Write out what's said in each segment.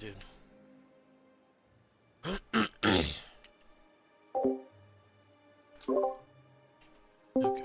dude. Okay.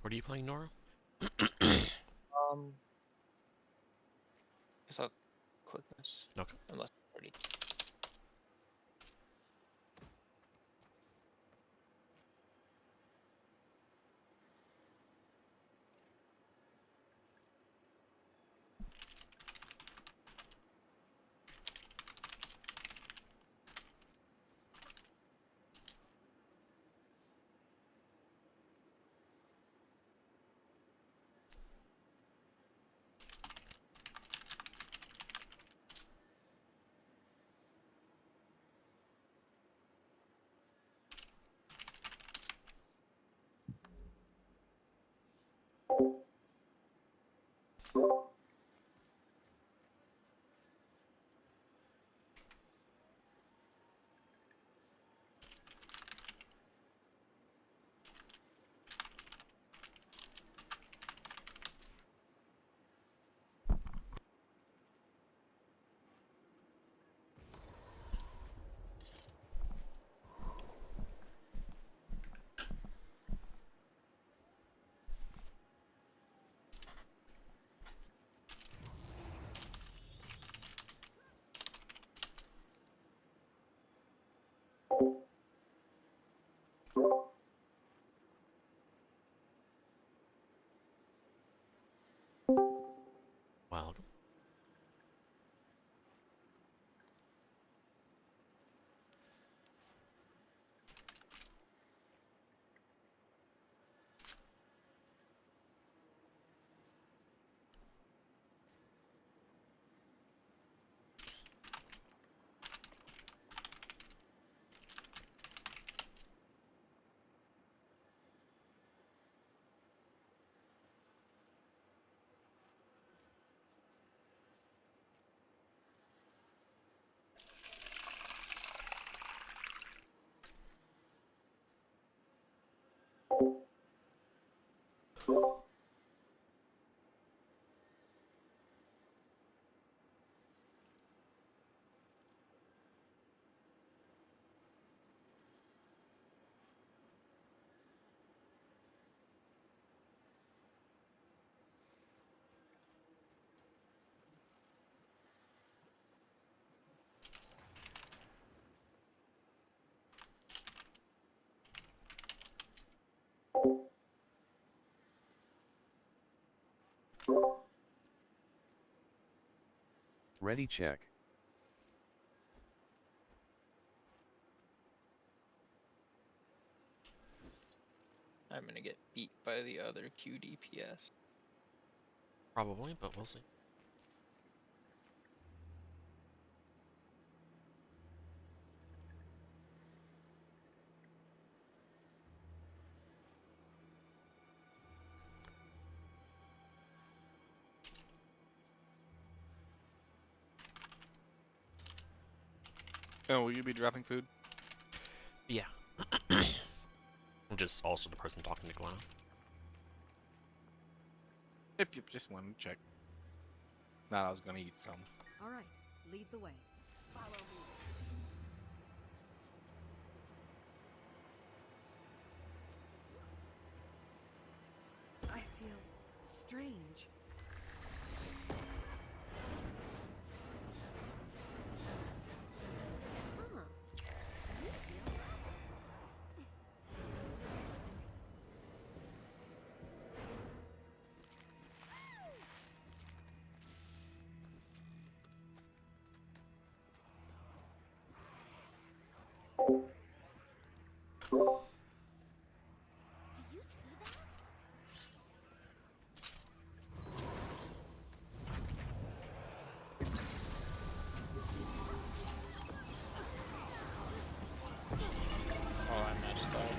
What are you playing, Nora? Guess I'll click this. Okay. Unless already. Wild. Ready check. I'm gonna get beat by the other QDPS. Probably, but we'll see. Oh, will you be dropping food? Yeah. I'm just also the person talking to Glenn. Yep, just wanted to check. Not I was gonna eat some. All right, lead the way. Follow me. I feel strange. Huh. You feel that? Did you see that? Oh, I messed up.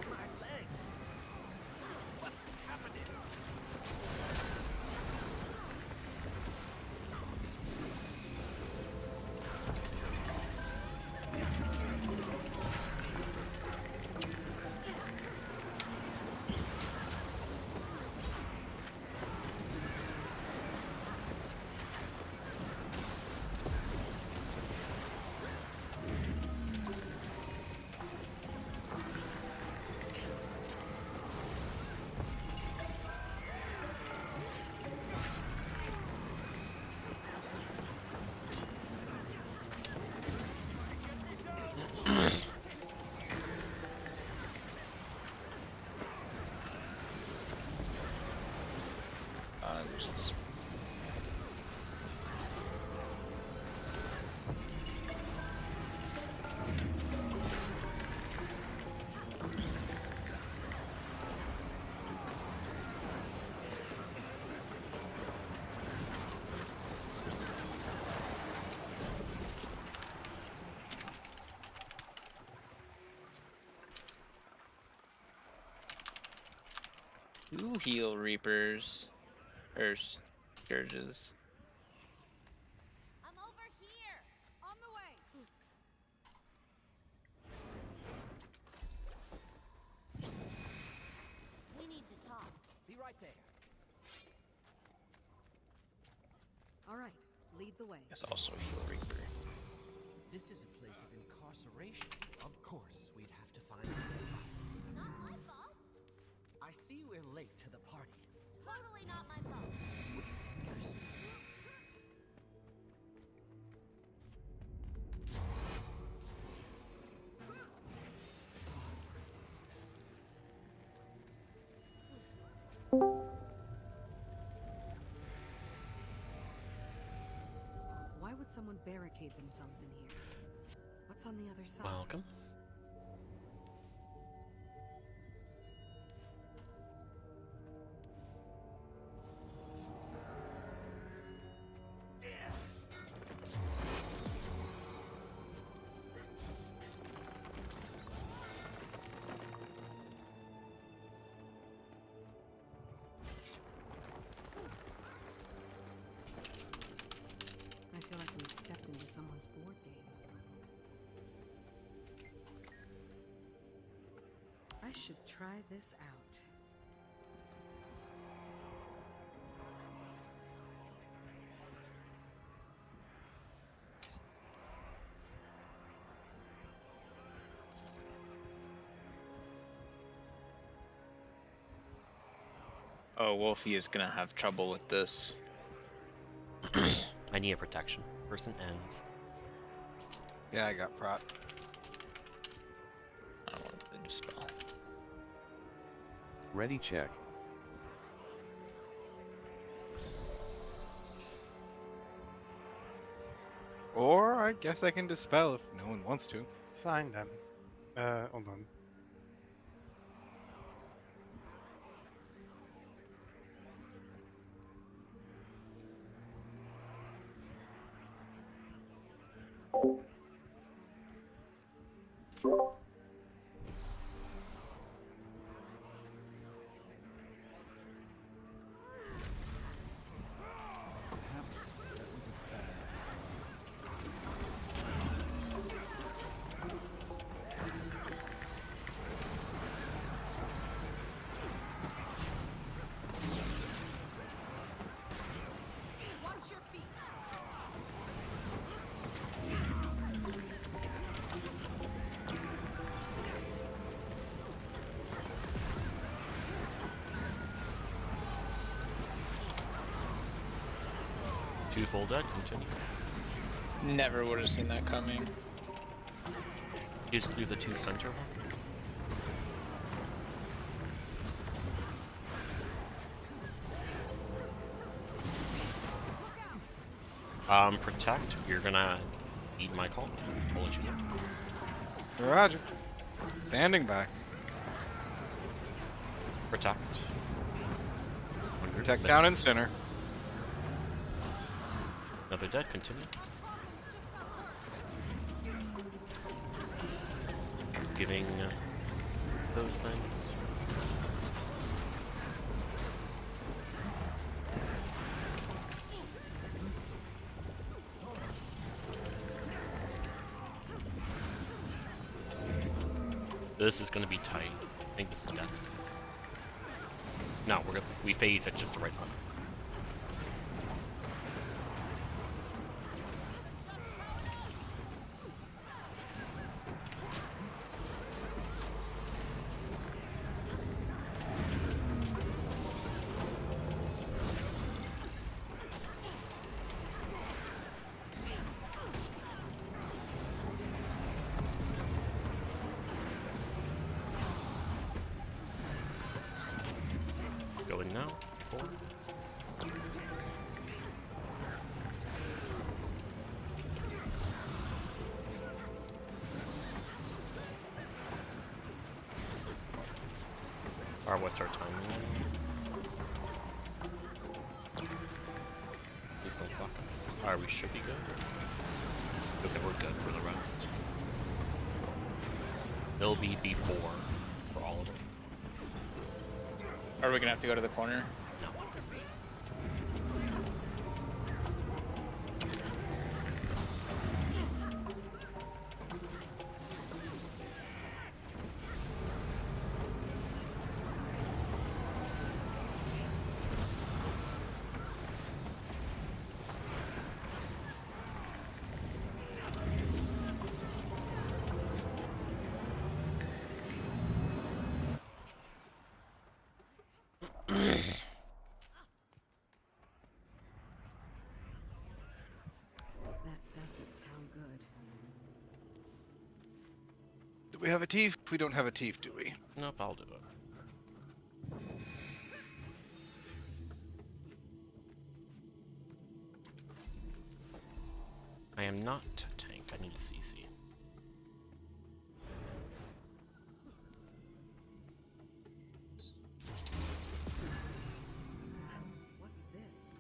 My legs. What's happening? Just... Two heal reapers. Or scourges. I'm over here. On the way. We need to talk. Be right there. All right, lead the way. It's also a heal reaper. This is a place of incarceration. Of course, we'd have to find a way out. Not my fault. I see we're late to the party. Totally not my fault. Interesting. Why would someone barricade themselves in here? What's on the other side? Welcome. I feel like we stepped into someone's board game. I should try this out. Oh, Wolfie is gonna have trouble with this. I need a protection. Person ends. Yeah, I got prot. I don't want to dispel. Ready check. Or I guess I can dispel if no one wants to. Fine then. Hold on. Perhaps that was a bad. Watch your feet. Two full dead, continue. Never would have seen that coming. You just do the two center ones. Protect. You're gonna eat my call. I'll let you know. Roger. Standing by. Protect. Protect down and center. Another dead, continue. Giving those things. This is going to be tight. I think this is dead. No, we phase at just the right moment. Going now. 4. Alright, what's our timing? Please don't fuck us. Alright, we should be good. Okay, we're good for the rest. It'll be B4 for all of it. Are we gonna have to go to the corner? No. That doesn't sound good. Do we have a teeth? We don't have a teeth, do we? Nope, I'll do it. I am not tank. I need a CC. What's this?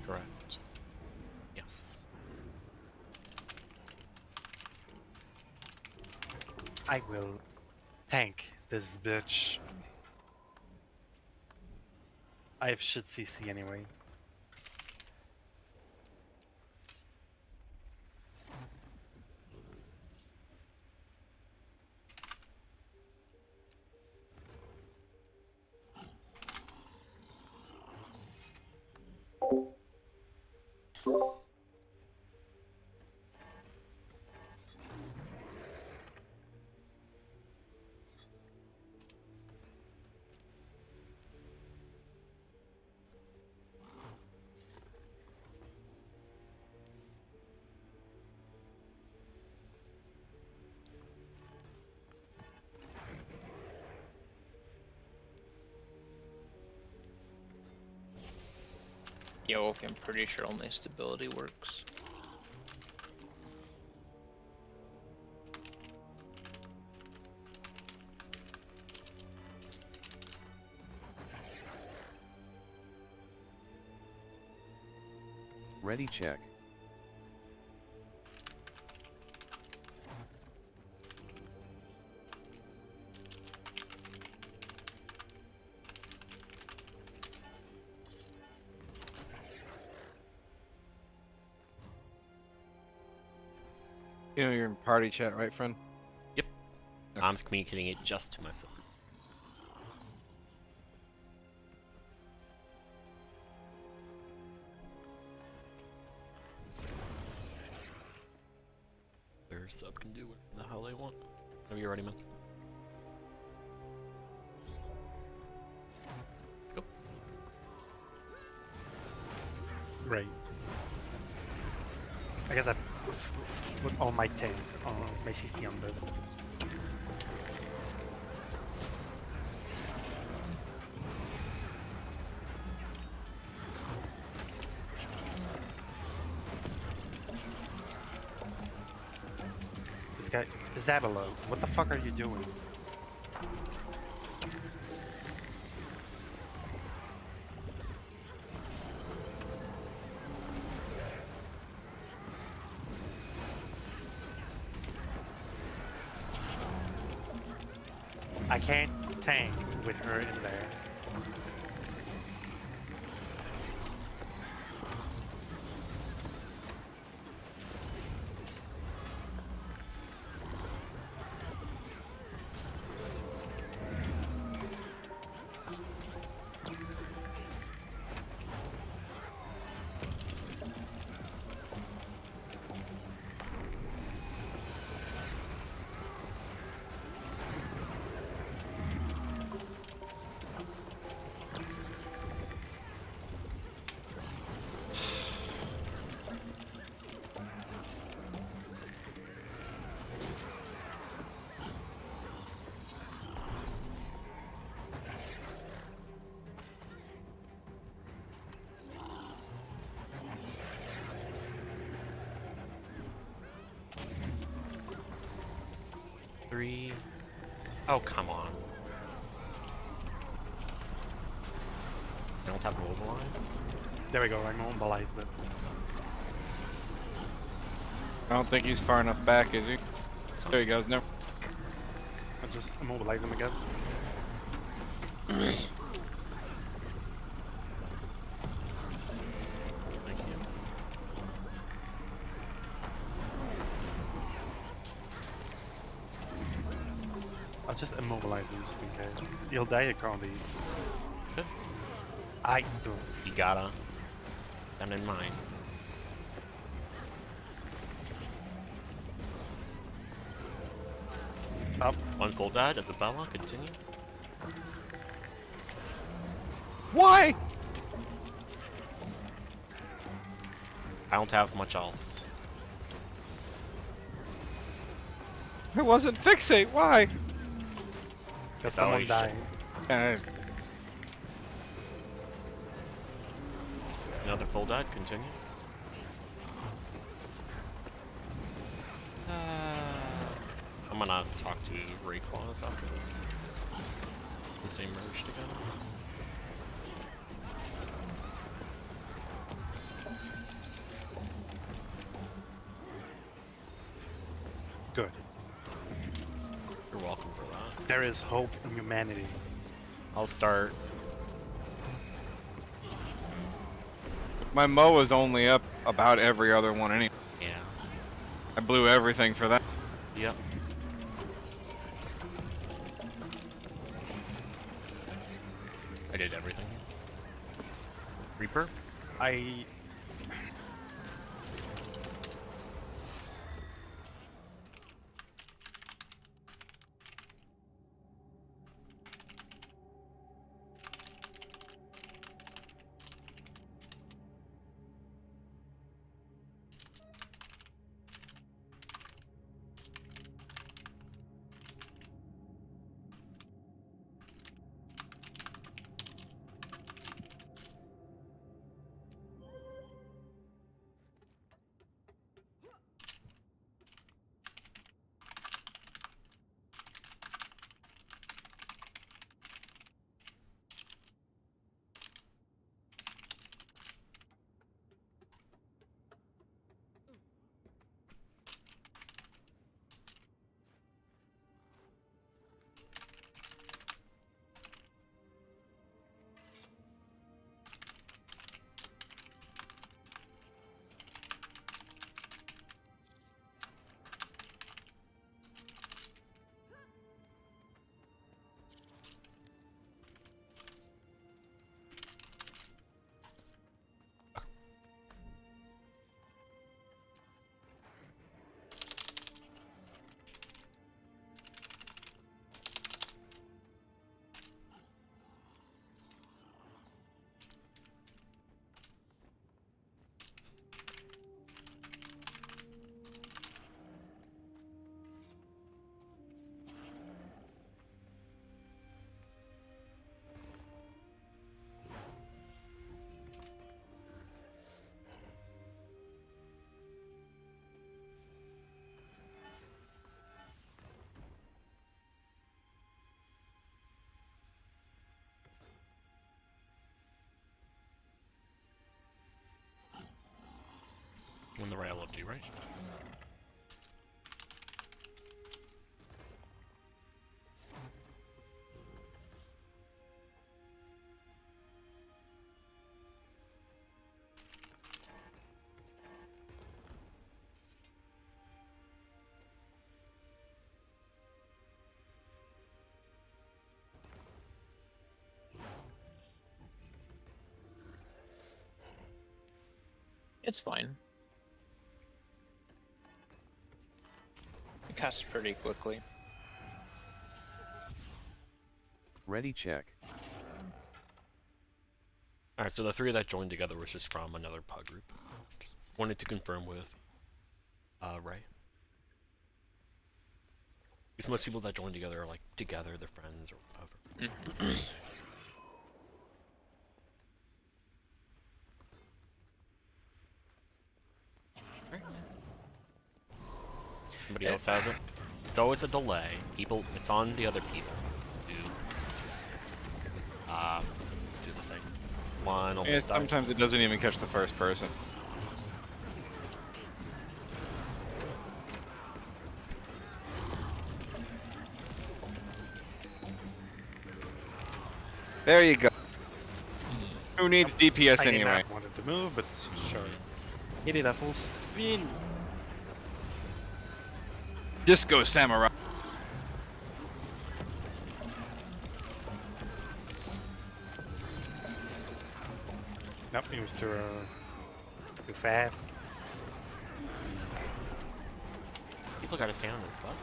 Correct. Yes. I will tank this bitch. I have shit CC anyway. Yo, okay, I'm pretty sure only stability works. Ready check. You know you're in party chat, right, friend? Yep. Okay. I'm communicating it just to myself. Their sub can do what the hell they want. Are you ready, man? Let's go. Great. I guess I put all my tank on my CC on this. This guy, Isabella, what the fuck are you doing? I can't tank with her in there. Three. Oh, come on. I don't have mobilize. There we go, I mobilized it. I don't think he's far enough back, is he? There he goes. No. I just immobilize him again. Thank you. I'll just immobilize him just in case. He'll die currently. Good. I do. You gotta. Them in mind. Up. One full died. Isabella, continue. Why? I don't have much else. It wasn't fixate. Why? Because Oh, someone shit. died. Uh, Another full died. Continue. I'm gonna talk to Rayquaza after this. Since they merged together. Good. You're welcome for that. There is hope in humanity. I'll start. my Mo is only up about every other one anyway. Yeah. I blew everything for that. Yep. I did everything. Reaper? I Ray, I loved you, right? It's fine. It casts pretty quickly. Ready check. Alright, so the three that joined together was just from another pug group. Just wanted to confirm with Ray. Because most people that join together are like together, they're friends or whatever. Right. Somebody else has it. It's always a delay. It's on the other people to do the thing. One Yeah, almost died. sometimes it doesn't even catch the first person. There you go. Who needs DPS I did anyway? not wanted to move, but sure. Hit it at full speed. Disco Samurai. Nope, he was too fast. People gotta stay on this spot.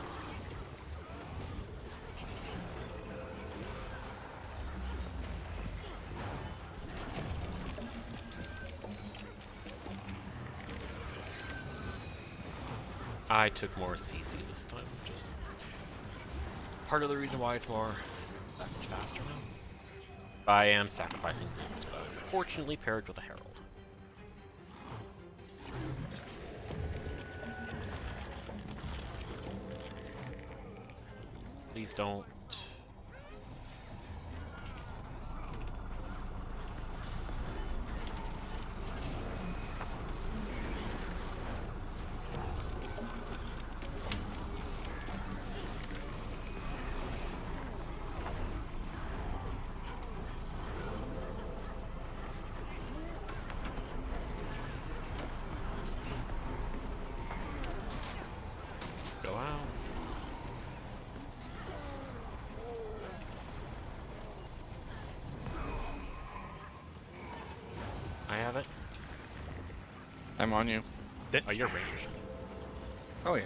I took more CC this time, which is part of the reason why it's faster now. I am sacrificing things, but fortunately paired with a Herald. Please don't. Go out. I have it. I'm on you. Oh, you're ranged. Oh yeah.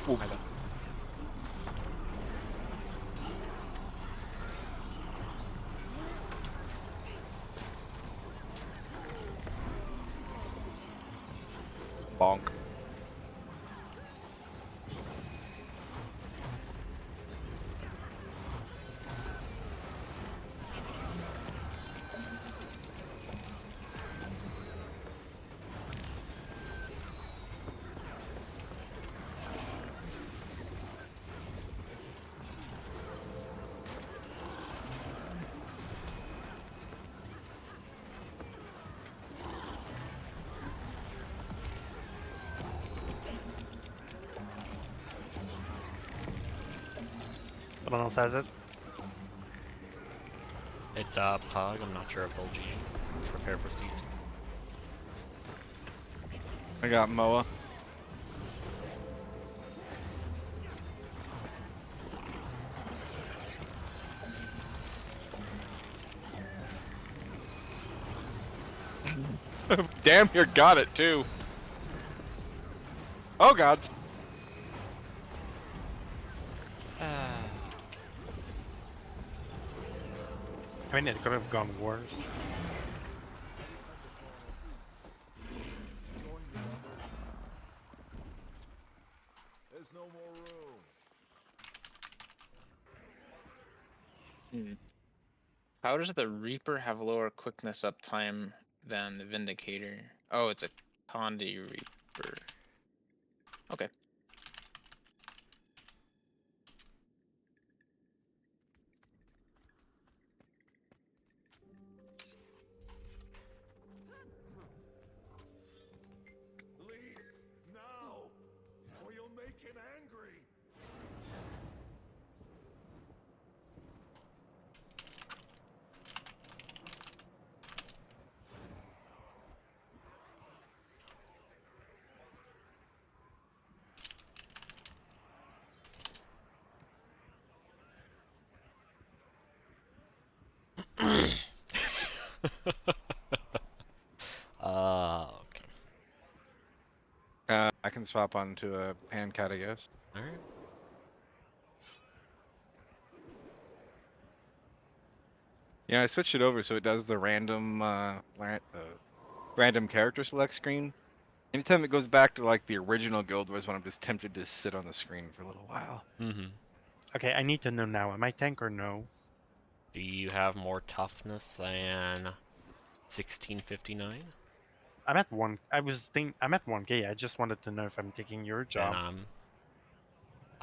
I have it. Bonk. Someone else has it. It's Pug. I'm not sure if they'll G. Prepare for CC. I got Moa. Damn near got it too. Oh gods. I mean, it could have gone worse. There's no more room. How does the Reaper have lower quickness uptime than the Vindicator? Oh, it's a Condi Reaper. Okay. Leave now, or you'll make him angry. Okay. I can swap onto a hand cat, I guess. Alright. Yeah, I switched it over so it does the random random character select screen. Anytime it goes back to like the original Guild Wars when I'm just tempted to sit on the screen for a little while. Mm-hmm. Okay, I need to know now. Am I tank or no? Do you have more toughness than 1659? I'm at one. I'm at 1K. I just wanted to know if I'm taking your job.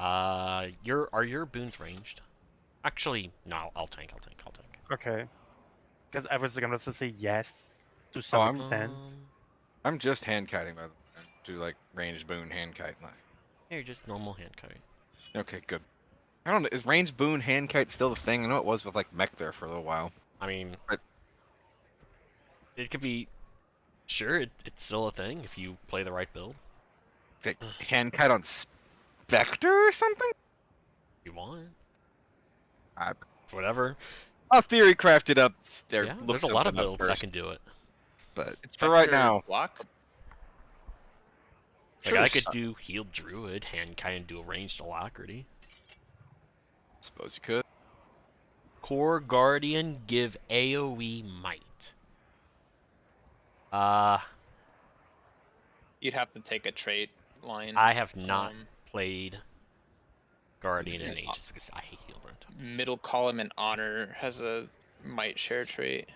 Then are your boons ranged? Actually, no. I'll tank. Okay. Because I was gonna say yes to Oh, some extent. I'm just hand kiting by the way. Do like ranged boon hand kite. Yeah, you're just normal hand kite. Okay, good. I don't know. Is ranged boon hand kite still a thing? I know it was with like mech there for a little while. I mean, But it could be. Sure, it's still a thing if you play the right build. like, hand kite on Spectre or something? If you want. I, Whatever. I'll theory craft it up. There, Yeah, look there's a lot of something up builds that first, can do it. but It's for right Vector now, block. Like sure, I could do healed druid, hand kite, and do a ranged alacrity. suppose you could. Core guardian, give AoE might. You'd have to take a trait line. I have not Um, played guardian in and, ages because I hate heal burn. Middle column and honor has a might share trait.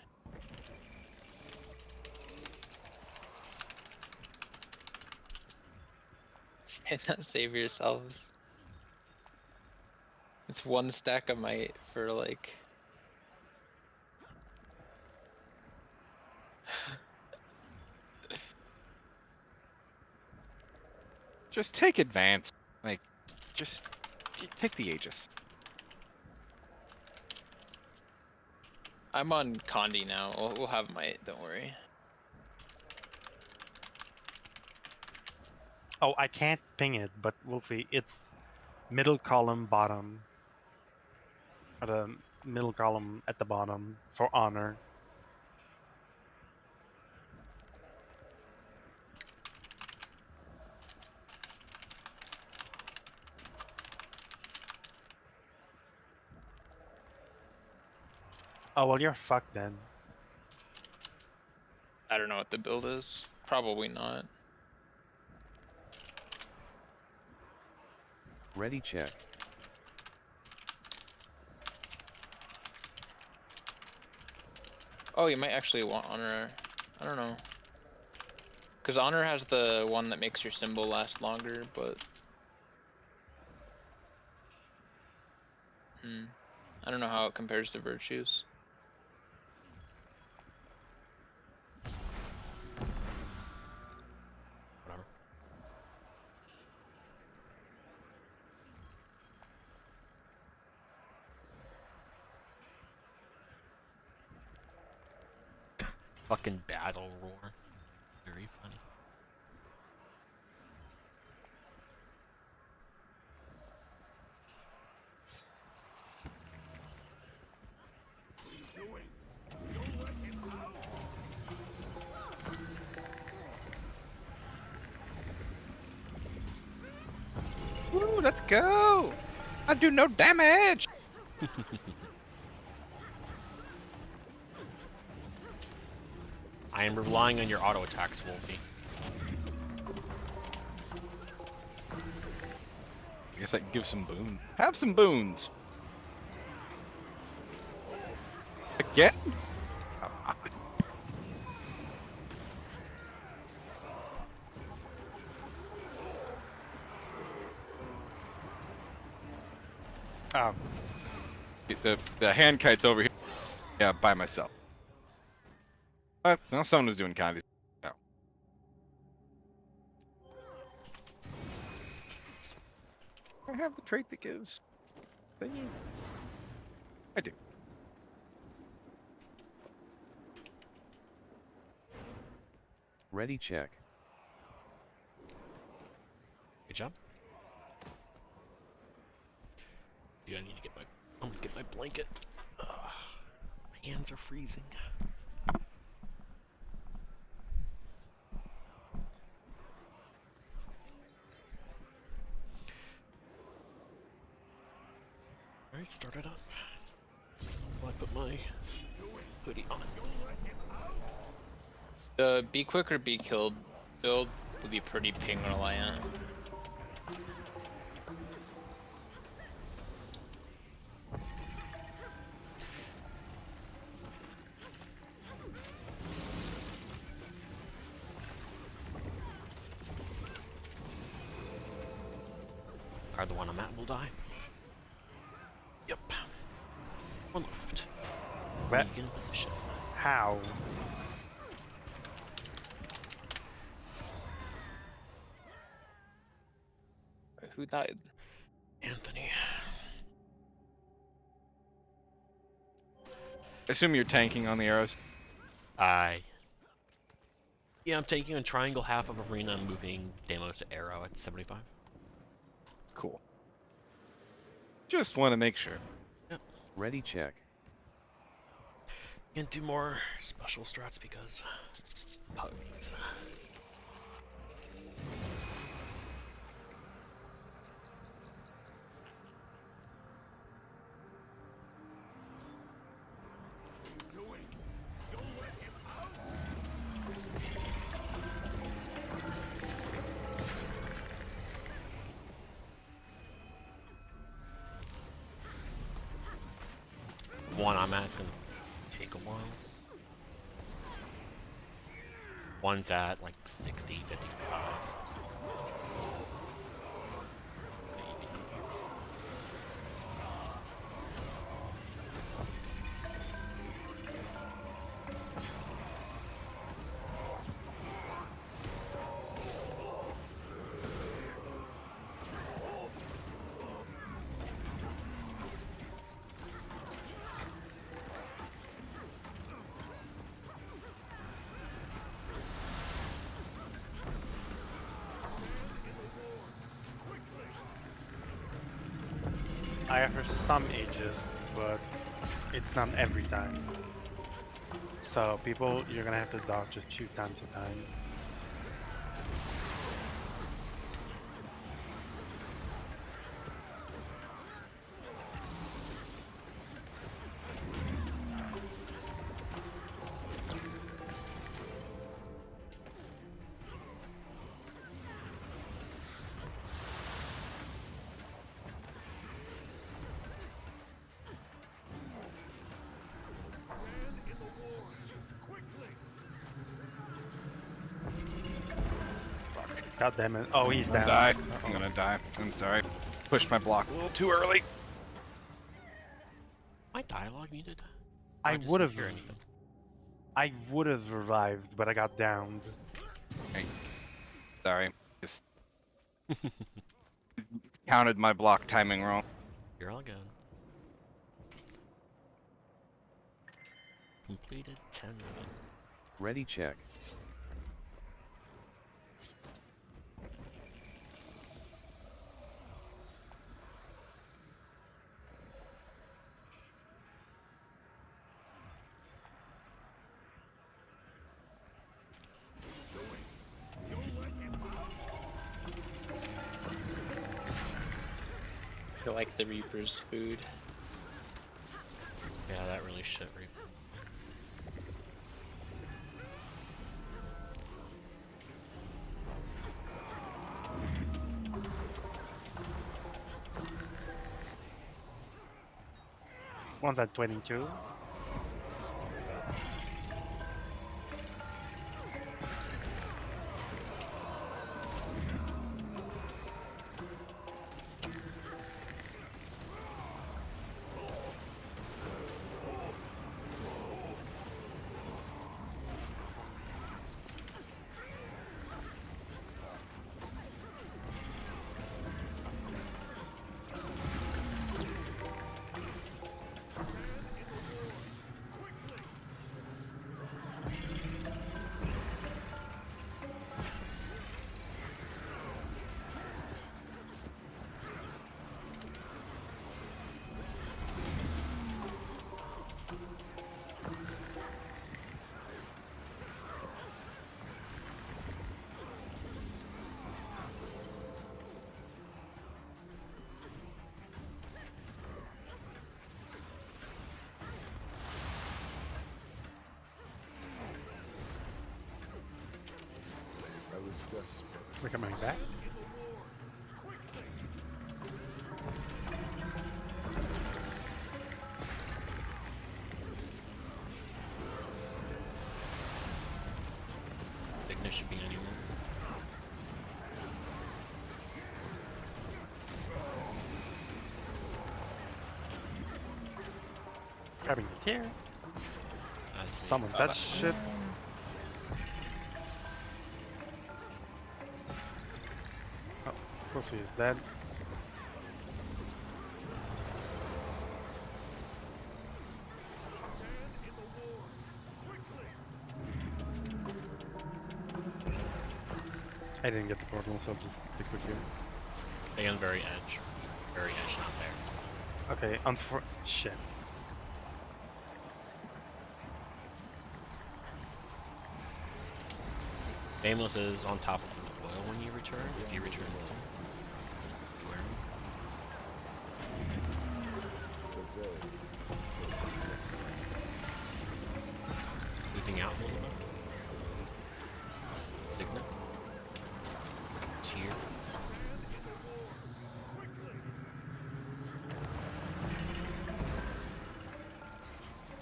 Save yourselves. It's one stack of might for like. Just take advance. Like, just take the Aegis. I'm on Condi now. We'll have might. Don't worry. Oh, I can't ping it, but Wolfie, it's middle column bottom. Or the middle column at the bottom for honor. Oh, well, you're fucked then. I don't know what the build is. Probably not. Ready check. Oh, you might actually want honor. I don't know. Because honor has the one that makes your symbol last longer, but. I don't know how it compares to virtues. Whatever. Fucking battle roar. Very funny. Woo, let's go! I do no damage! I am relying on your auto attacks, Wolfie. I guess I can give some boons. Have some boons! Again? Oh, The hand kite's over here. Yeah, by myself. No, someone was doing candy. No. I have the trait that gives. Thingy. I do. Ready check. Good job. Dude, I need to get my. I'm gonna get my blanket. Ugh, my hands are freezing. Alright, start it up. While I put my hoodie on. The be quick or be killed build would be pretty ping reliant. The one I'm at will die. Yep. One left. Where? Get in position. how? Who died? Anthony. I assume you're tanking on the arrows. Yeah, I'm taking a triangle half of arena and moving Damos to arrow at 75. Cool. Just want to make sure. Yep. Ready check. Can't do more special strats because pugs. One I'm at is gonna take a while. One's at like 60, 55. I have for some ages, but it's not every time. So people, you're gonna have to dodge a few times a time. God damn it. Oh, he's I'm down. gonna die. I'm gonna die. I'm sorry. Pushed my block a little too early. My dialogue muted? I just would didn't have. hear anything. I would have revived, but I got downed. Sorry. Just counted my block timing wrong. You're all good. Completed 10 minutes. Ready check. I like the Reaper's food. Yeah, that really shit Reaper. One's at 22. We're coming back. Ignis should be anywhere. Grabbing the tier. As the- Someone's that shit. Oh, Wolfie is dead. I didn't get the portal, so I'll just stick with you. Again, very edge. Very edge, not there. Okay, shit. Nameless is on top of the foil when you return, if he returns soon. Moving out a little bit. Signet. Tears.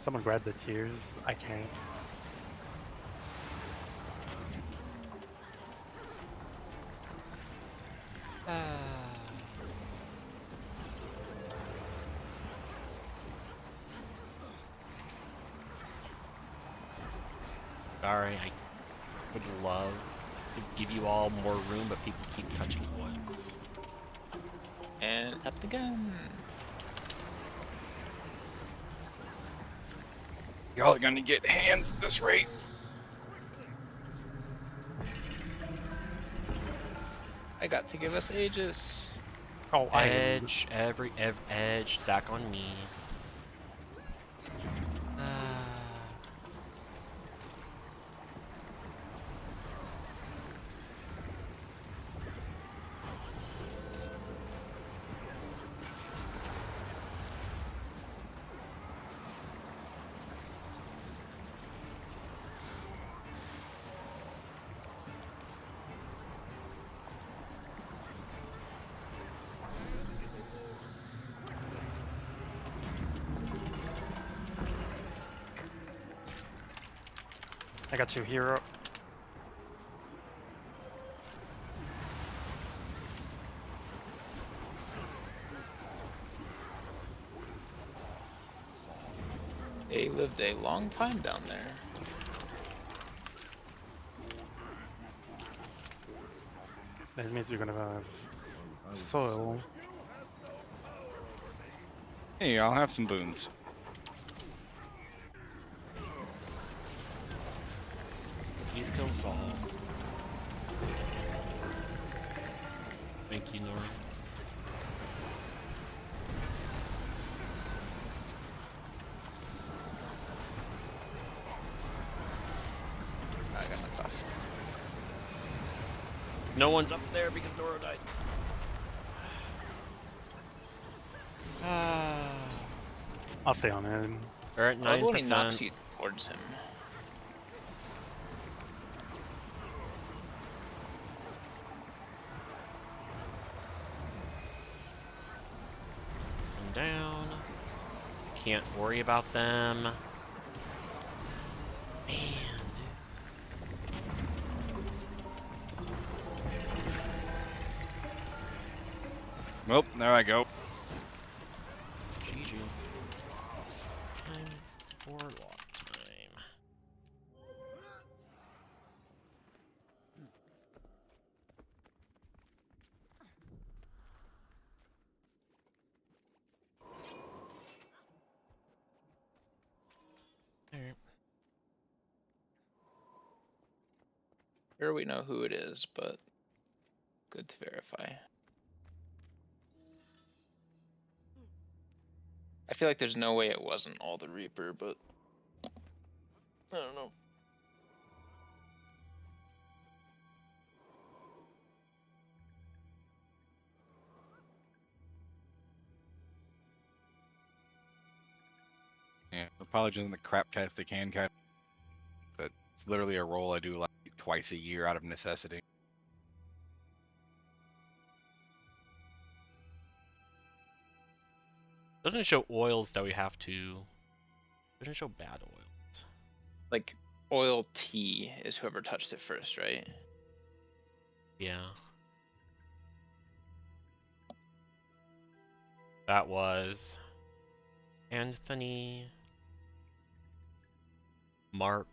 Someone grab the tears. I can't. Sorry, I would love to give you all more room, but people keep touching foils. And up the gun. Y'all are gonna get hands at this rate. I got to give us Aegis. Oh, Edge, edge, Zach on me. I got you, hero. They lived a long time down there. That means you're gonna have soil. Hey, I'll have some boons. Please kill Saul. Thank you, Nora. I got my buff. No one's up there because Nora died. I'll stay on him. We're at I love when he knocks 9%. you towards him. I'm down. Can't worry about them. Man, dude. Well, there I go. GG. Time for lock time. Alright. Here we know who it is, but good to verify. I feel like there's no way it wasn't all the Reaper, but I don't know. Yeah, we're probably just in the crap test they can kind of, but it's literally a role I do like twice a year out of necessity. Doesn't show oils that we have to. Doesn't show bad oils. Like, oil T is whoever touched it first, right? Yeah. That was Anthony, Mark,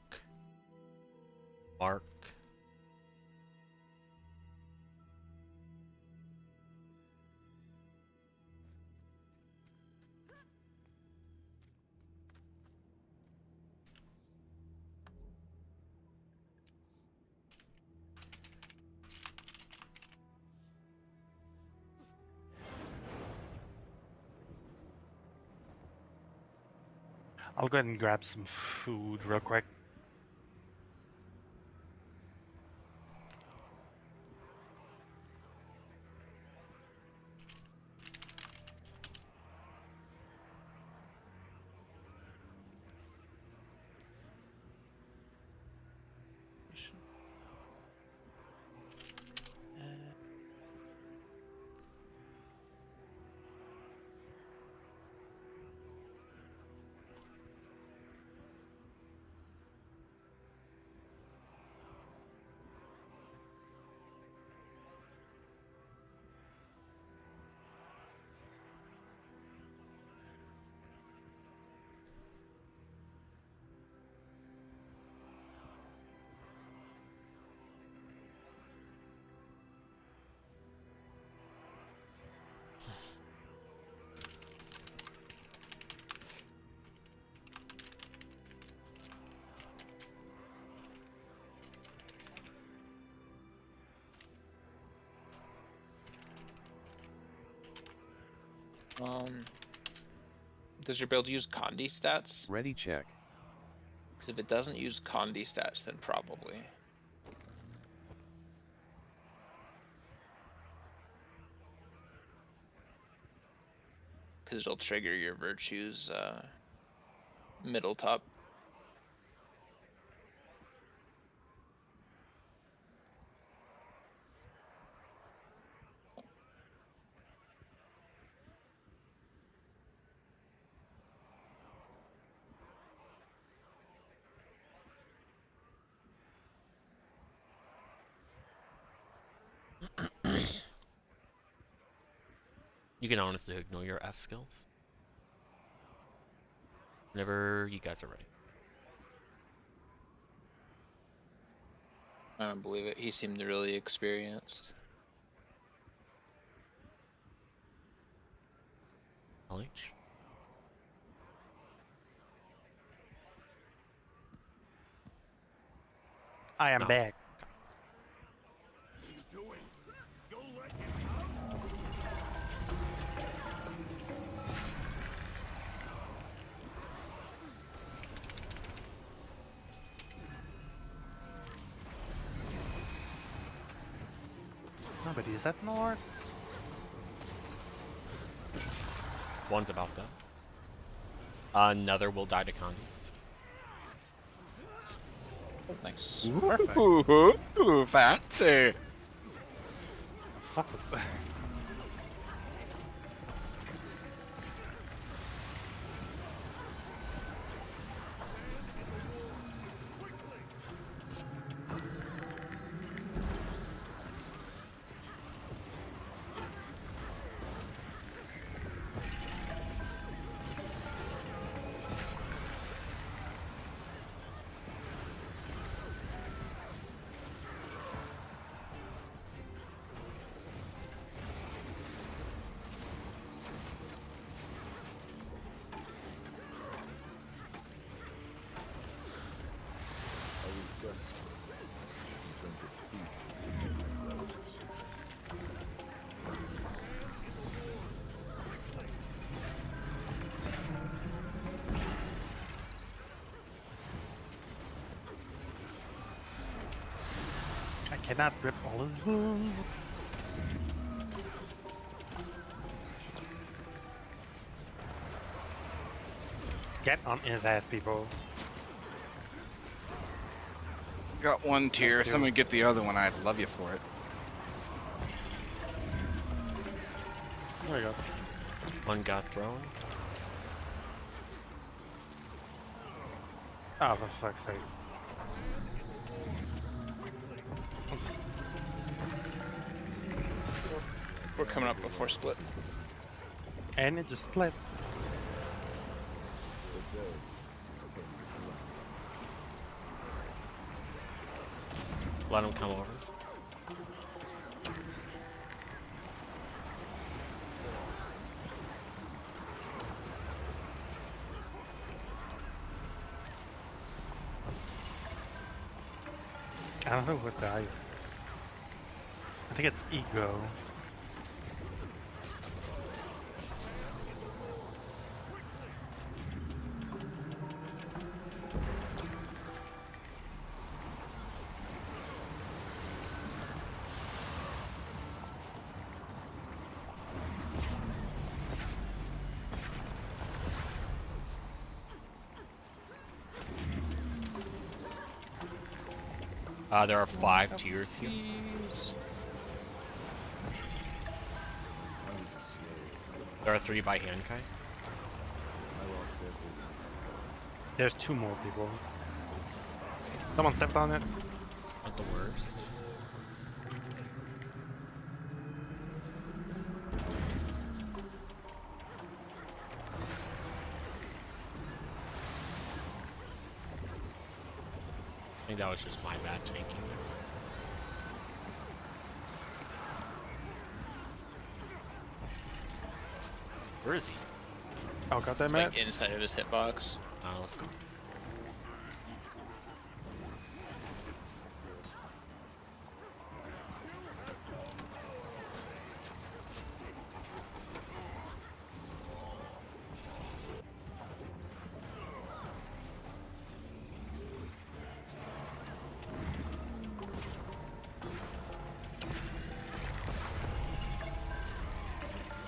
I'll go ahead and grab some food real quick. Does your build use Condi stats? Ready check. Because if it doesn't use Condi stats, then probably. Because it'll trigger your virtues middle top. You can honestly ignore your F skills. Whenever you guys are ready. I don't believe it. He seemed really experienced. LH. I am No. back. What are you doing? Go let him out. Nobody is at north. One's about that. Another will die to Condis. Nice. Perfect. Ooh, fancy. Fuck with I cannot rip all his wounds. Get on his ass, people. Got one tier. Thank you. Someone get the other one. I'd love you for it. There we go. One got thrown. Oh, for fuck's sake. We're coming up before split. And it just split. Let him come over. I don't know what dies. I think it's ego. There are 5 tiers here. There are 3 by Hankai. There's 2 more people. Someone stepped on it. Not the worst. I think that was just my bad tanking. Where is he? Oh, got that It's man. like inside of his hitbox. Oh, let's go.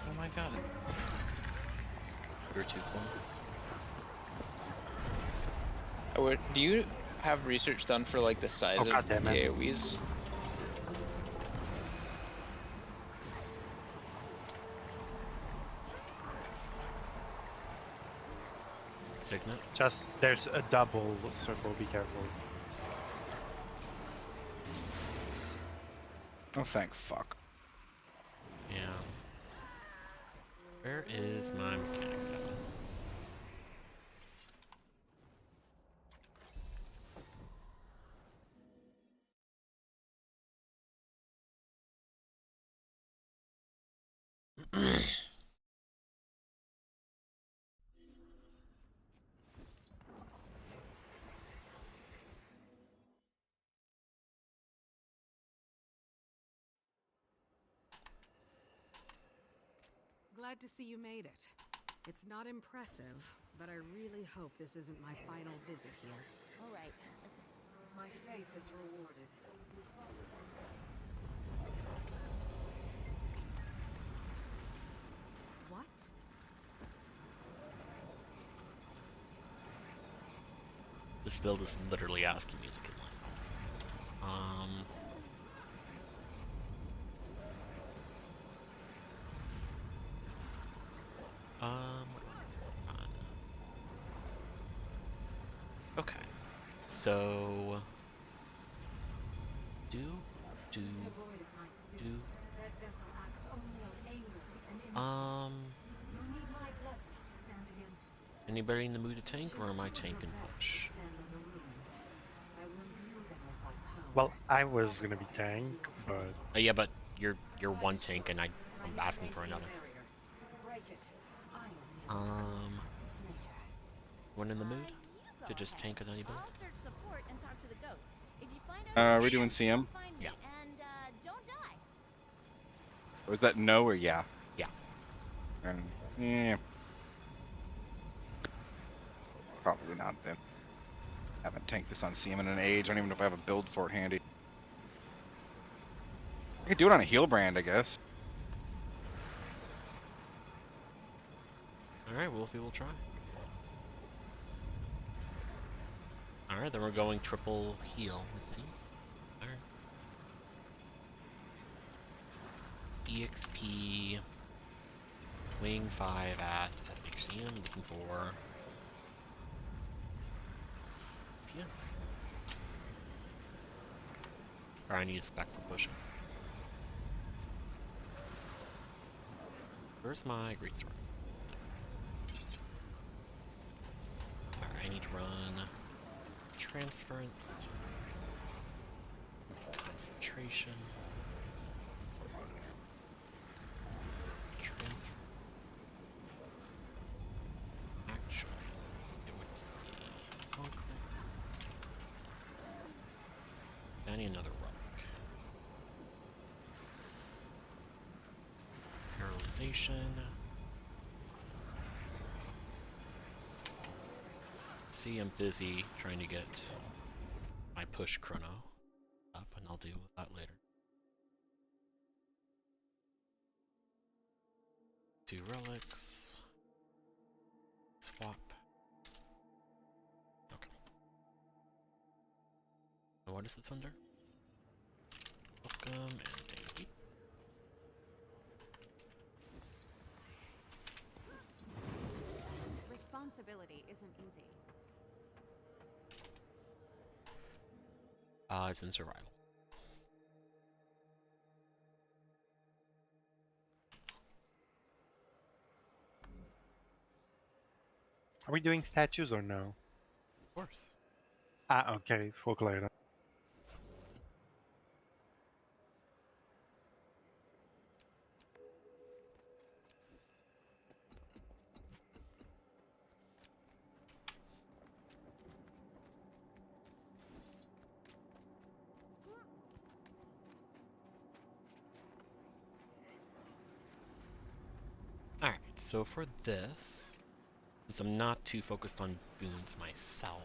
Oh my god. You're too close. Do you have research done for like the size Oh, of goddammit. AoEs? Signet? Just there's a double circle. Be careful. Oh, thank fuck. Yeah. Where is my mechanics at? glad to see you made it. It's not impressive, but I really hope this isn't my final visit here. All right. My faith is rewarded. What? This build is literally asking me to kill myself. Fun. Okay. So anybody in the mood to tank, or am I tanking push? Well, I was gonna be tank, but Yeah, but you're one tank, and I'm asking for another. One in the mood to just tank at any build? I'll search the fort and talk to the ghosts. If you find Are we doing CM? find me Yeah. and don't die. Was that no or yeah? Yeah. Yeah. Probably not then. Haven't tanked this on CM in an age. I don't even know if I have a build for it handy. I could do it on a heal brand, I guess. Alright, Wolfie will try. Alright, then we're going triple heal, it seems. Alright. EXP Wing 5 at HTcm, looking for PS. Or I need a spec for pushing. Where's my greatsword? Alright, I need to run transference, concentration, transfer. Actually, it would be concrete. I need another rock. Paralyzation. See, I'm busy trying to get my push chrono up, and I'll deal with that later. 2 relics. Swap. Okay. And what is this under? Welcome and thank you. Responsibility isn't easy. It's in survival. are we doing statues or no? Of course. Ah, okay, full clear. Alright, so for this, since I'm not too focused on boons myself,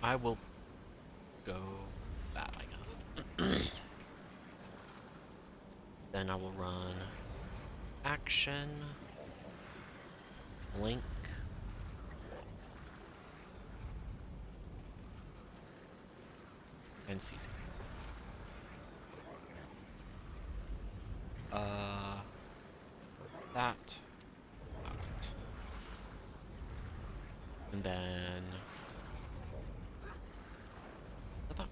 I will go that, I guess. Then I will run action, link, and CC. That out. And then that.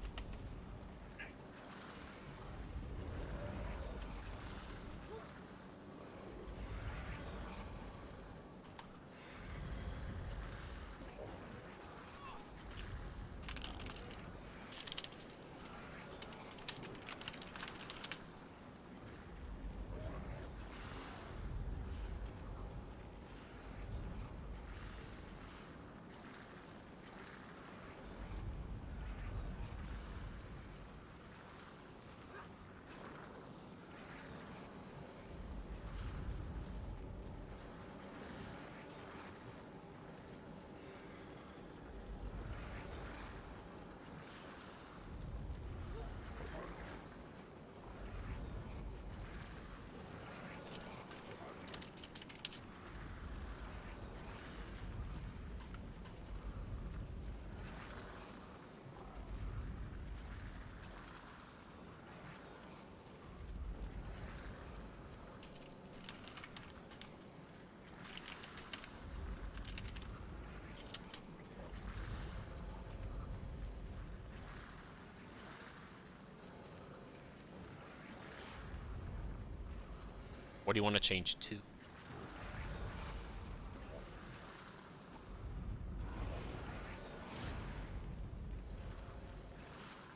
What do you want to change to?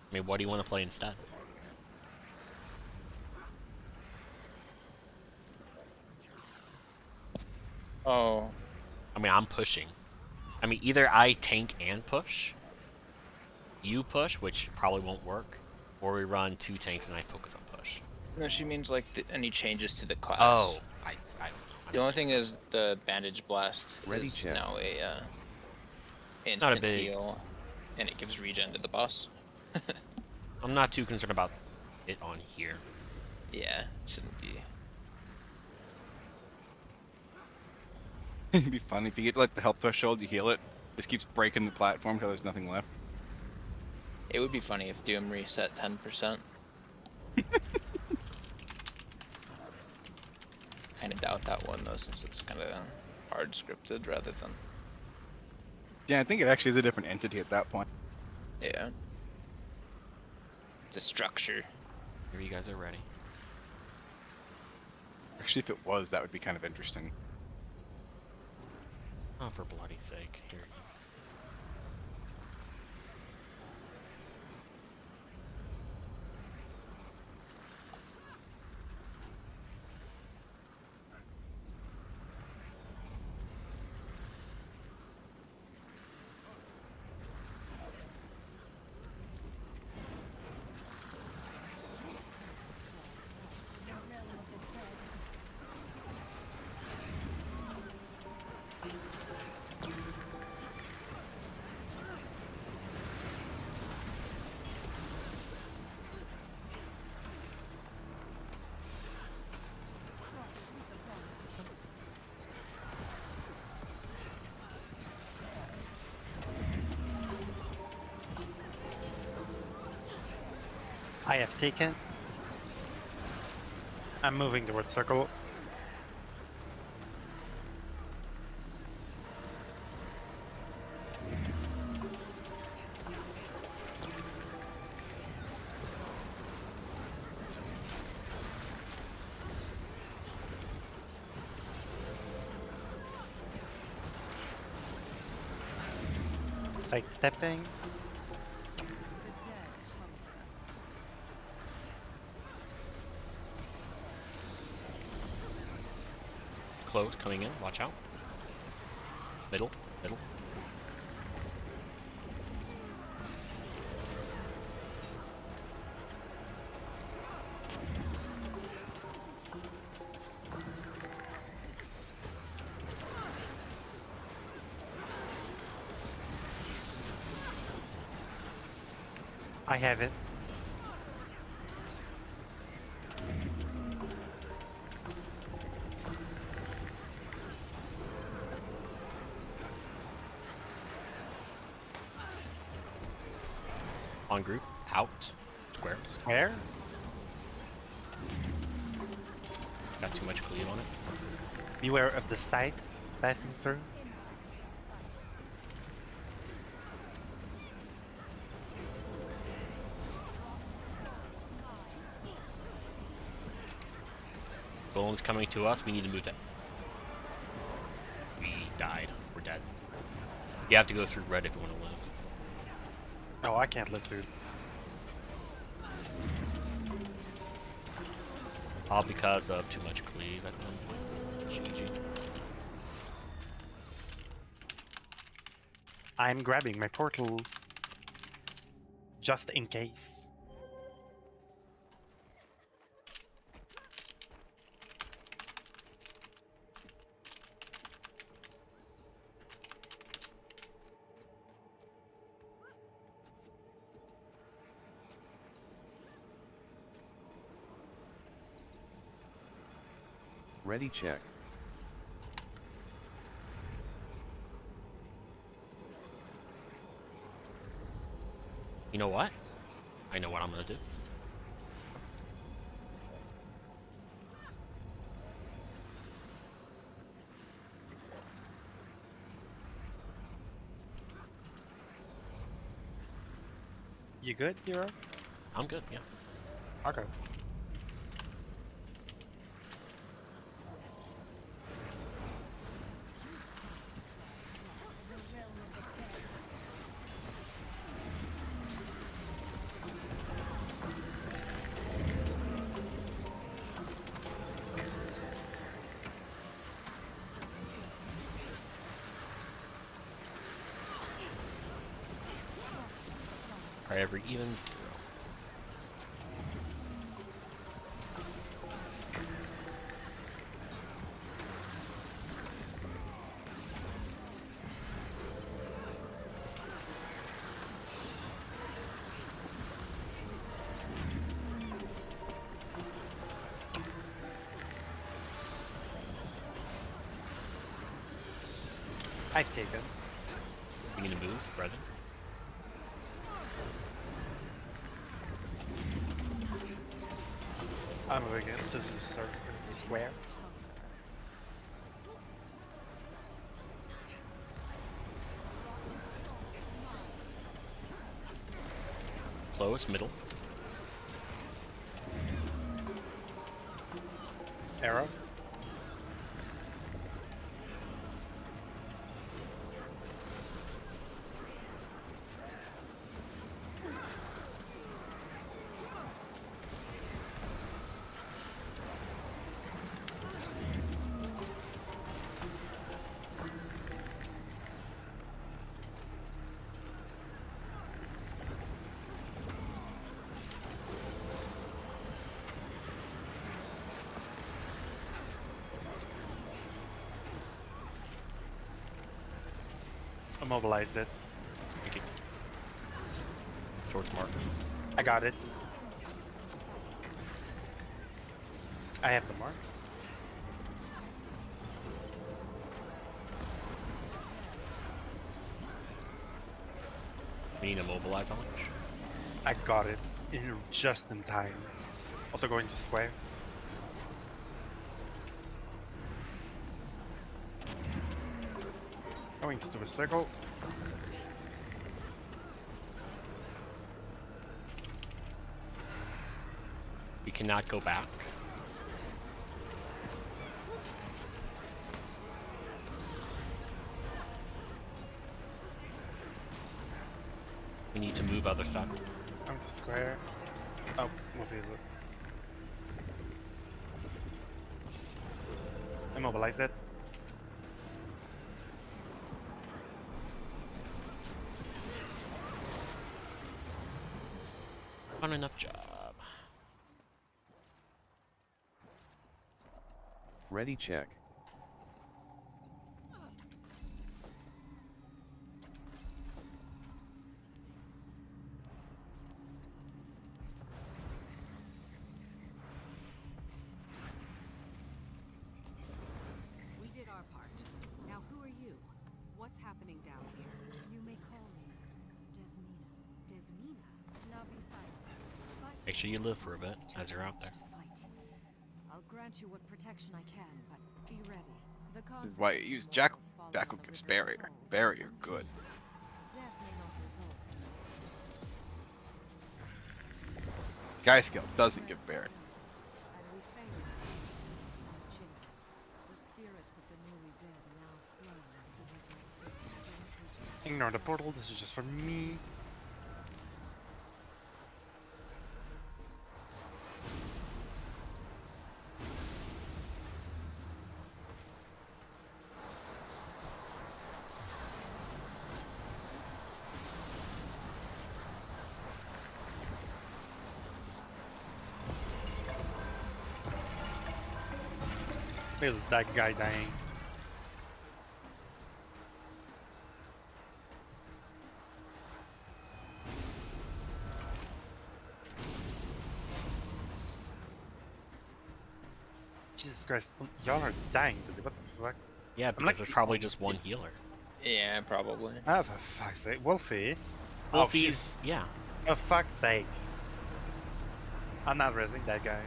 I mean, what do you want to play instead? Oh, I mean, I'm pushing. I mean, either I tank and push, you push, which probably won't work, or we run 2 tanks and I focus on push. no, she means like any changes to the class. Oh, I don't know. The only thing is the bandage blast Ready, is check. now a Not a instant big. heal, and it gives regen to the boss. I'm not too concerned about it on here. Yeah, shouldn't be. It'd be funny if you get like the health threshold, you heal it. This keeps breaking the platform until there's nothing left. It would be funny if Doom reset 10%. Kind of doubt that one though, since it's kind of hard scripted rather than. Yeah, I think it actually is a different entity at that point. Yeah. It's a structure. Here you guys are ready. Actually, if it was, that would be kind of interesting. Oh, for bloody sake. Here you go. I have taken. I'm moving towards circle. Like stepping. Close, coming in. Watch out. Middle, middle. I have it. On group. Out. Square. Where? Got too much cleave on it. Beware of the sight passing through. Golem's coming to us. We need to move that. We died. We're dead. You have to go through red if you want to live. Oh, I can't live through. All because of too much cleave at one point. GG. I'm grabbing my portal just in case. Ready, check. You know what? I know what I'm gonna do. You good, Hero? I'm good, yeah. Okay. For every even 0. I've taken. You gonna move, resin? I'm moving it to the circle, the square. Close, middle. Arrow. Immobilized it. Thank you. Towards marker. I got it. I have the mark. We need to mobilize on launch. I got it in just in time. Also going to square. Going to a circle. We cannot go back. We need to move other side. Going to square. Oh, what is it? Immobilize it. Fun enough job. Ready check. We did our part. Now who are you? What's happening down here? You may call me Desmina. Desmina? Now be silent. But Make sure you live for a bit It's too as you're out there. damaged to fight. I'll grant you what protection I can, but be ready. The This is why you consequences use of Jackal. mortals falling Jackal on the gives river of barrier. souls Barrier, is good. Death may not result in the expected. Guy skill doesn't give barrier. And we failed these chains. The spirits of the newly dead now flow into the river of souls directly to Ignore the portal, this is just for me. Feel that guy dying. Jesus Christ, y'all are dying, dude. What the fuck? Yeah, because like- there's probably just one healer. Yeah, probably. Ah, for fuck's sake. Wolfie. Wolfie's, Oh, yeah. for fuck's sake. I'm not resing that guy.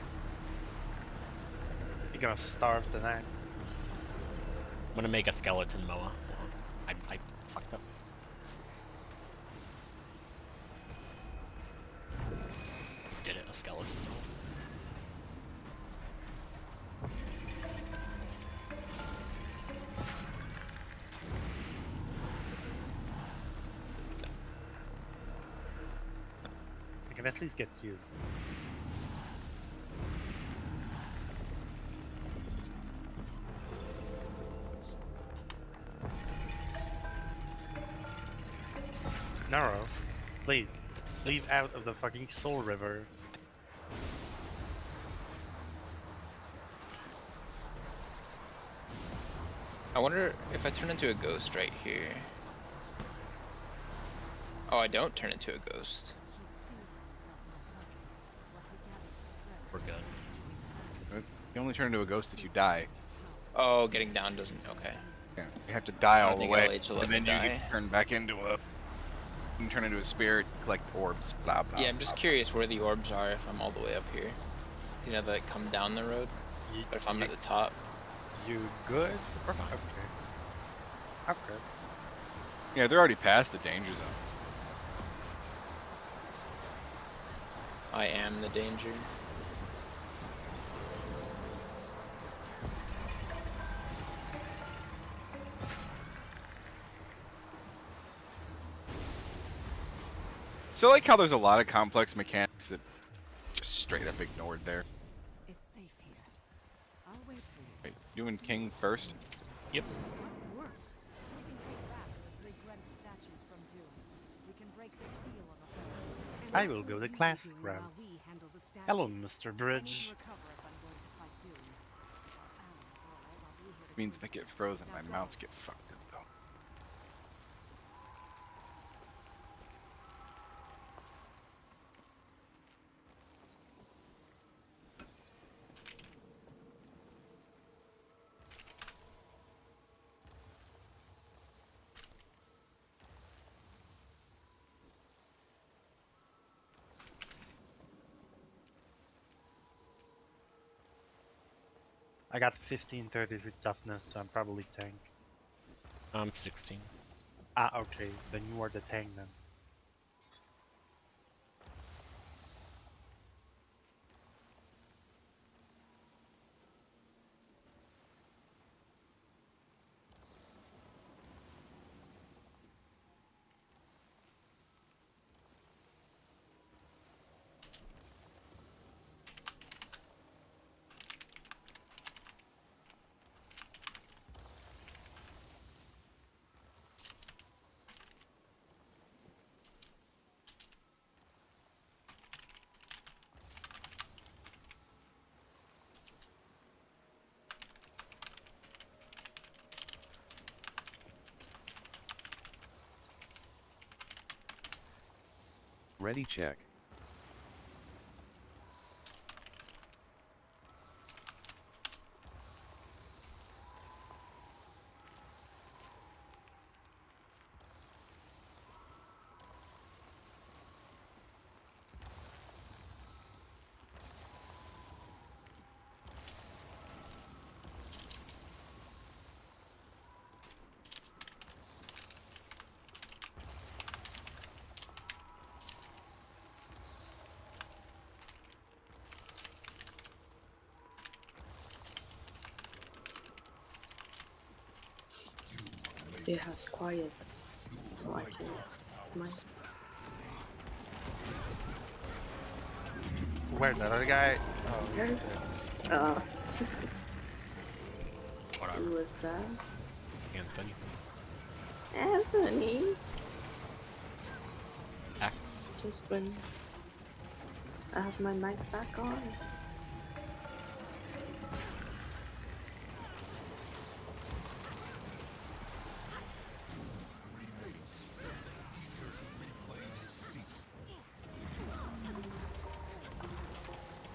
You're gonna starve tonight. I'm gonna make a skeleton Moa. I fucked up. Did it, a skeleton Moa. I can at least get you. Narrow, please. Leave out of the fucking Soul River. I wonder if I turn into a ghost right here. Oh, I don't turn into a ghost. He sealed himself in a hole, where he gathered strength We're good. to return You only turn into a ghost if you die. his power. Oh, getting down doesn't. Okay. Yeah, you have to die I don't all the think way, LH will let and me then you die. get turned back into a. You can turn into a spirit, collect orbs, blah blah. Yeah, I'm just blah. curious where the orbs are if I'm all the way up here. You know, that come down the road. You, But if I'm you, at the top, you good? We're fine. Okay. Okay. Yeah, they're already past the danger zone. I am the danger. So I like how there's a lot of complex mechanics that just straight up ignored there. It's safe here. I'll wait for you. Wait, doing King first? Yep. What work? We can take back the three Gwent statues from Doom. We can break the seal on the hole. I will go the classic Doing route. while we handle the Hello, statues. Mr. I need Bridge. to recover if I'm going to fight Doom. Our allies are all I'll be here to Means if I comfort. get frozen, Now my go. mounts get fucked up though. I got 1533 toughness, so I'm probably tank. I'm 16. Ah, okay. Then you are the tank then. Ready check. It has quiet, so I can mind. Where the other guy? Yes. Whatever. Who was that? Anthony. Anthony. X. Just when I have my mic back on.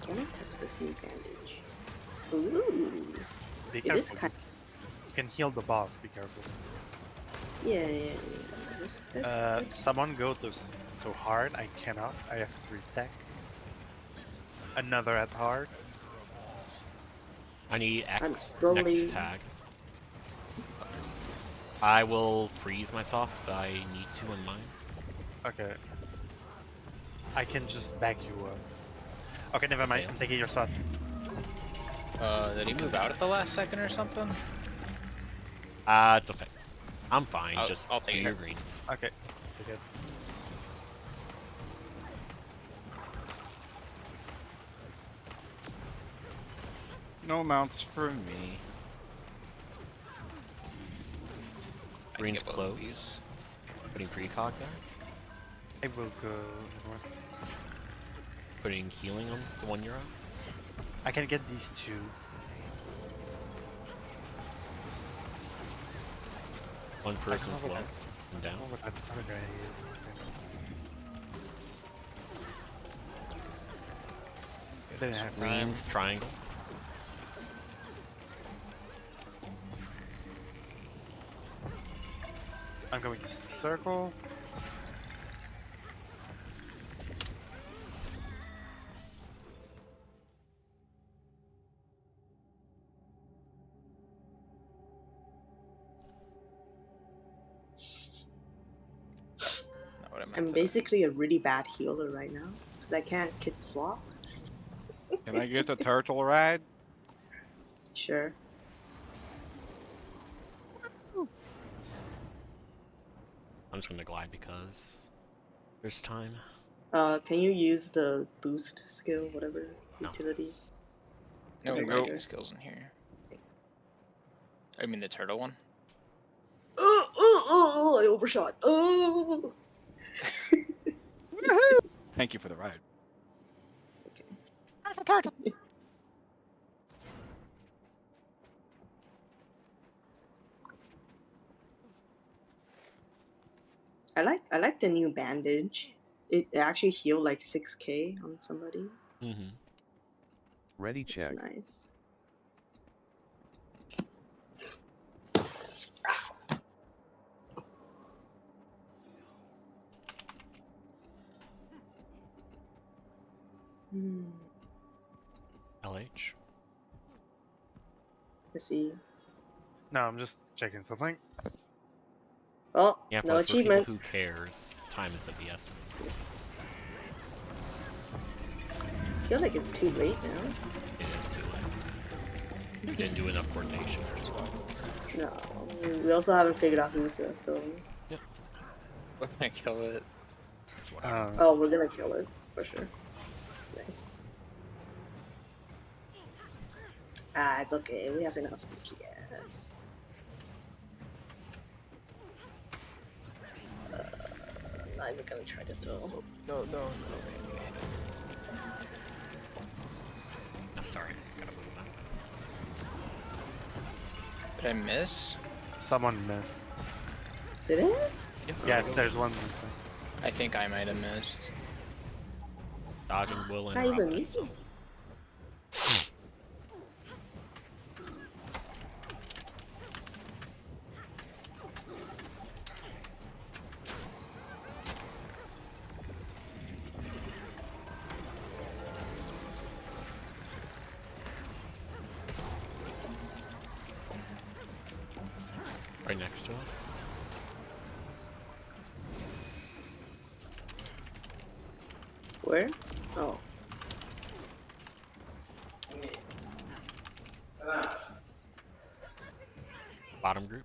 Let me test this new bandage. Ooh. Be It is careful. kind. You can heal the boss. Be careful. Yeah. There's Someone go so hard. I cannot. I have 3 stack. Another at hard. I need I'm X slowly- next tag. I will freeze myself if I need to in mine. Okay. I can just back you up. Okay, never mind. Okay. I'm taking your spot. Did he move out at the last second or something? It's okay. I'm fine. Just I'll take do it. your greens. Okay. Take it. No mounts for me. I can Green's get both of close. these. Putting precog there. I will go north. Putting healing on the one you're on. I can get these two. One person's know low what and I down. don't know what that other guy is. They didn't have time. Greens, triangle. I'm going to circle. Not what I meant I'm to- basically a really bad healer right now because I can't kit swap. Can I get the turtle ride? Sure. I'm just gonna glide because there's time. Can you use the boost skill, whatever No. utility? No Doesn't gliding matter. skills in here. I mean the turtle one. Oh! I overshot. Oh! Thank you for the ride. I like the new bandage. It actually healed like 6k on somebody. Mm-hmm. Ready It's check. nice. LH. Let's see. No, I'm just checking something. Oh, Yeah, no but for people achievement. who cares, time is of the essence. I feel like it's too late now. It is too late. You didn't do enough coordination, which is why. No, we also haven't figured out who's the villain. When I kill it. It's whatever. Oh, we're gonna kill it for sure. Nice. Ah, it's okay. We have enough DPS. Not even gonna try to throw. No. I'm sorry. Gotta move that. Did I miss? Someone missed. Did it? Yes, there's one missing. I think I might have missed. Dodging will Not even interrupt me. it, so. Right next to us. Where? Oh. Bottom group.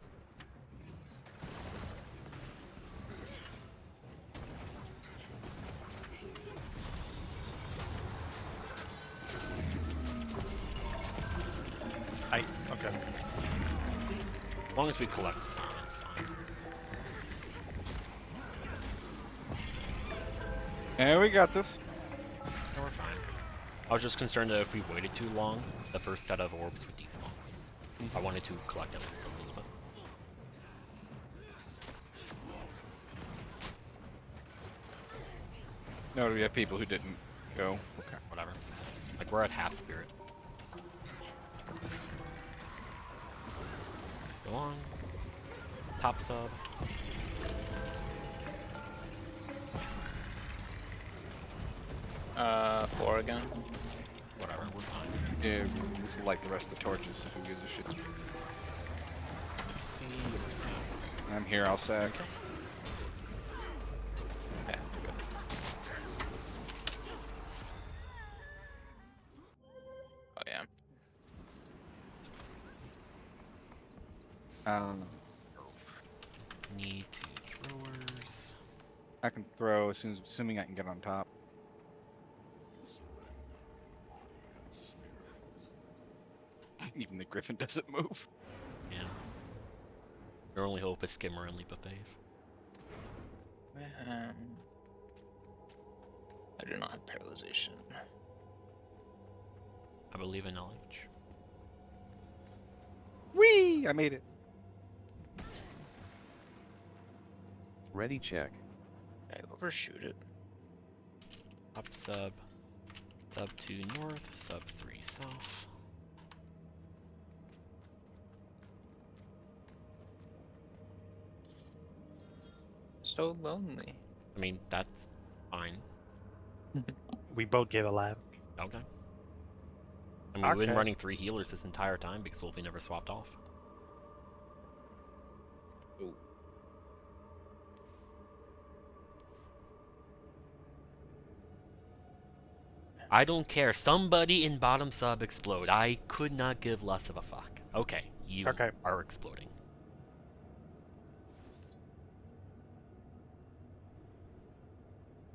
Okay. As long as we collect some, it's fine. Yeah, we got this. No, we're fine. I was just concerned that if we waited too long, the first set of orbs would despawn. I wanted to collect at least a little bit. No, we have people who didn't go. Okay, whatever. Like, we're at half spirit. Go on. Top sub. Floor again. Whatever, we're fine. Yeah, this is like the rest of the torches, so who gives a shit? C or C. I'm here, I'll sack. Okay, good. Oh yeah. Need two throwers. I can throw as soon as, assuming I can get on top. Even the griffin doesn't move. Yeah. Your only hope is Skimmer and Leap of Faith. do not have paralyzation. I believe in knowledge. Whee! I made it. Ready check. I overshoot it. Up sub. Sub 2 north, sub 3 south. So lonely. I mean, that's fine. We both gave a lap. Okay. I mean, we've been Okay. running 3 healers this entire time because Wolfie never swapped off. Ooh. I don't care. Somebody in bottom sub explode. I could not give less of a fuck. Okay, you Okay. are exploding.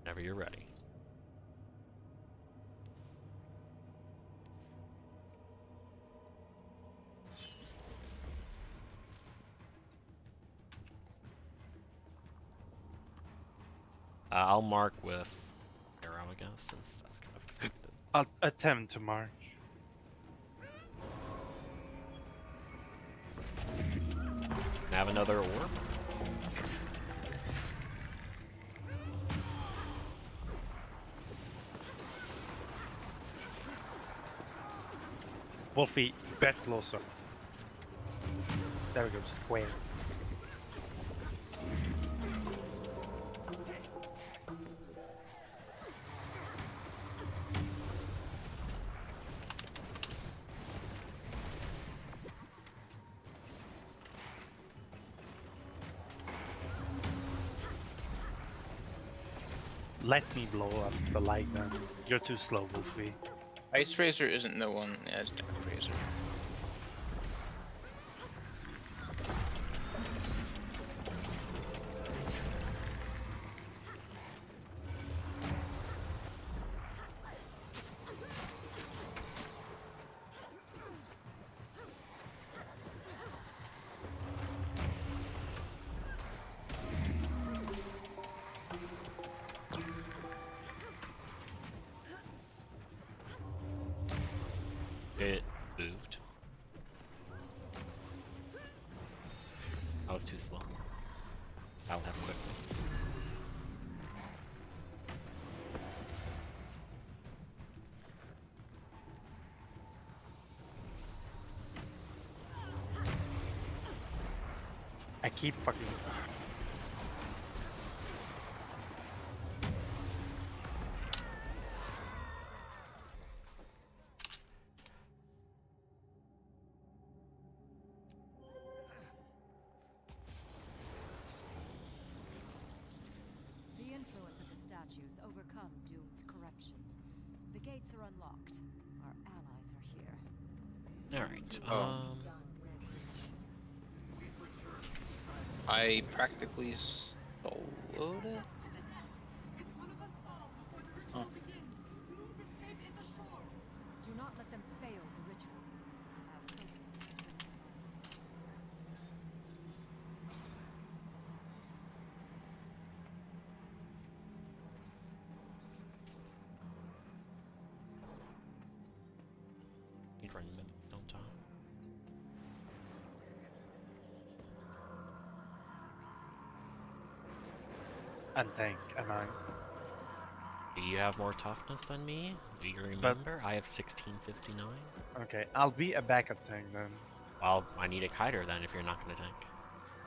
Whenever you're ready. I'll mark with arrow, I guess, since that's kind of expected. I'll attempt to march. Have another orb. Wolfie, get closer. There we go, square. Let me blow up the light then. You're too slow, Wolfie. Ice Razor isn't the one as Dark Razor. It moved. I was too slow. I don't have quickness. I keep fucking... The influence of the statues overcome Doom's corruption. The gates are unlocked. Our allies are here. Alright, Oh. I practically soloed it? Huh. Do not let them fail the ritual. Our hope has been stricken ours. need to run mid, don't I? And tank, and I... Do you have more toughness than me? Do you remember? I have 1659. Okay, I'll be a backup tank then. Well, I need a kiter then if you're not gonna tank.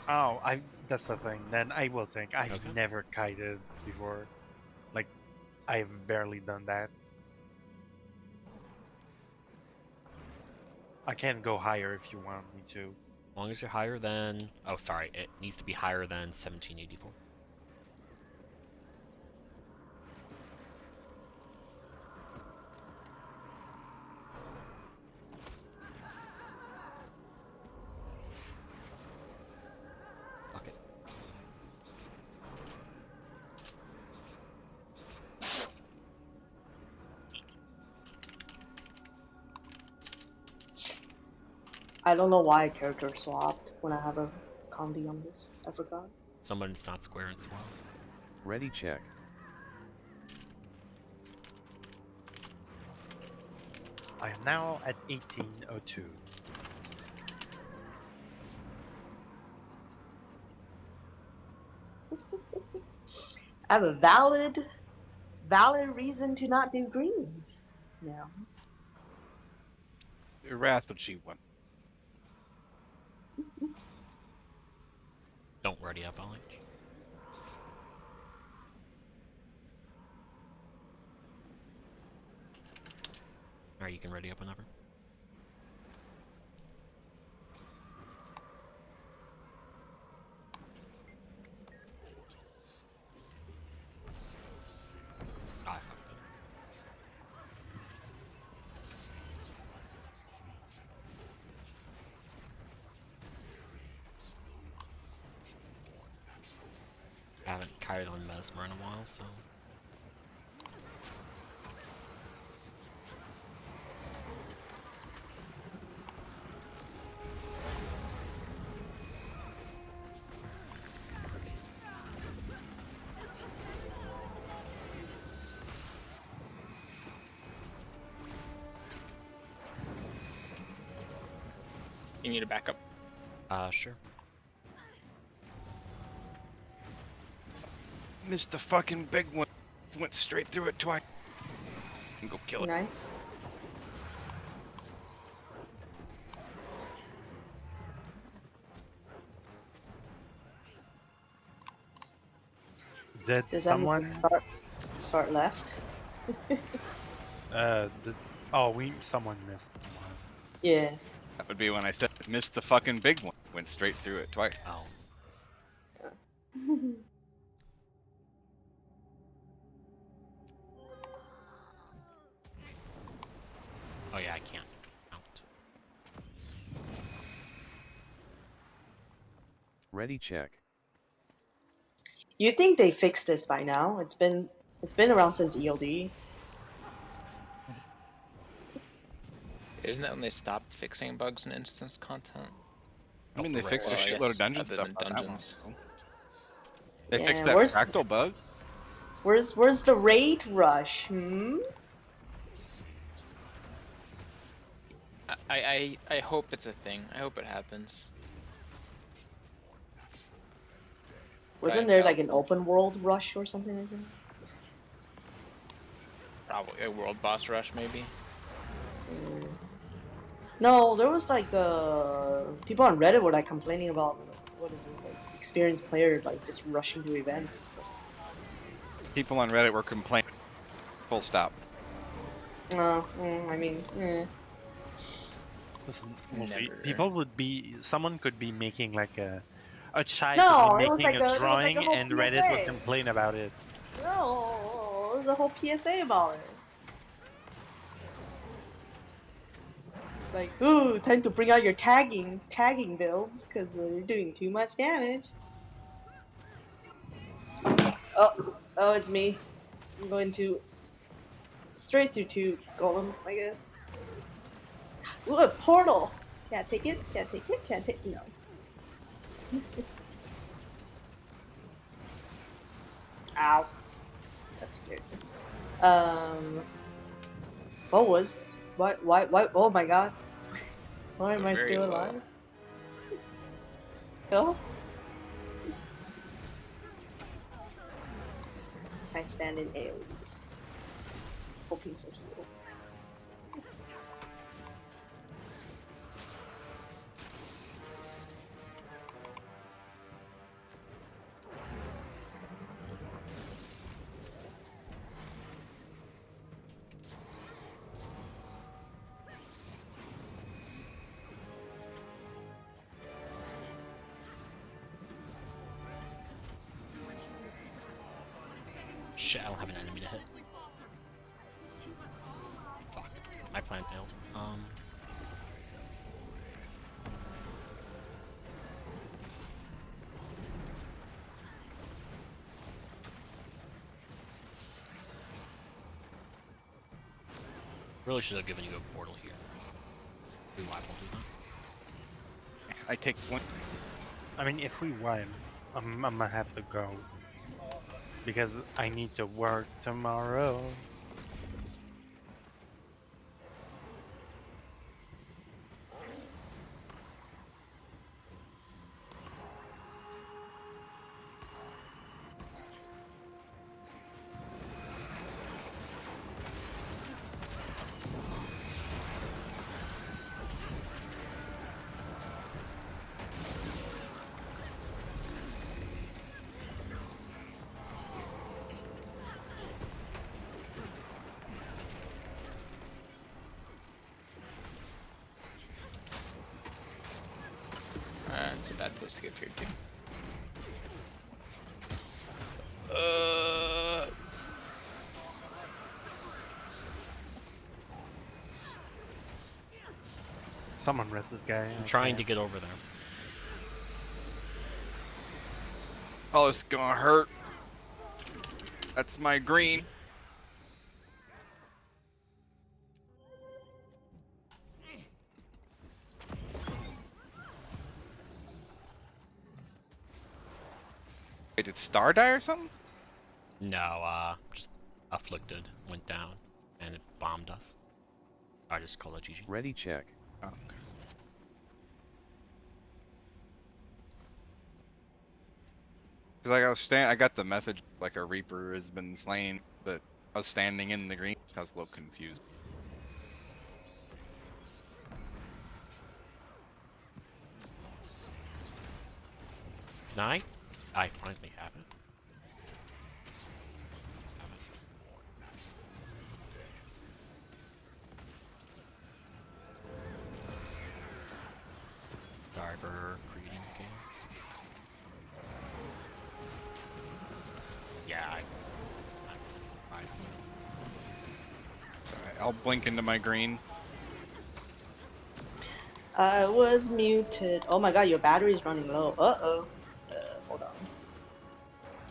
Oh, that's the thing. Then I will tank. I've Okay. never kited before. Like, I've barely done that. I can go higher if you want me to. As long as you're higher than... Oh, sorry. It needs to be higher than 1784. Fuck it. I don't know why a character swapped when I have a Condi on this. I forgot. Someone's not square and swirl. Ready check. I am now at 1802. I have a valid reason to not do greens now. Wrath would she won. Don't ready up, Alex. Alright, you can ready up whenever. Ah, I fucked up. I haven't carried on Mesmer in a while, so... You need a backup. Sure. Missed the fucking big one. Went straight through it twice. And go kill it. Nice. Did Does that mean someone? start left? Someone missed one. Yeah. That would be when I said missed the fucking big one. Went straight through it twice. Oh. Oh yeah, I can't count. Ready check. You think they fixed this by now? It's been around since ELD. Isn't that when they stopped fixing bugs in instance content? I mean, they fixed a Well, I shitload guess of dungeon other stuff. than Not that long dungeons. ago. They Yeah, fixed that where's- fractal bug. Where's the raid rush? Hmm. I hope it's a thing. I hope it happens. Wasn't I there doubt- like an open world rush or something like that? Probably a world boss rush, maybe. No, there was like people on Reddit were like complaining about what is it, like experienced player like just rushing to events. People on Reddit were complaining. Full stop. I mean, Listen, Wolfie, Never. people would be. Someone could be making like a child No, could it be was making like a a drawing, whole and Reddit would PSA. complain about it. no, there's a whole PSA about it. Like, ooh, time to bring out your tagging builds because you're doing too much damage. Oh, it's me. I'm going to straight through 2 golem, I guess. Ooh, a portal. Can't take it. Can't take it. Can't take. No. Ow. That scared me. What was? Why? Oh my god. Why am I Very still low. alive? No? I stand in AoEs. Hoping for heals. Shit, I don't have an enemy to hit. Fuck. My plan failed. Really should have given you a portal here. We why won't do that? I take one. I mean, if we win, I'm gonna have to go because I need to work tomorrow. get feared too. Someone rest this guy. I'm trying to get over there. Oh, it's gonna hurt. That's my green. Wait, did Star die or something? No, just afflicted went down and it bombed us. I just call it GG. Ready check. Oh. Cause like I got the message like a Reaper has been slain, but I was standing in the green. I was a little confused. Can I finally have it. Diver creating games. Yeah, I It's alright, I'll blink into my green. I was muted. Oh my god, your battery's running low. Uh-oh. Hold on.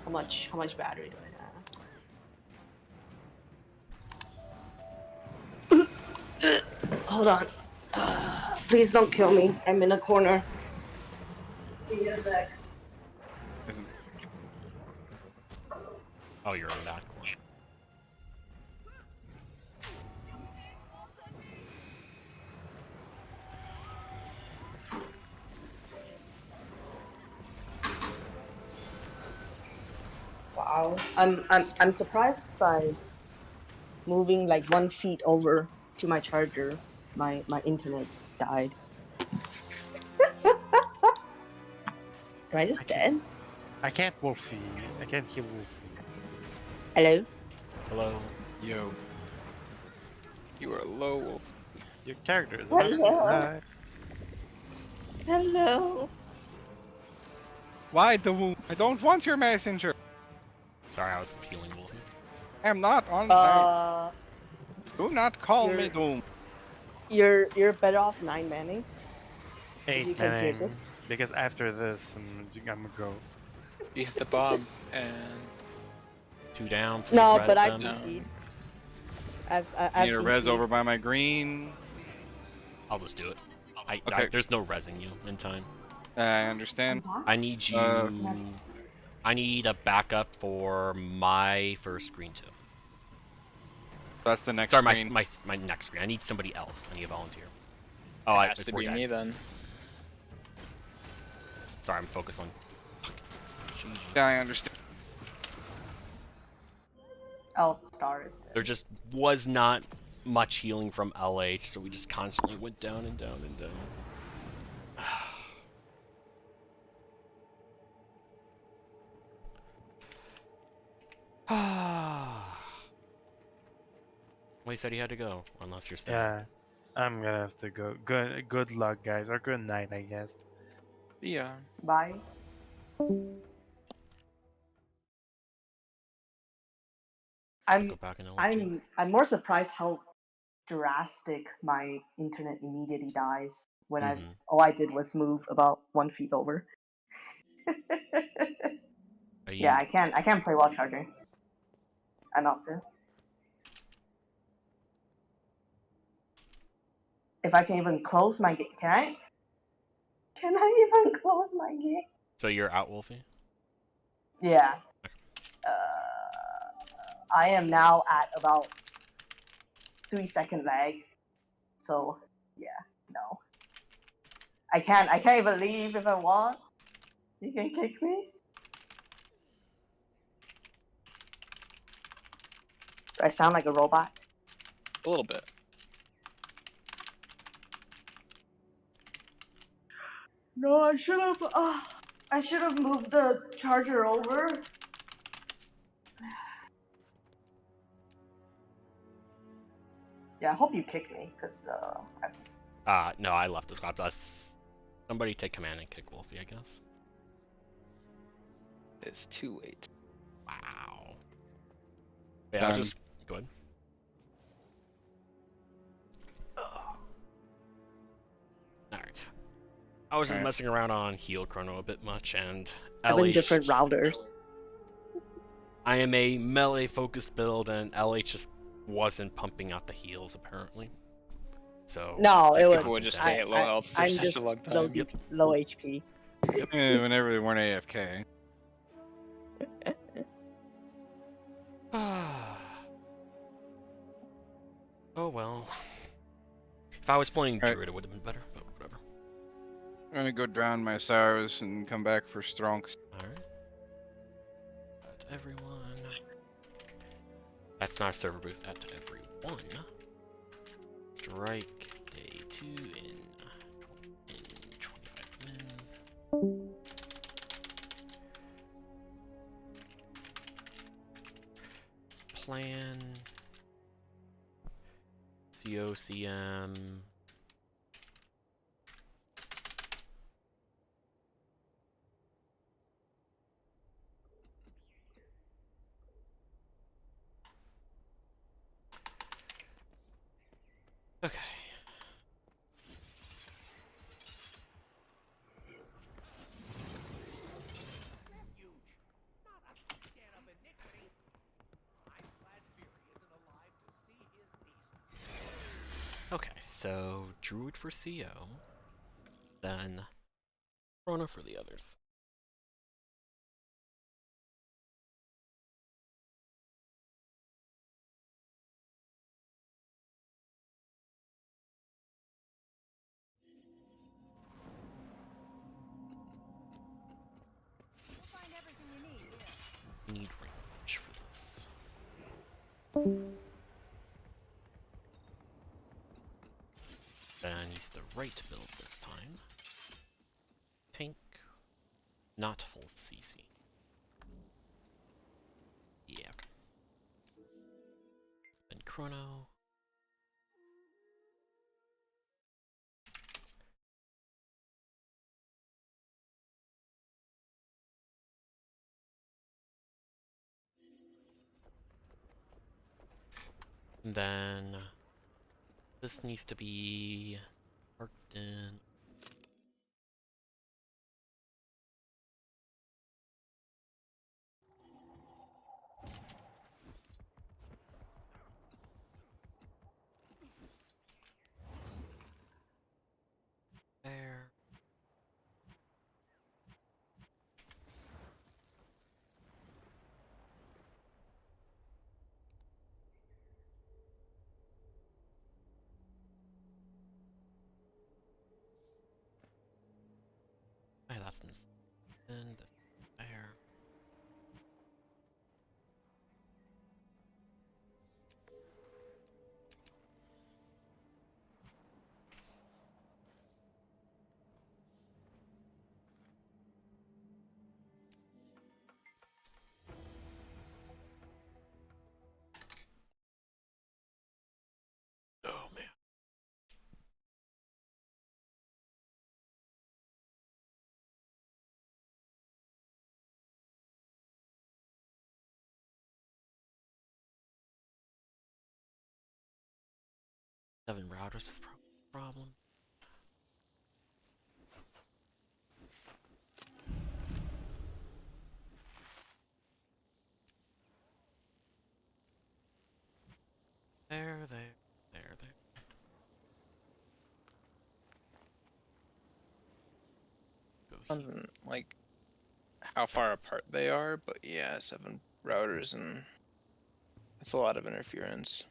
How much battery do I have? Hold on. Please don't kill me. I'm in a corner. Give me a sec. Isn't Oh, you're in that corner. Wow. I'm surprised by moving like 1 feet over to my charger. My internet died. Am I just dead? I can't Wolfie. I can't kill Wolfie. Hello? Hello. yo. You are low, Wolf. Your character is Hello. right. Hello? Why the wound? I don't want your messenger. Sorry, I was healing Wolfie. I am not on. Do not call me you're- Doom. You're better off 9 manning. You 8 can clear manning. this. Because after this, I'm gonna go. You hit the bomb and 2 down. Please No, res but I them. DC'd. I need a res over by my green. I'll just do it. Okay. There's no resing you in time. I understand. I need you. I need a backup for my first green too. That's the next Sorry, green. my next green. I need somebody else. I need a volunteer. Oh, it I has to we're be dead. me then. Sorry, I'm focused on. GG. Yeah, I understand. Oh, Star is dead. There just was not much healing from LH, so we just constantly went down and down and down. Well, he said he had to go, unless you're staying. Yeah, I'm gonna have to go. Good luck, guys, or good night, I guess. Yeah. Bye. Go back in LG. I'm more surprised how drastic my internet immediately dies when all I did was move about 1 feet over. Yeah, I can't play while charging. I'm out there. If I can even close my gate, can I? Can I even close my gate? So you're out, Wolfie? Yeah. I am now at about 3-second lag. So yeah, no. I can't even leave if I want. You can kick me? Do I sound like a robot? A little bit. No, I should have moved the charger over. Yeah, I hope you kick me, cause No, I left the squad. Somebody take command and kick Wolfie, I guess. is too late. Wow. Yeah, I'll Done. just go ahead. Alright. I was just Alright. messing around on heal chrono a bit much, and Having LH. different routers. I am a melee focused build, and LH just wasn't pumping out the heals apparently. So No, it People would was. just stay at low health for I'm such just a long low time. DP, low HP. Whenever they weren't AFK. Oh well. If I was playing Alright. Druid, it would have been better, but whatever. I'm gonna go drown my sorrows and come back for Stronks. Alright. At everyone. That's not a server boost at everyone. Strike day 2 in 25 minutes. Plan. COCM. Okay. Okay, so Druid for CO, then Chrono for the others. You'll find everything you need here. Need range for this. Then use the right build this time. Tank, not full CC. Yeah, okay. Then Chrono. And then this needs to be parked in. There. Hey, that's in this. And this there. Oh man. Seven routers is probably a problem. There. Go here. Depends on, like, how far apart they are, but yeah, 7 routers and it's a lot of interference.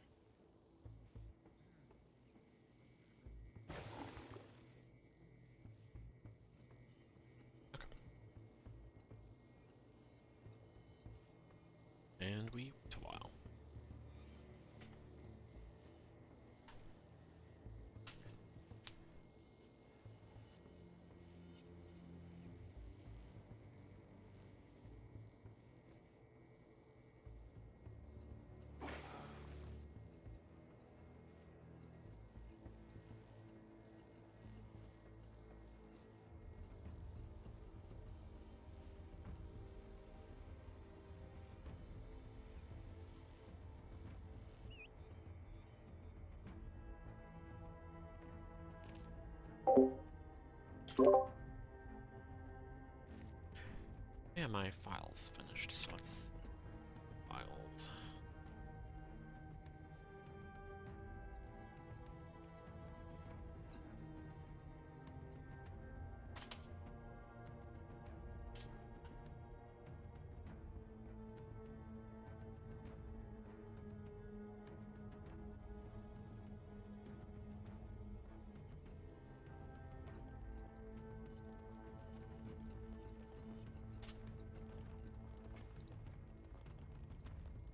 And we wait a while. my files finished, so let's files.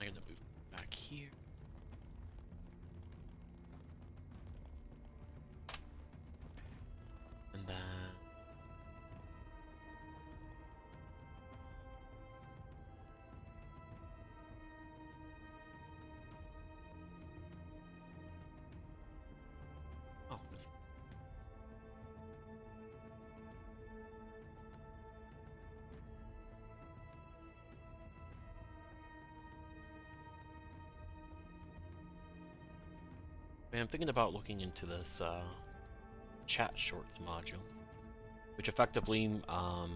I'm gonna move back here. And then oh, this... I'm thinking about looking into this chat shorts module, which effectively, oh,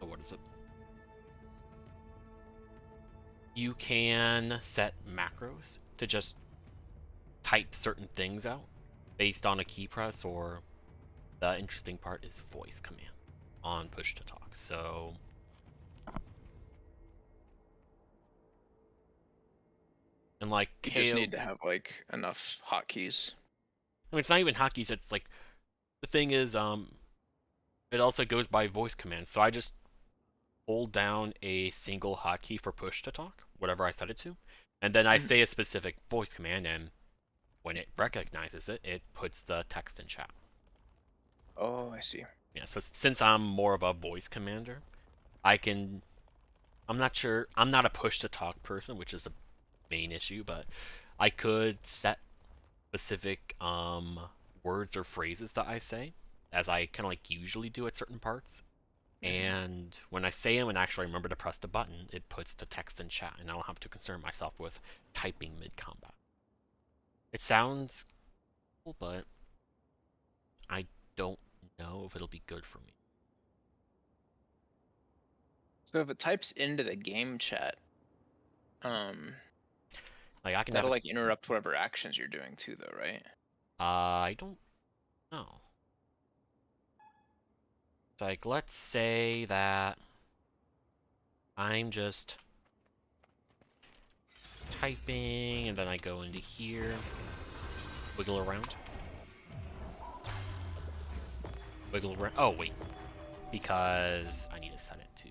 what is it? You can set macros to just type certain things out based on a key press, or the interesting part is voice command on push to talk. So and like You just need to have like enough hotkeys. I mean, it's not even hotkeys. It's like the thing is, it also goes by voice commands. So I just hold down a single hotkey for push to talk, whatever I set it to, and then I say a specific voice command, and when it recognizes it, it puts the text in chat. Oh, I see. Yeah. So since I'm more of a voice commander, I'm not sure. I'm not a push to talk person, which is the main issue, but I could set specific words or phrases that I say, as I kind of like usually do at certain parts. And when I say them and actually remember to press the button, it puts the text in chat, and I don't have to concern myself with typing mid-combat. It sounds cool, but I don't know if it'll be good for me. So if it types into the game chat, Like I can that'll have like interrupt whatever actions you're doing too, though, right? I don't know. Like, let's say that I'm just typing, and then I go into here, wiggle around. Wiggle around. Oh, wait. Because I need to set it to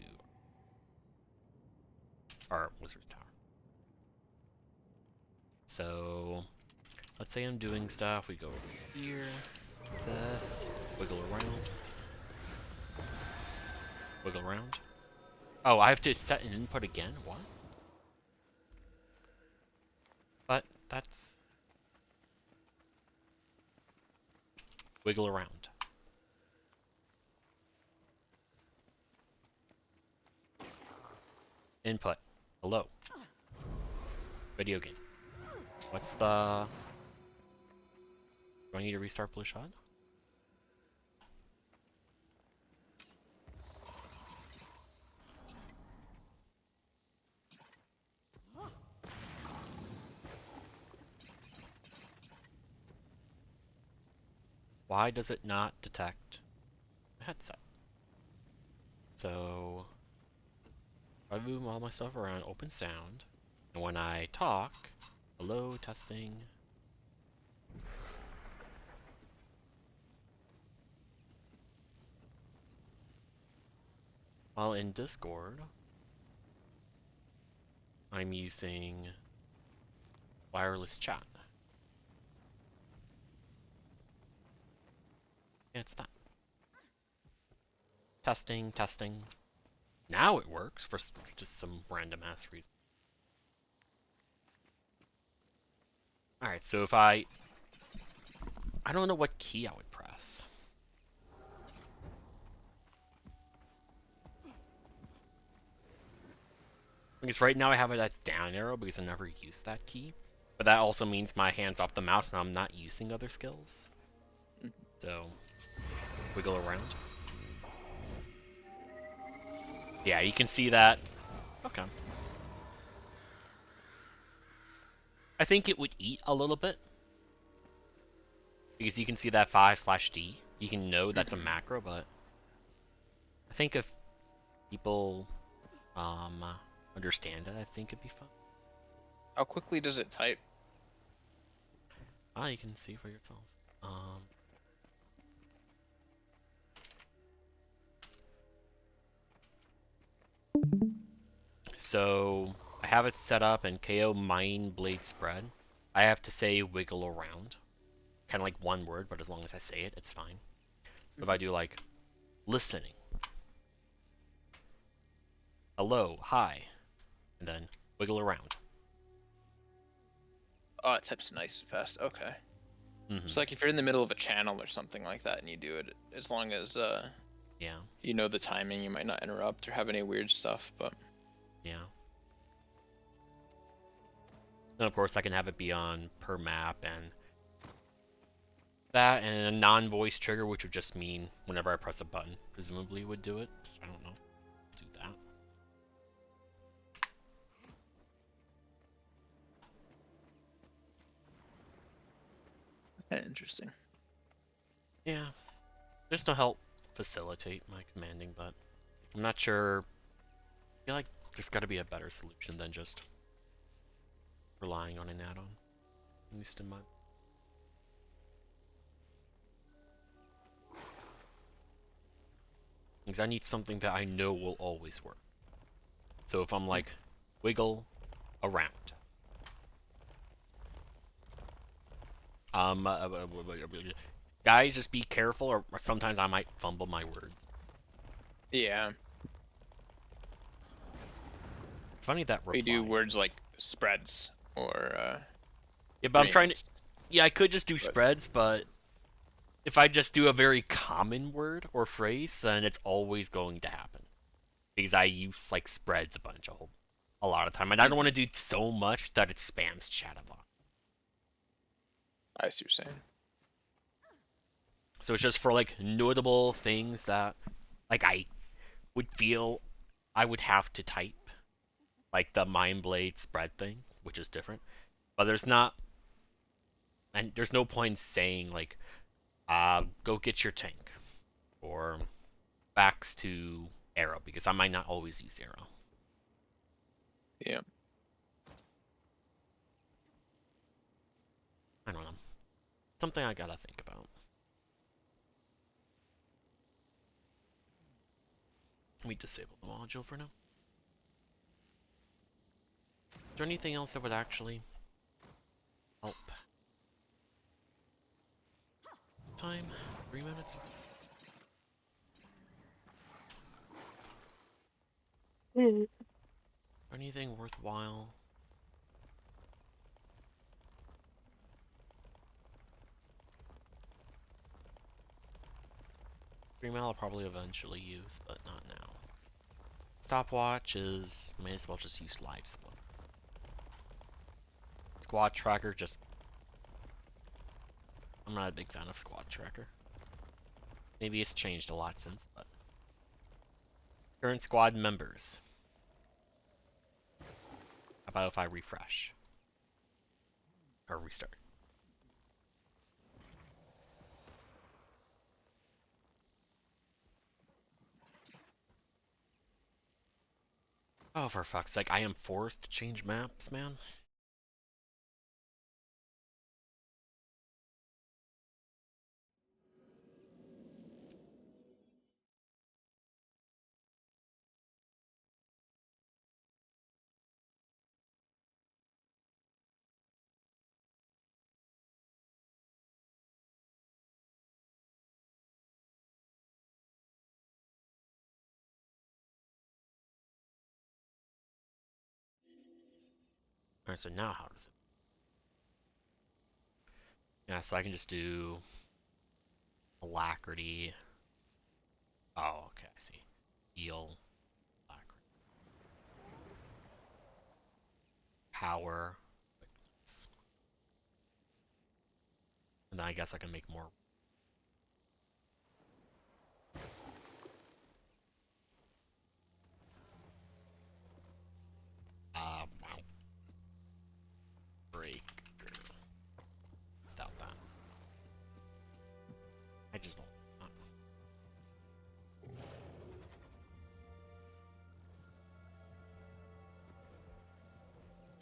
our Wizard's Tower. So, let's say I'm doing stuff. We go over here, this, wiggle around. Wiggle around. Oh, I have to set an input again? What? But that's... Wiggle around. Input. Hello. Video game. What's the... Do I need to restart Blue Shot? Why does it not detect the headset? So, I move all my stuff around, open sound, and when I talk, hello, testing. While in Discord, I'm using wireless chat. Yeah, it's not. Testing, testing. Now it works for just some random ass reason. Alright, so if I don't know what key I would press. Because right now I have it at down arrow because I never used that key. But that also means my hand's off the mouse and I'm not using other skills. So, wiggle around. Yeah, you can see that. Okay. I think it would eat a little bit. Because you can see that 5/D. You can know that's a macro, but I think if people understand it, I think it'd be fun. How quickly does it type? Ah, you can see for yourself. So I have it set up in KO Mind Blade Spread. I have to say wiggle around. Kind of like one word, but as long as I say it, it's fine. So if I do like listening, hello, hi, and then wiggle around. Oh, it types nice and fast. Okay. Mm-hmm. So like if you're in the middle of a channel or something like that and you do it, as long as Yeah. you know the timing, you might not interrupt or have any weird stuff, but Yeah. And of course I can have it be on per map and that, and a non-voice trigger, which would just mean whenever I press a button, presumably would do it. I don't know. Do that. interesting. Yeah. Just to help facilitate my commanding, but I'm not sure. I feel like there's got to be a better solution than just relying on an add-on, at least in my. Because I need something that I know will always work. So if I'm like, wiggle around. Guys, just be careful, or sometimes I might fumble my words. Yeah. Funny that We replies. do words like spreads or Yeah, but I'm trying to. rings. Yeah, I could just do spreads, but if I just do a very common word or phrase, then it's always going to happen. Because I use like spreads a lot of time, and I don't want to do so much that it spams chat a lot. I see what you're saying. So it's just for like notable things that like I would feel I would have to type, like the Mind Blade spread thing, which is different. But there's not, and there's no point saying like, go get your tank, or backs to arrow, because I might not always use arrow. Yeah. I don't know. Something I gotta think about. Let me disable the module for now. Is there anything else that would actually help? Time? 3 minutes? Anything worthwhile? Dream I'll probably eventually use, but not now. Stopwatch is, may as well just use live split. Squad tracker, just, I'm not a big fan of squad tracker. Maybe it's changed a lot since, but current squad members. How about if I refresh or restart? Oh, for fuck's sake, I am forced to change maps, man. Alright, so now how does it? Yeah, so I can just do alacrity. Oh, okay, I see. Heal, alacrity. Power, quickness. And then I guess I can make more.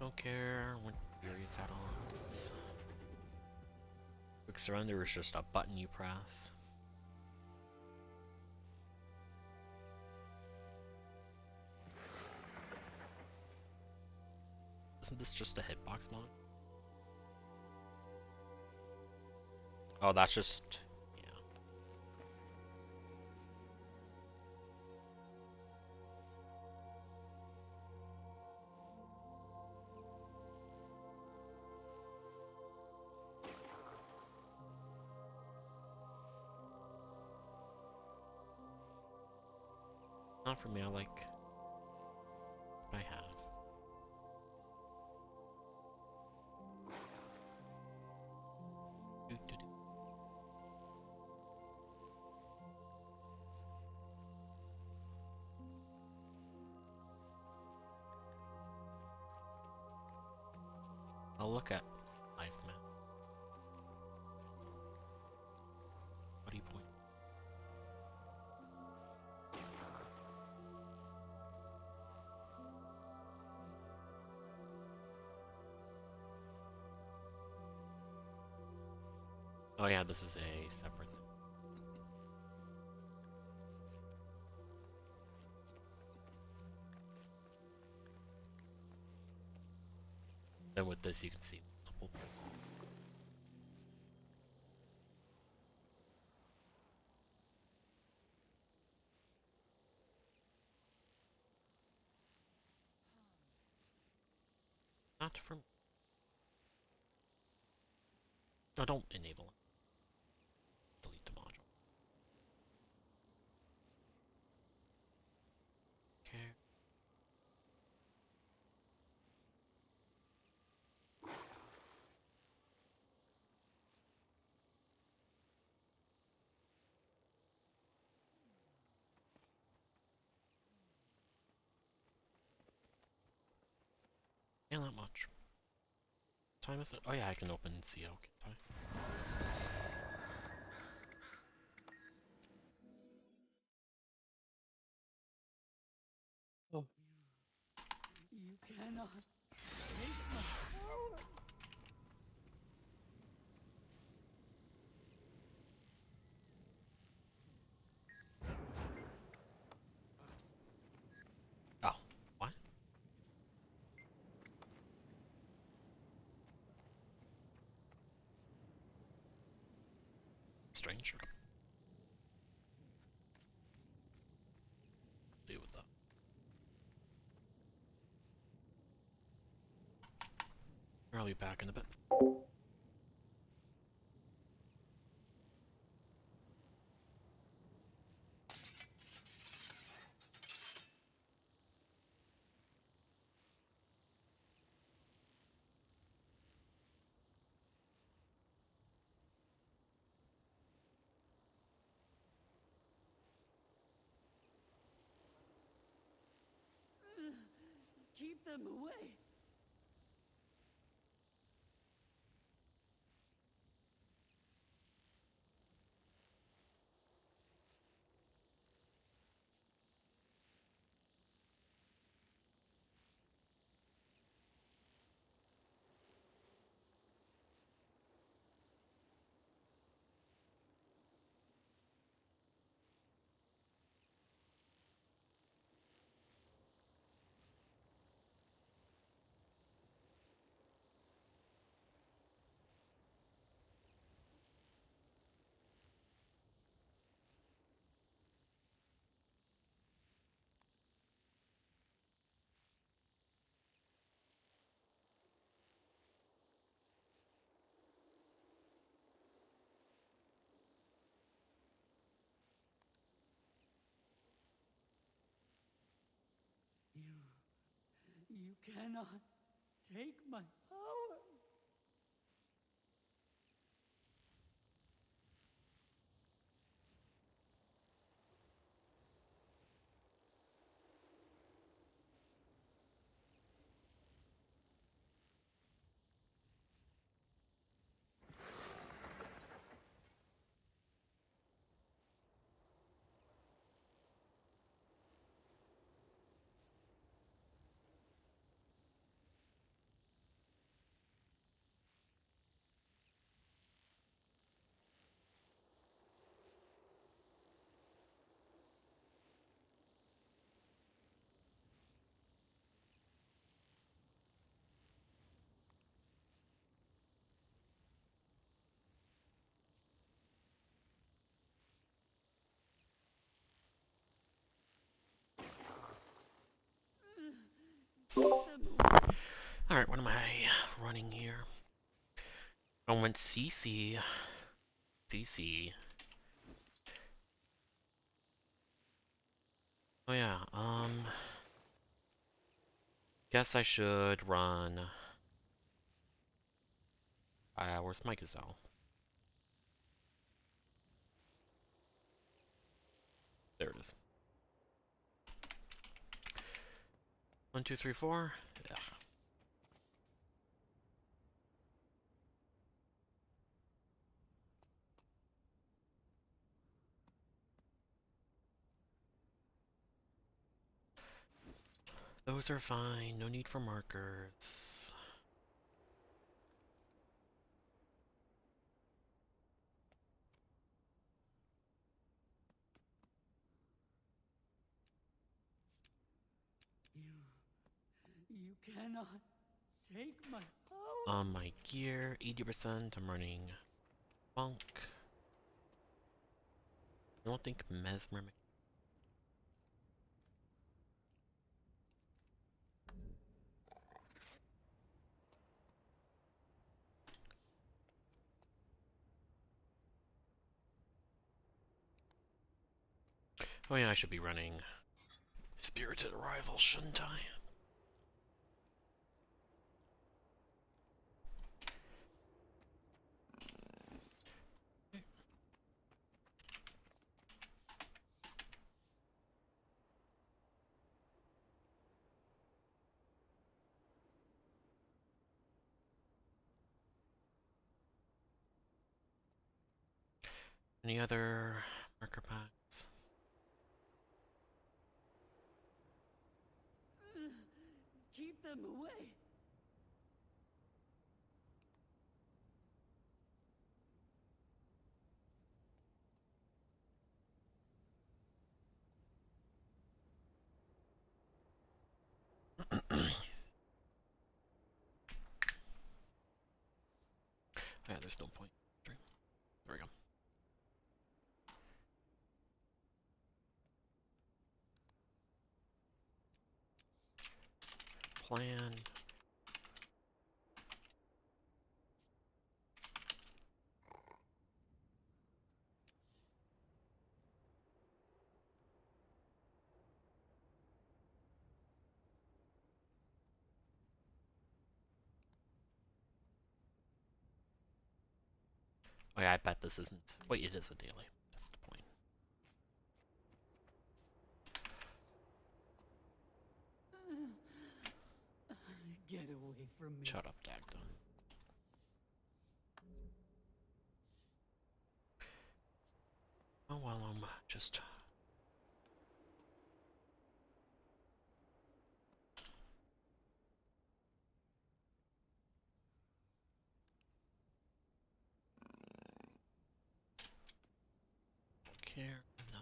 Don't care when Fury's add-ons. Quick surrender is just a button you press. Isn't this just a hitbox mod? Oh, that's just... yeah. Not for me, I like what I have. Doo-doo-doo. I'll look at life map. What do you point? Oh yeah, this is a separate thing. Then with this you can see multiple. Not from... oh, don't enable it. Delete the module. Okay. Yeah, not much. What time is it? Oh yeah, I can open CO, can't I? Oh. You cannot take my power. Oh, what? Strange. Deal with that. I'll be back in a bit. Keep them away. You cannot take my power. Alright, what am I running here? I went CC. CC. Oh yeah, guess I should run. Where's my gazelle? There it is. 1, 2, 3, 4. Yeah. Those are fine. No need for markers. You cannot take my power. On my gear, 80%. I'm running Monk. I don't think Mesmer. Oh yeah, I should be running Spirited Arrival, shouldn't I? Any other marker packs? Keep them away. Yeah, there's no point. There we go. Plan. Oh yeah, I bet this isn't. Wait, it is a daily. That's the point. Get away from me. Shut up, Dagdon. Oh well, just. Don't care. No.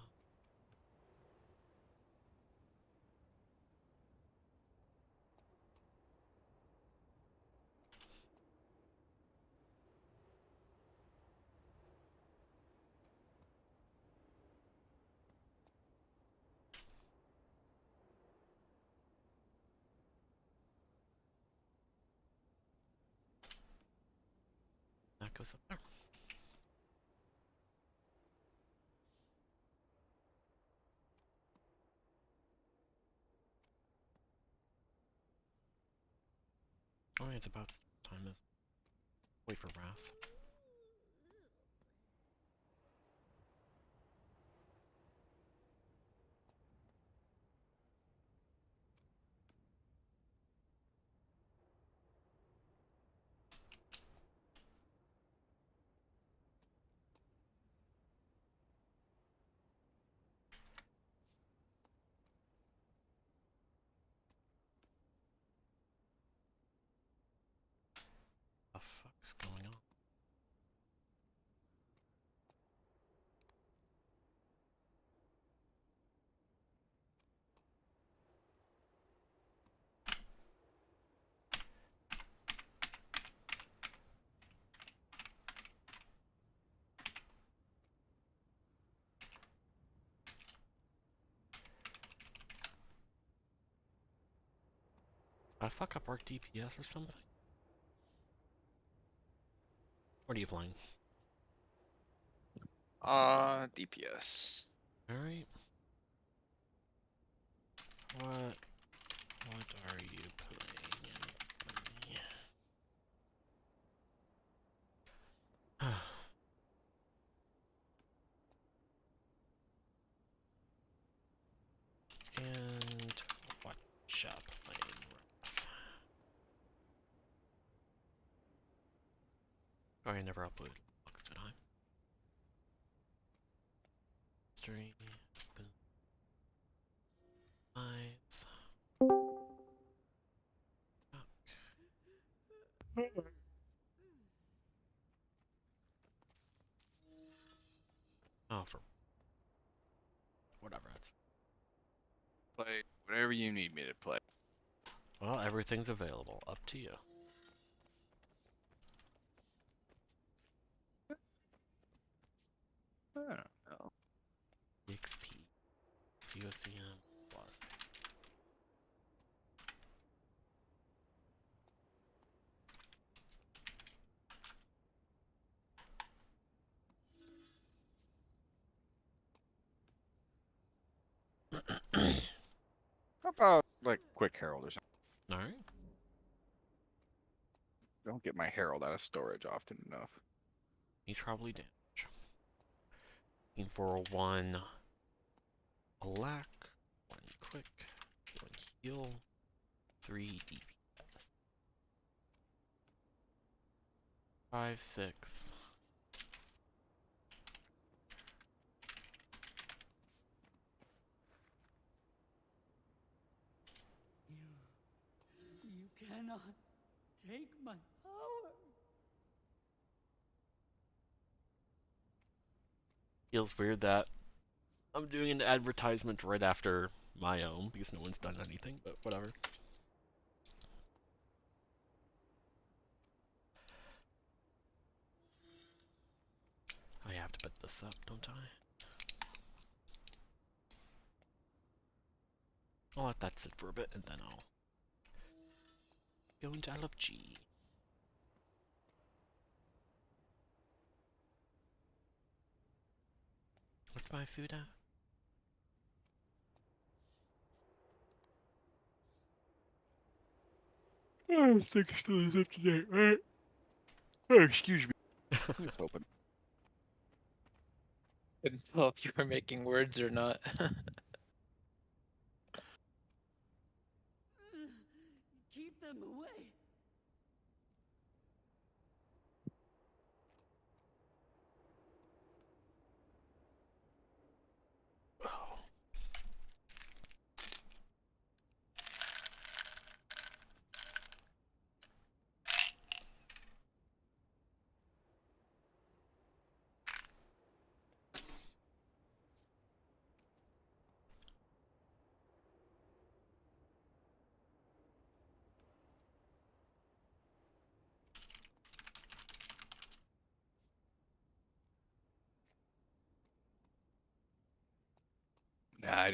That goes up there. Oh, yeah, it's about time. Is wait for Wrath. What the fuck's going on? I fuck up arc DPS or something? What are you playing? DPS. Alright. What are you playing? And what shop playing? Oh, I never uploaded books, did I? Stream. Eyes. Oh, for whatever. That's Play whatever you need me to play. well, everything's available. Up to you. I don't know. XP. COCM plus. How about like quick herald or something? Alright. Don't get my herald out of storage often enough. He's probably damage. Looking for one black, one quick, one heal, 3 DPS. 5, 6. You cannot take my power. Feels weird that I'm doing an advertisement right after my own because no one's done anything, but whatever. I have to put this up, don't I? I'll let that sit for a bit and then I'll go into LFG. What's my food at? I think it still is up to date, right? Oh, excuse me. Just open. Couldn't tell if you were making words or not. Keep them away. Oh. Nah, I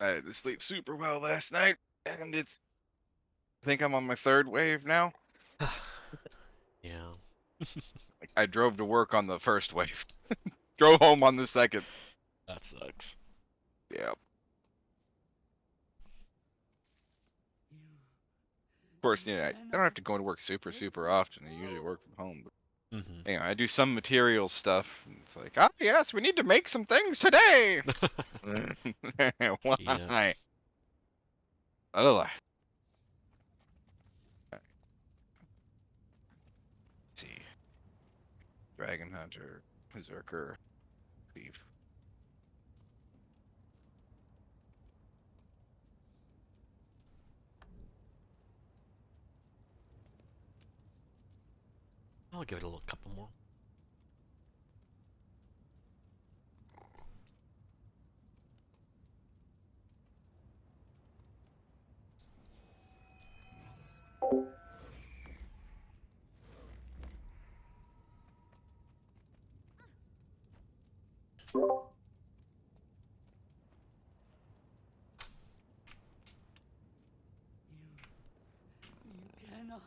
had to sleep super well last night, and I think I'm on my third wave now. Yeah. Like, I drove to work on the first wave, drove home on the second. That sucks. Yeah. Of course, you know, I don't have to go to work super often. I usually work from home. But, you know, I do some materials stuff. And it's like, oh yes, we need to make some things today. Why? Yeah. Otherwise. Let's see. Dragon Hunter, Berserker, Thief. I'll give it a little couple more. cannot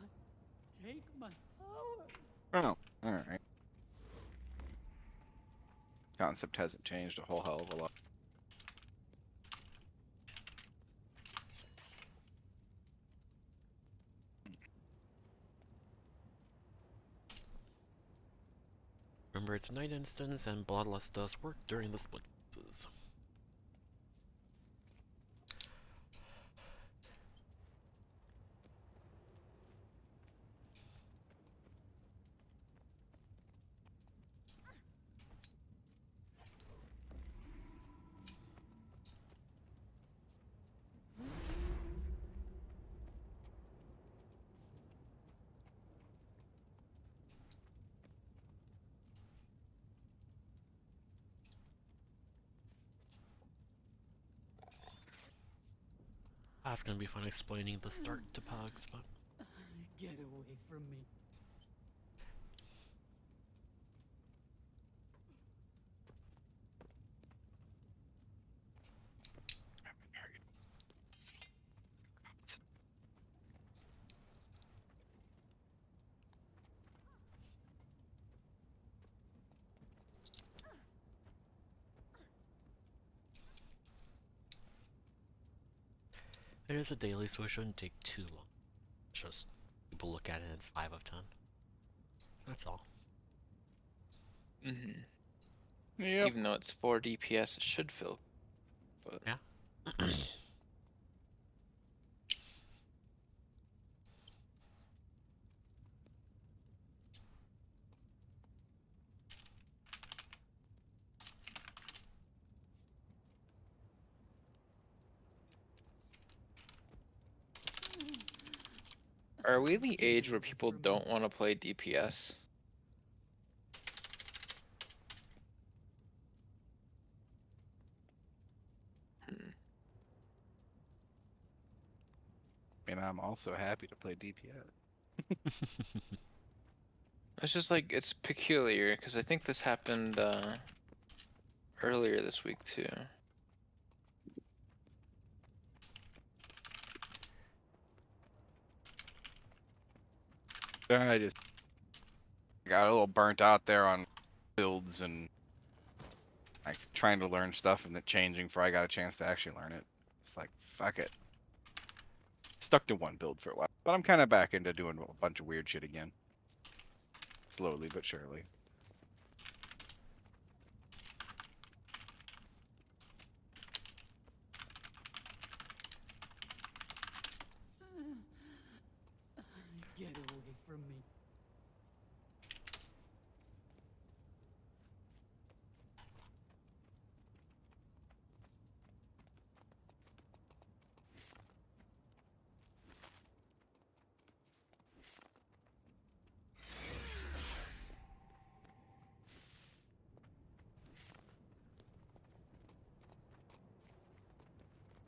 take my power. Oh, alright. Concept hasn't changed a whole hell of a lot. Remember, it's night instance, and Bloodlust does work during the split phases. That's gonna be fun explaining the start to Pugs, but... Get away from me. There's a daily, so it shouldn't take too long. It's just people look at it and 5 of 10. That's all. Yep. Even though it's 4 DPS, it should fill. But Yeah. are we the age where people don't want to play DPS? And I'm also happy to play DPS. It's just like, it's peculiar, because I think this happened earlier this week too. I just got a little burnt out there on builds and like trying to learn stuff and then changing before I got a chance to actually learn it. It's like, fuck it. Stuck to one build for a while, but I'm kind of back into doing a bunch of weird shit again. Slowly but surely. Get away from me.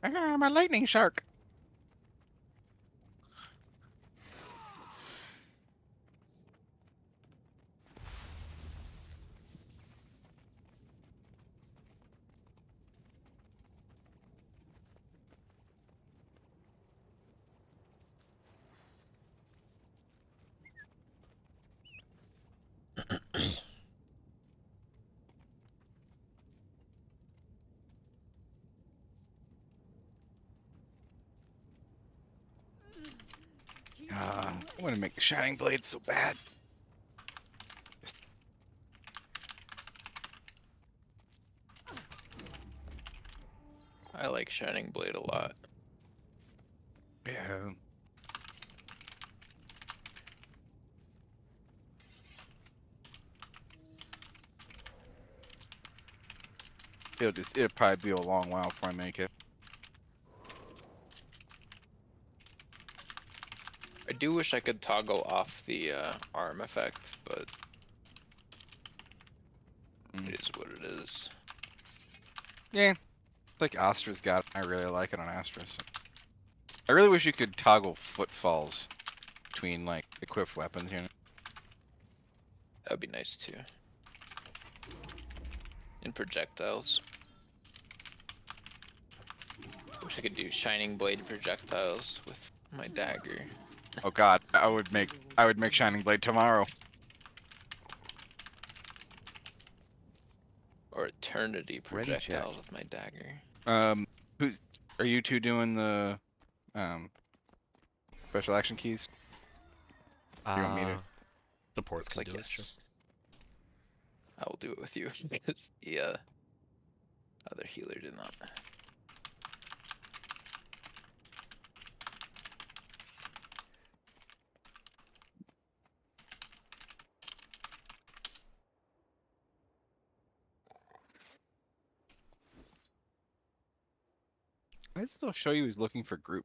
Ah, my lightning shark. I want to make the shining blade so bad. I like Shining Blade a lot. Yeah. It'll probably be a long while before I make it. I do wish I could toggle off the arm effect, but it is what it is. Yeah. It's like Astra's got it. I really like it on Astra's. I really wish you could toggle footfalls between like equipped weapons, you know. That would be nice too. And projectiles. Wish I could do Shining Blade projectiles with my dagger. Oh god, I would make Shining Blade tomorrow. Or eternity Ready, check. projectiles with my dagger. Who's are you two doing the special action keys? You want me to? Supports Looks can like do it, sure. yes. I will do it with you because the other healer did not. Why does it still show you he's looking for group?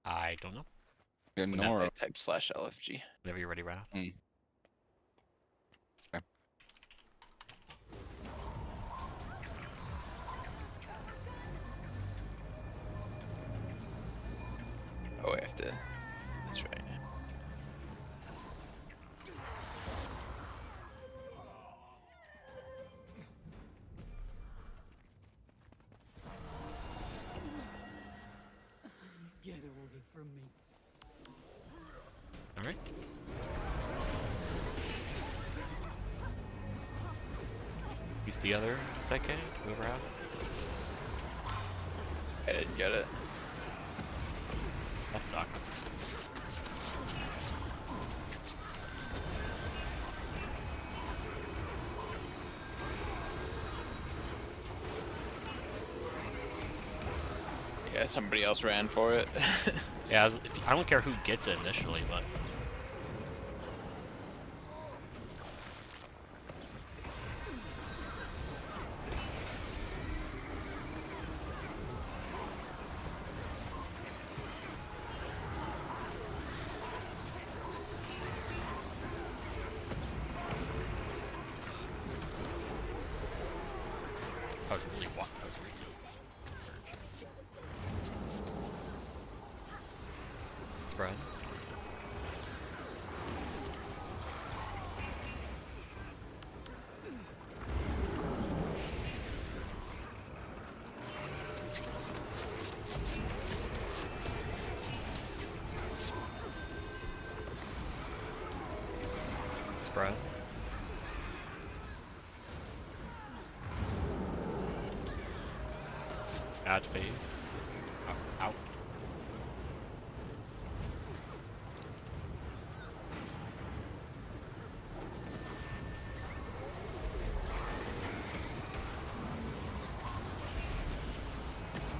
I don't know. In Now Nora. I type /LFG. Whenever you're ready, Raph. Mm. Okay. Oh, I have to. That's right. Get away from me. Alright. Use the other second, whoever has it. I didn't get it. That sucks. Yeah, somebody else ran for it. Yeah, I don't care who gets it initially, but... I was really walking. I was really spread. Spread. Add phase. Out.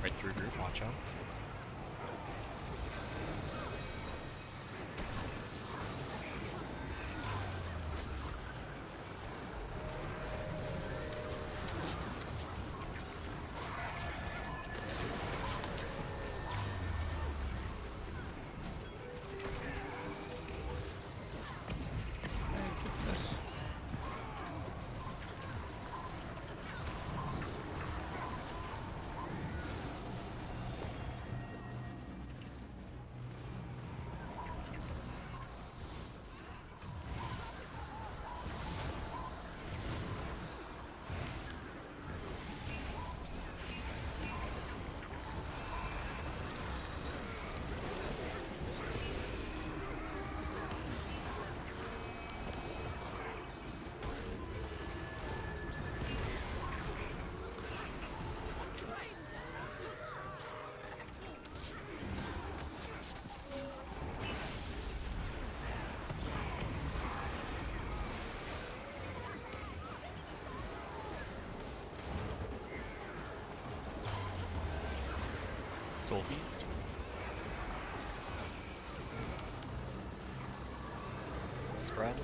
Right through group, watch out. Soul Feast. Spread.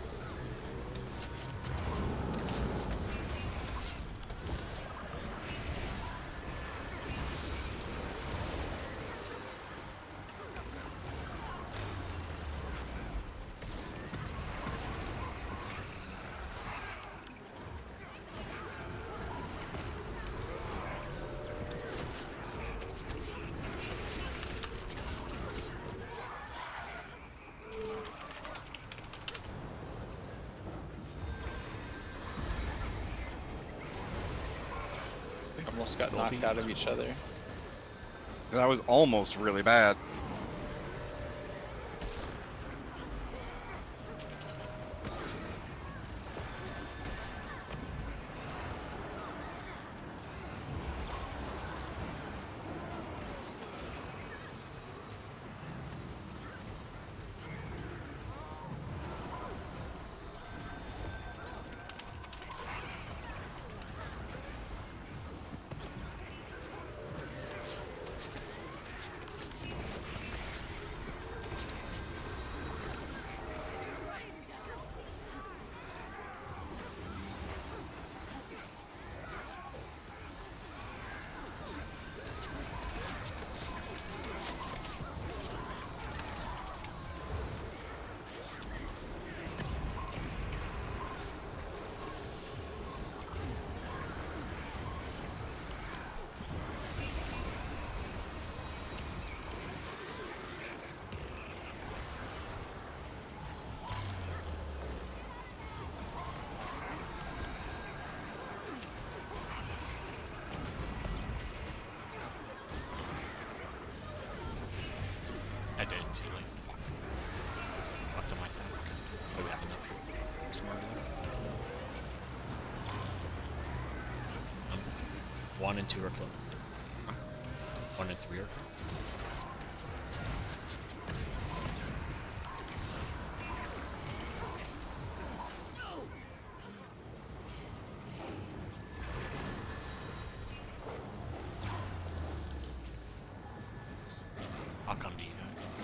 Almost got Soul knocked Feast. out of each other. That was almost really bad. too late. Fuck. Fucked on my sack. Oh, we have enough. Smart. 1 and 2 are close. 1 and 3 are close. I'll come to you guys.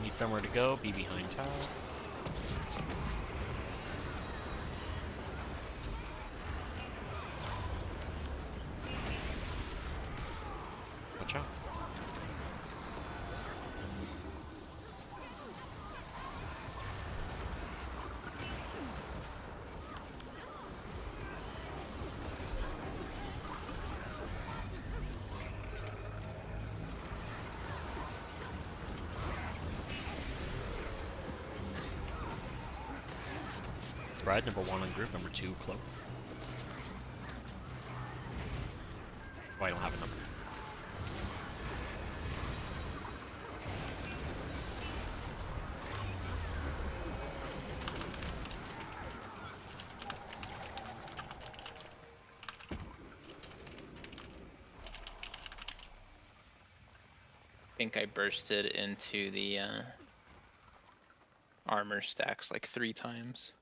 Need somewhere to go, be behind tower. Watch out. Spread, number 1 on group, number 2 close. Oh, I don't have a number. I think I bursted into the armor stacks like 3 times.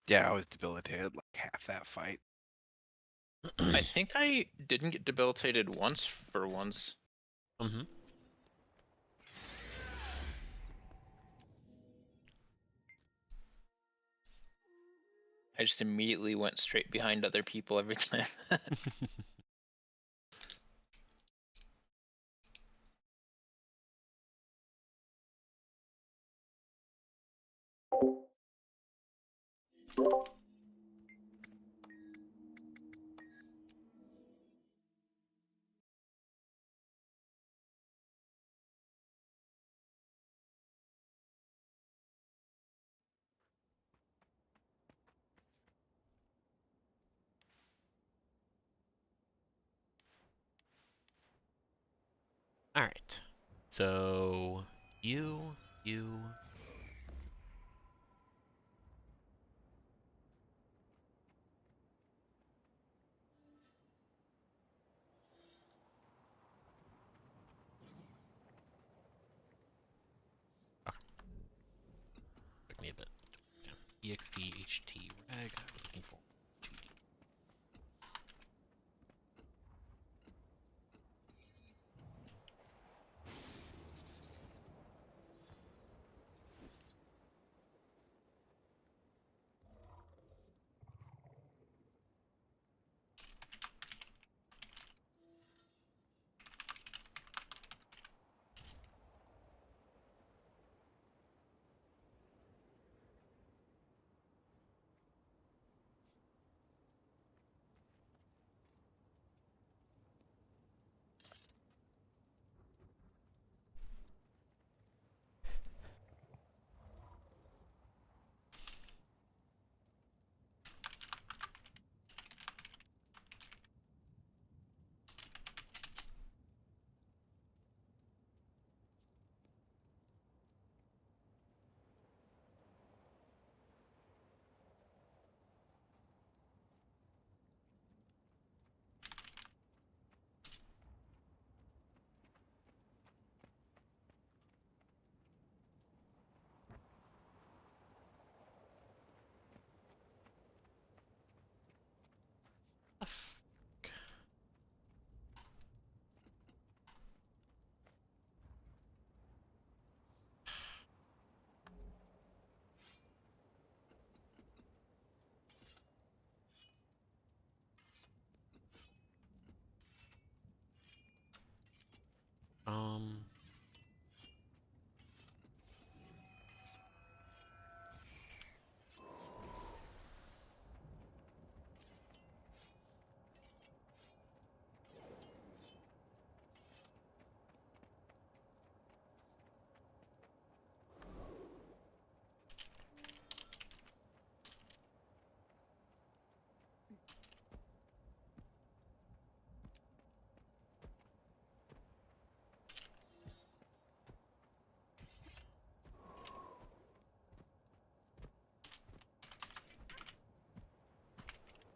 Yeah, I was debilitated like half that fight. I think I didn't get debilitated once for once. Mm-hmm. I just immediately went straight behind other people every time. Alright. So you. Okay. Took me a bit. Damn. EXP HT reg. Looking for 2D.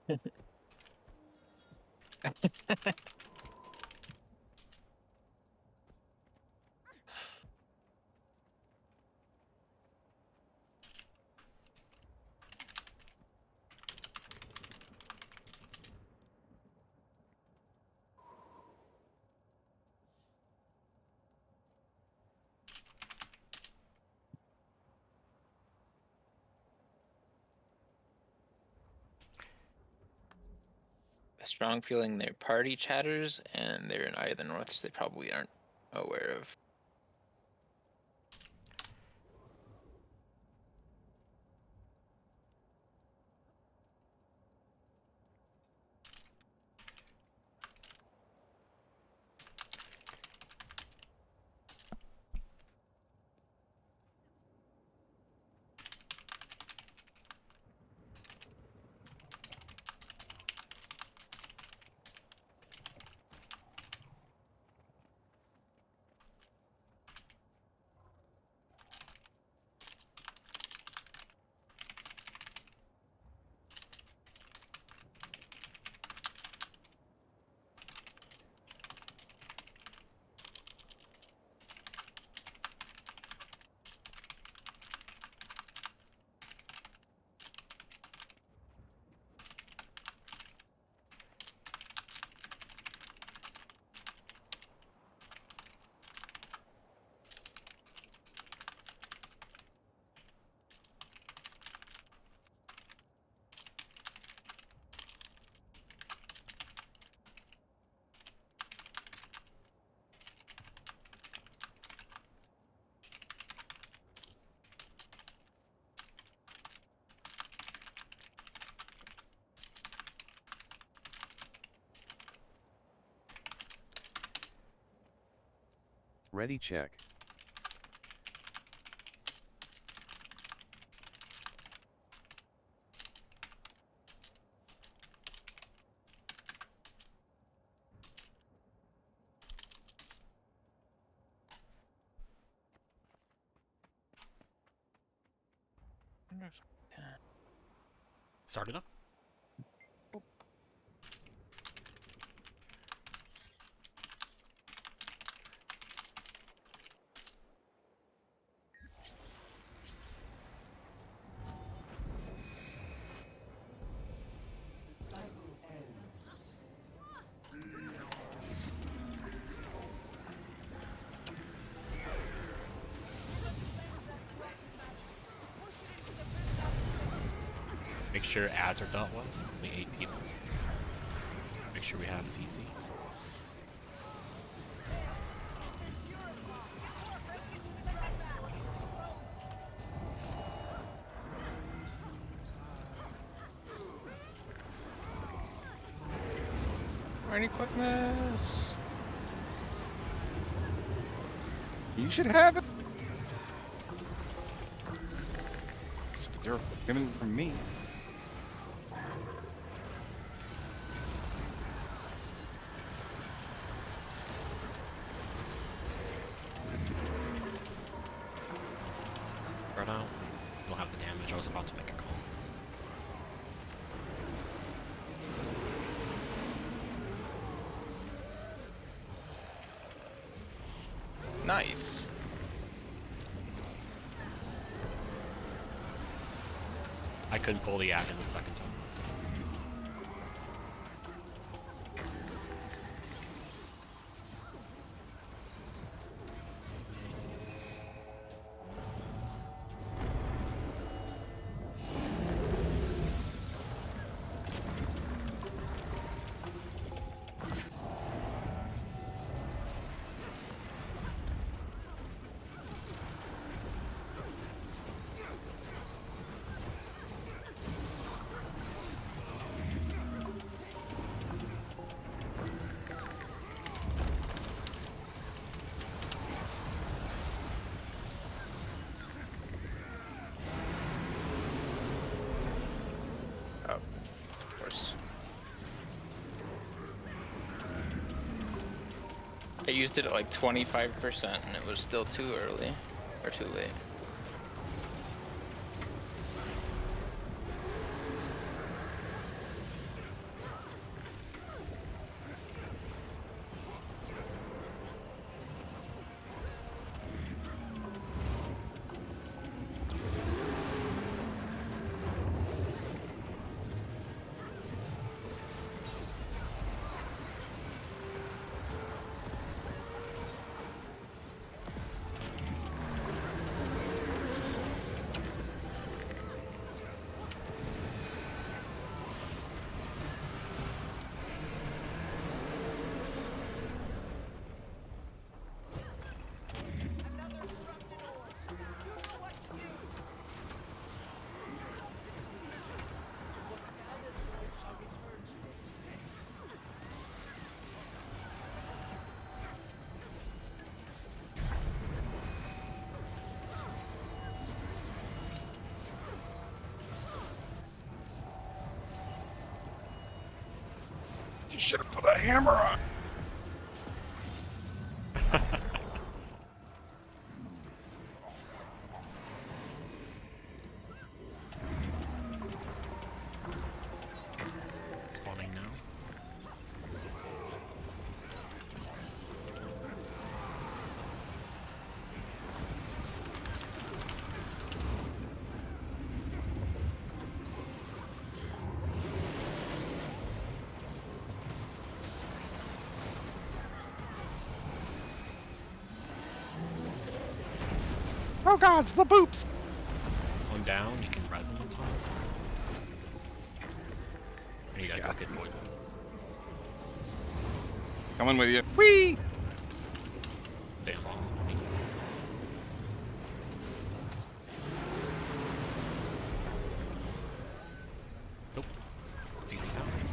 A strong feeling they're party chatters and they're in Eye of the North, so they probably aren't aware of. Ready check. Started up. Make sure ads are dealt with. Only 8 people. Make sure we have CC. Any quickness? You should have it. They're coming from me. Right now, we'll have the damage. I was about to make a call. Nice. I couldn't pull the ad in the second time. I used it at like 25% and it was still too early, or too late. You should have put a hammer on. Spawning now. Oh god, it's the boops! One down, you can res him in time. And you gotta go get poison. Coming with you. Whee! Damn awesome. Nope. It's easy house.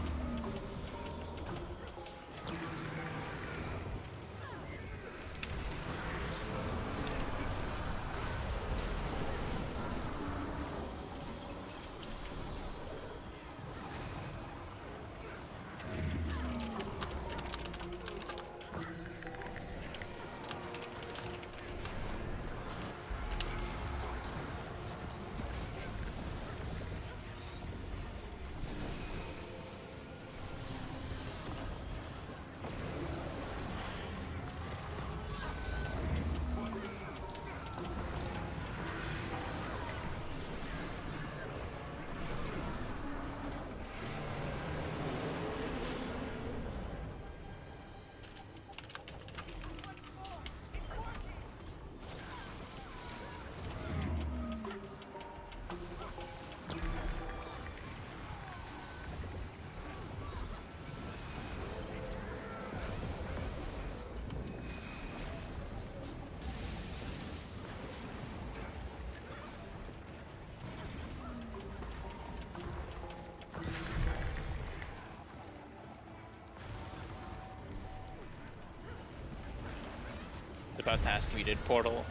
About to ask if we did portal.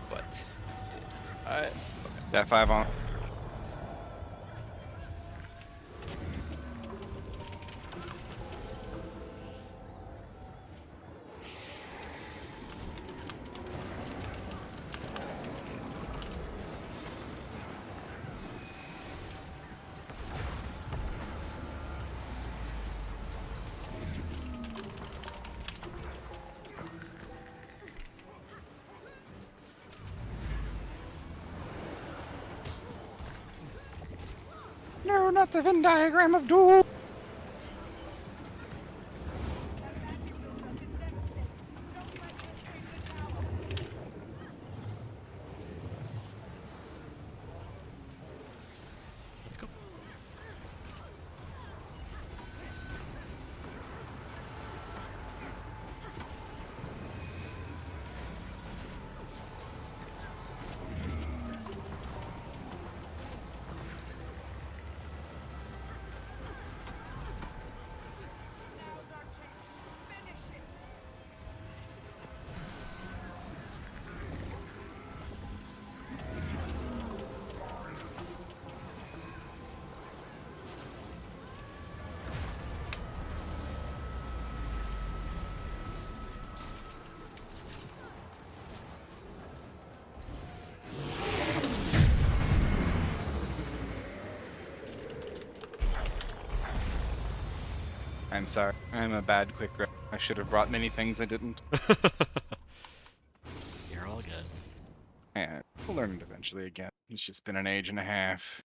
But I That 5 on. No, not the Venn diagram of doom! Let's go. I'm sorry. I'm a bad quick grip. I should have brought many things I didn't. You're all good. And we'll learn it eventually again. It's just been an age and a half.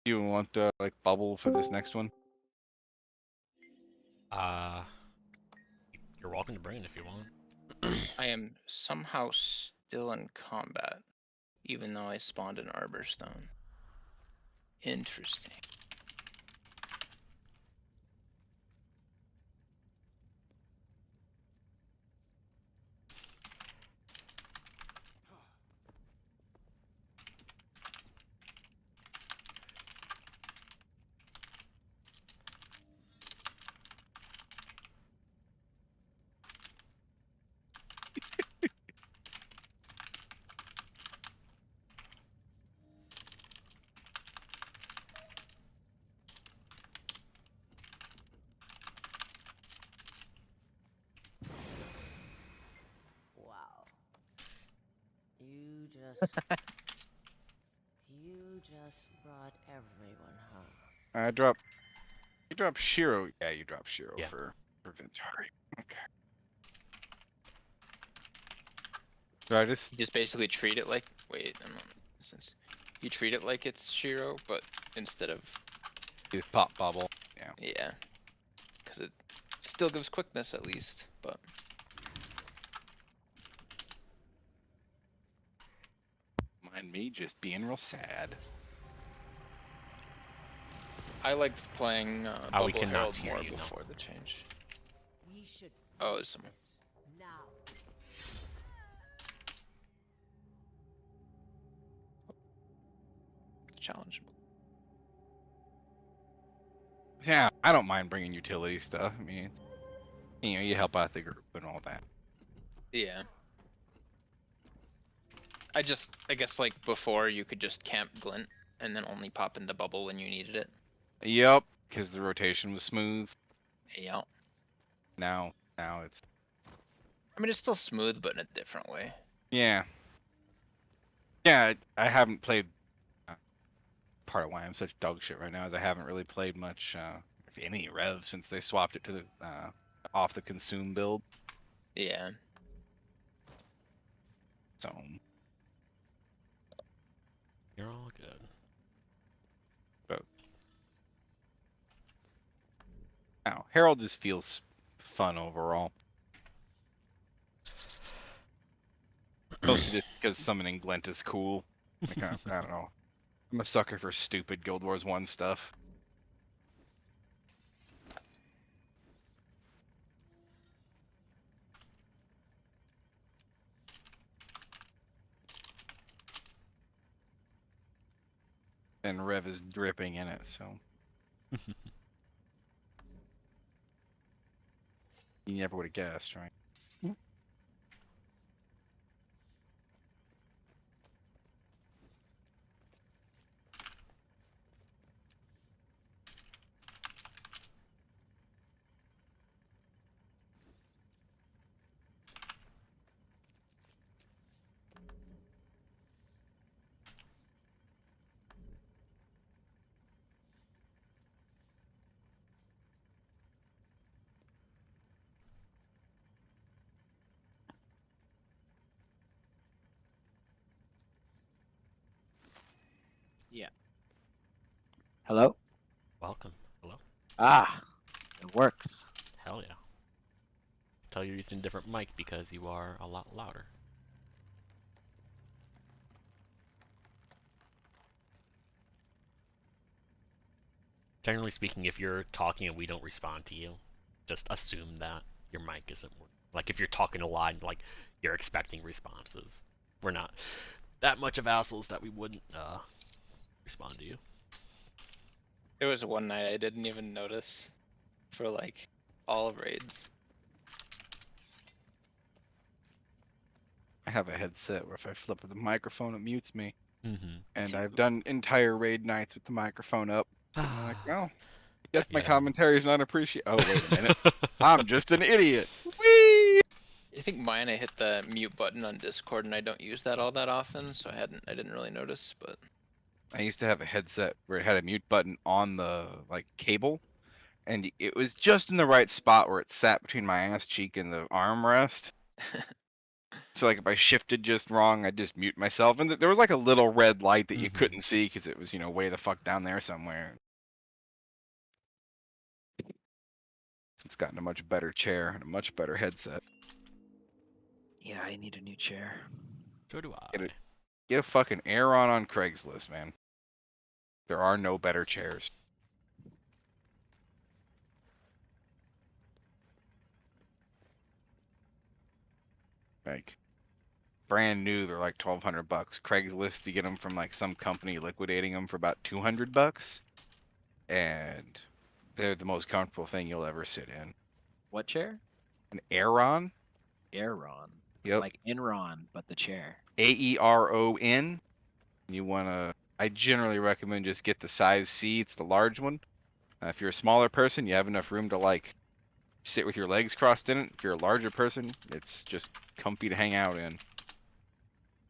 You want to like bubble for this next one? Uh, you're welcome to bring it if you want. I am somehow still in combat, even though I spawned an Arbor Stone. Interesting. You just brought everyone home. I drop. You drop Shiro. Yeah, you drop Shiro Yeah. for Ventari. Okay. So I just You just basically treat it like. Wait, I'm not. Since you treat it like it's Shiro, but instead of. use pop bubble. Yeah. Yeah. Because it still gives quickness at least, but. Mind me just being real sad. I liked playing we Bubble cannot Herald hear more you, no. before the change. We should Oh, finish it's someone. this now. Challenge. Yeah, I don't mind bringing utility stuff. I mean, it's, you help out the group and all that. Yeah. I guess like before you could just camp Glint and then only pop in the bubble when you needed it. Yep, because the rotation was smooth. Yeah. Now it's I mean, it's still smooth, but in a different way. yeah. Yeah, I haven't played. Part of why I'm such dog shit right now is I haven't really played much, if any, Rev since they swapped it to the off the consume build. Yeah. So You're all good. but now Herald just feels fun overall. Mostly just because summoning Glint is cool. Like, I don't know. I'm a sucker for stupid Guild Wars 1 stuff. And Rev is dripping in it, so. You never would have guessed, right? Yeah. Hello? Welcome. Hello. Ah, it works. Hell yeah. Tell you're using a different mic because you are a lot louder. Generally speaking, if you're talking and we don't respond to you, just assume that your mic isn't working. Like if you're talking a lot and like you're expecting responses. We're not that much of assholes that we wouldn't respond to you. There was one night I didn't even notice for like all of raids. I have a headset where if I flip the microphone, it mutes me. Mm-hmm. And I've done entire raid nights with the microphone up. So I'm like, well, I guess my commentary is not appreciated. Oh, wait a minute. I'm just an idiot. Whee! I think mine, I hit the mute button on Discord and I don't use that all that often, so I didn't really notice, but. I used to have a headset where it had a mute button on the like cable, and it was just in the right spot where it sat between my ass cheek and the armrest. So like if I shifted just wrong, I'd just mute myself, and there was like a little red light that you couldn't see because it was, you know, way the fuck down there somewhere. It's gotten a much better chair and a much better headset. Yeah, I need a new chair. So do I. Get a fucking Aeron on Craigslist, man. There are no better chairs. Like, brand new, they're like $1,200. Craigslist, you get them from like some company liquidating them for about $200, and they're the most comfortable thing you'll ever sit in. What chair? An Aeron. Aeron. Yep. Like Enron, but the chair. Aeron. You wanna? I generally recommend just get the size C. It's the large one. If you're a smaller person, you have enough room to like sit with your legs crossed in it. If you're a larger person, it's just comfy to hang out in.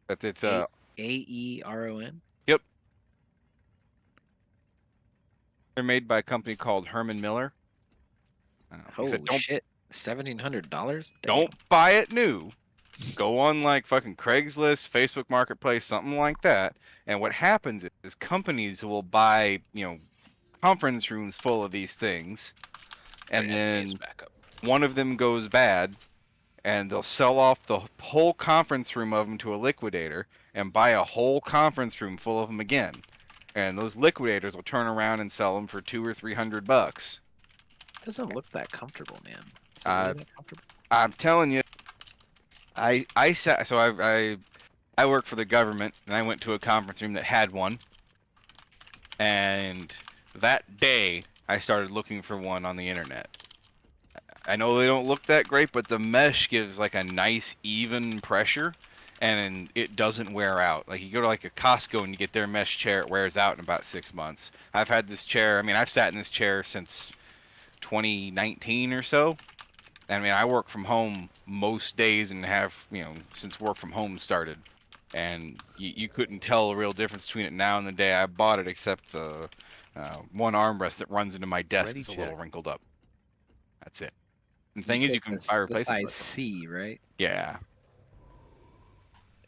But it's Aeron? Yep. They're made by a company called Herman Miller. He said, Holy shit. $1,700? don't buy it new. Go on like fucking Craigslist, Facebook Marketplace, something like that. And what happens is companies will buy, conference rooms full of these things, and then one of them goes bad, and they'll sell off the whole conference room of them to a liquidator and buy a whole conference room full of them again. And those liquidators will turn around and sell them for $200 or $300. Doesn't look that comfortable, man. Is it really that comfortable? I'm telling you, I work for the government, and I went to a conference room that had one. And that day, I started looking for one on the internet. I know they don't look that great, but the mesh gives like a nice even pressure, and it doesn't wear out. Like you go to like a Costco and you get their mesh chair, it wears out in about 6 months. I've had this chair. I mean, I've sat in this chair since 2019 or so. I mean, I work from home most days and have, since work from home started. And you couldn't tell a real difference between it now and the day I bought it, except the one armrest that runs into my desk is a little wrinkled up. That's it. And the thing is, you can buy replacement. The size C, right? Yeah.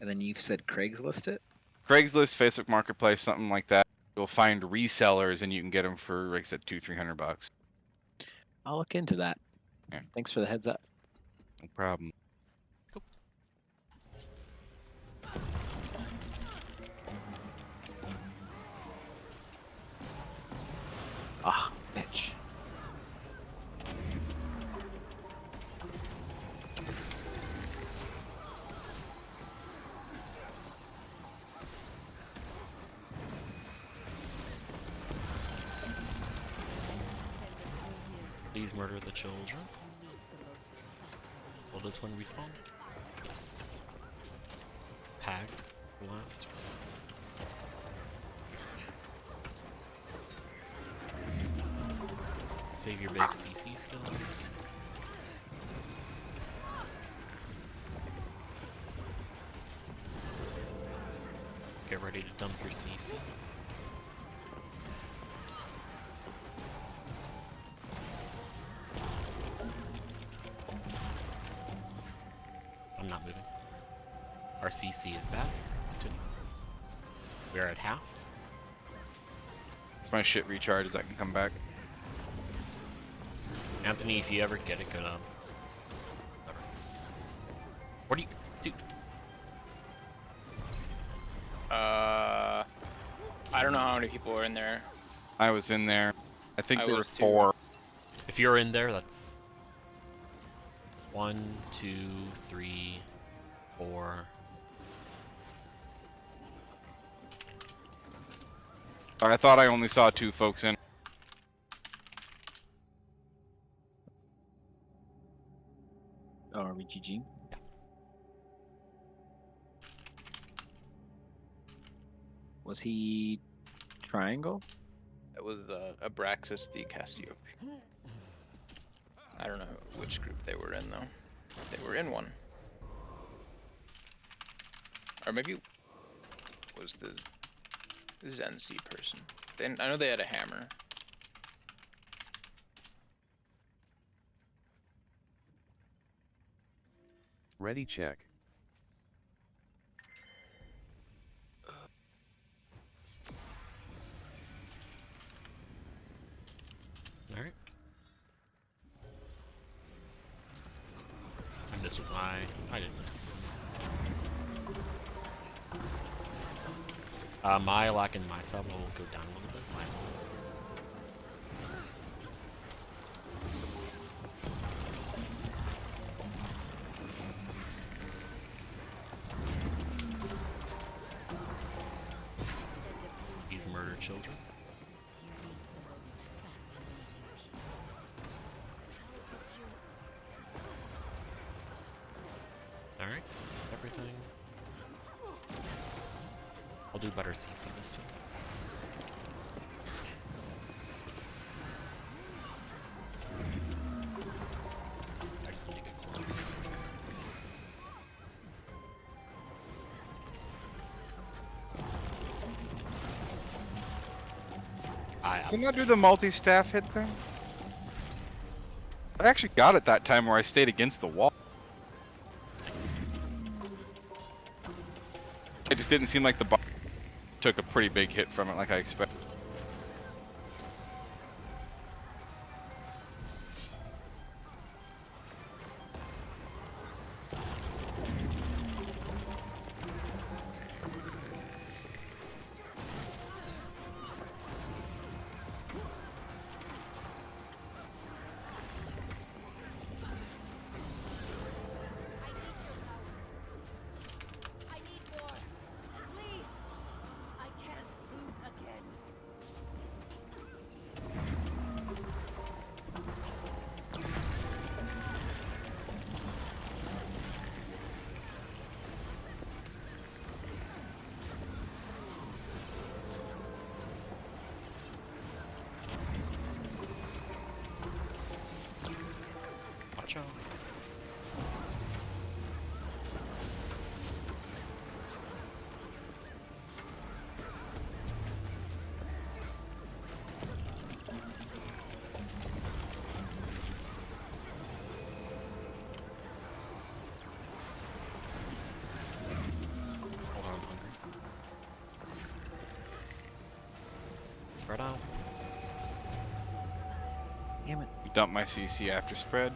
And then you said Craigslist it? Craigslist, Facebook Marketplace, something like that. You'll find resellers, and you can get them for, like I said, $200-$300. I'll look into that. Yeah. Thanks for the heads up. No problem. Cool. Ah, bitch. Please murder the children. Will this one respawn? Yes. Hag, last. Save your big CC skills. Get ready to dump your CC. I'm not moving. Our CC is back. Continue. We are at half. It's my shit recharges. I can come back. Anthony, if you ever get it, go down. What do you... Dude. I don't know how many people were in there. I was in there. I think there were was too. 4. If you're in there, that's... 1, 2, 3, 4... I thought I only saw 2 folks in. Oh, are we GG? Was he triangle? It was Abraxas the Cassiope. I don't know which group they were in though. They were in one. Or maybe it was the Zenzi person. I know they had a hammer. Ready check. Alright. And this was I didn't miss. My lock and my sub will go down a little bit. My These murder children. Alright, everything. I'll do better CC this time. I just need to get closer. Does it not do the multi-staff hit thing? I actually got it that time where I stayed against the wall. Nice. It just didn't seem like the bar took a pretty big hit from it like I expected. Watch out. Hold on, I'm hungry. Spread out. Damn it. You dump my CC after spread.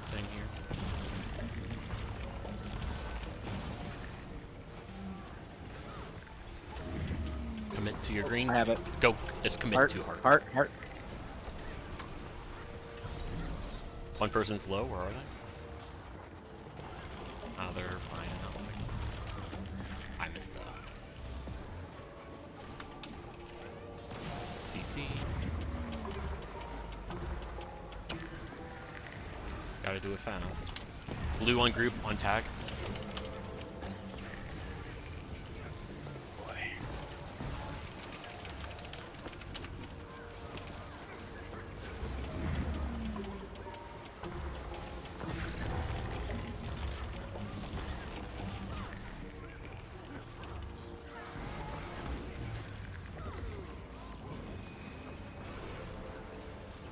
Same here. Commit to your green. I have it. Go. Just commit Heart, to heart. heart. One person's low. Where are they? They're flying out. I guess. I missed up. CC. Gotta do it fast. Blue on group, on tag. Boy.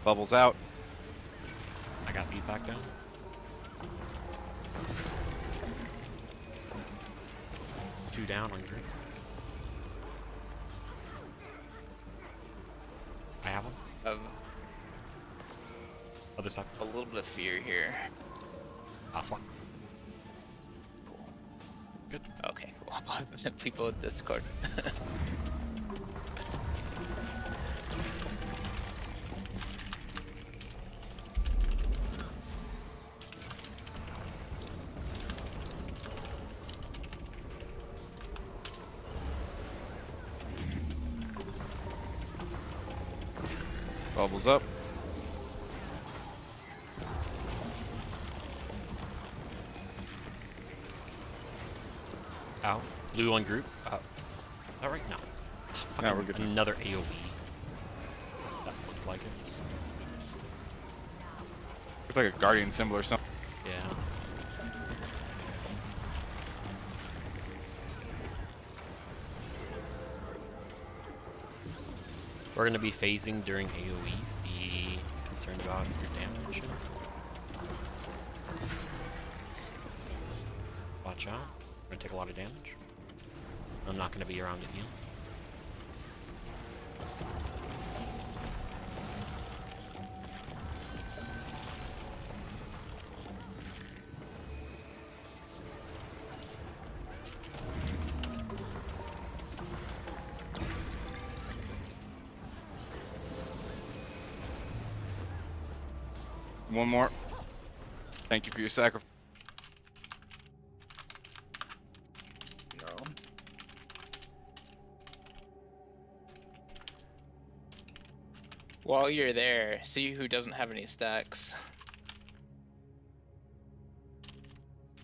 Bubbles out. I got beat back down. Two down on group. I have one. Of Other side. a little bit of fear here. Last one. Cool. Good. Okay, cool. People in Discord. Bubbles up. Out. Blue on group. All right, no. No, we're good. Another AoE. That looked like it. Looked like a guardian symbol or something. Yeah. We're gonna be phasing during AoEs. Be concerned about your damage. Watch out. We're gonna take a lot of damage. I'm not gonna be around to heal. One more. Thank you for your sacrifice. No. While you're there, see who doesn't have any stacks.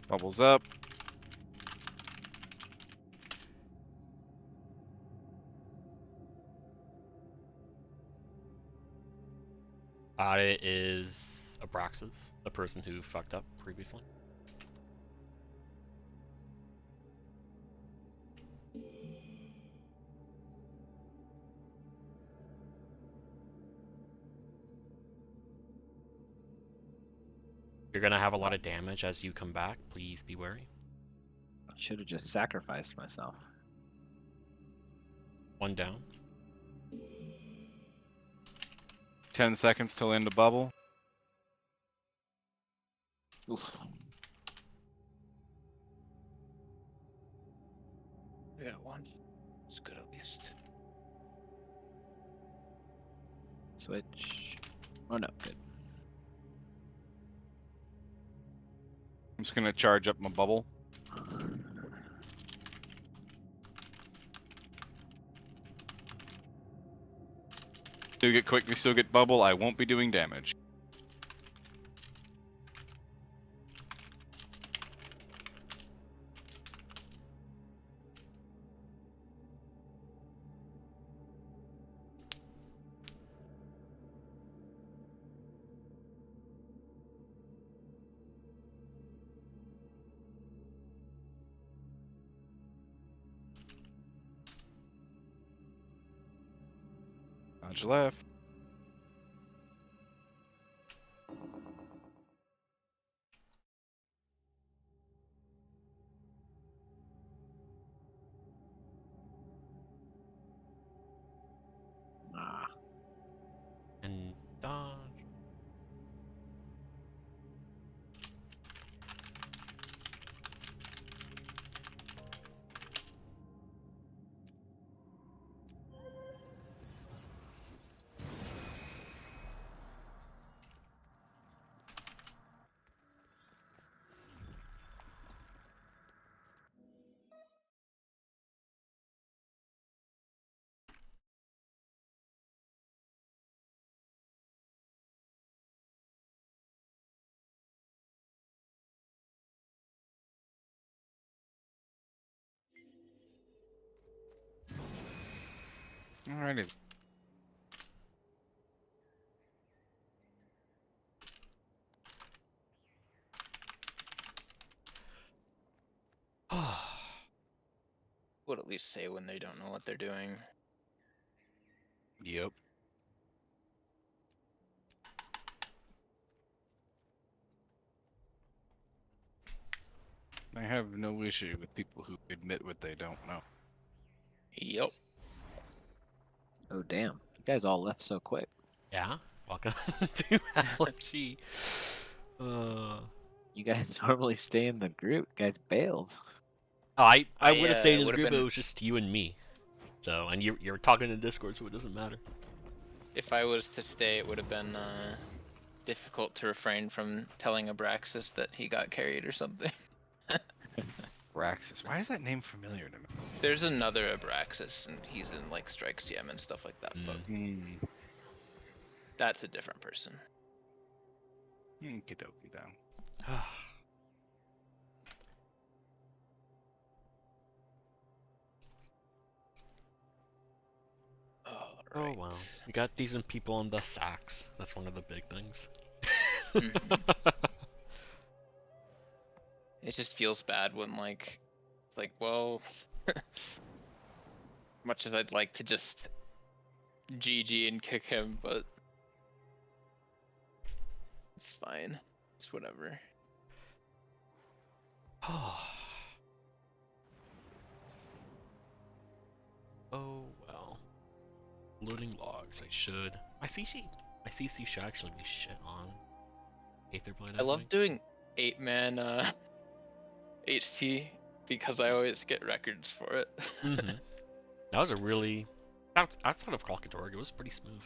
Bubbles up. It is Abraxas, the person who fucked up previously. You're gonna have a lot of damage as you come back. Please be wary. I should have just sacrificed myself. 1 down. 10 seconds till end of bubble. Oof. I got one. It's good at least. Switch. Oh no, good. I'm just gonna charge up my bubble. Still get quick, we still get bubble. I won't be doing damage. Dodge left. Ah. And dodge. Alrighty. Would at least say when they don't know what they're doing. Yep. I have no issue with people who admit what they don't know. Yep. Oh damn. You guys all left so quick. Yeah. Welcome to LFG. You guys normally stay in the group. You guys bailed. Oh, I would have stayed in the would've group, but it been- was just you and me. So, and you're talking in Discord, so it doesn't matter. If I was to stay, it would have been difficult to refrain from telling Abraxas that he got carried or something. Raxus. Why is that name familiar to me? There's another Abraxas, and he's in like HTcm and stuff like that, but that's a different person. Okie down. Oh well, we got decent people on the sacks. That's one of the big things. It just feels bad when like, well, much as I'd like to just GG and kick him, but it's fine. It's whatever. Oh well. Loading logs. I should. My CC should actually be shit on. Aetherblade. I love doing 8-man HT because I always get records for it. That was a really outside of Kralkatorg, it was pretty smooth.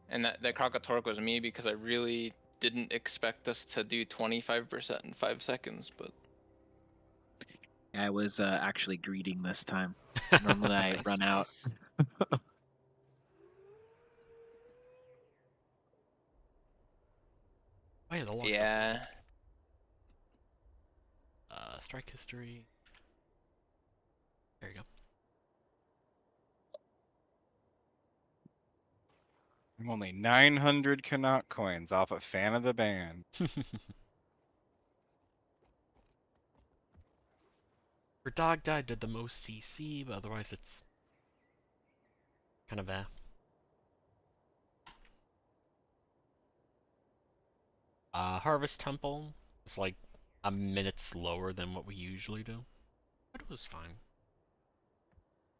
And that Kralkatorg was me because I really didn't expect us to do 25% in 5 seconds, but I was actually greeting this time. Normally I run out. Yeah. Strike history. There you go. I'm only 900 Canuck coins off a fan of the band. For Dog Died did the most CC, but otherwise it's kind of Harvest Temple is like a minute slower than what we usually do, but it was fine.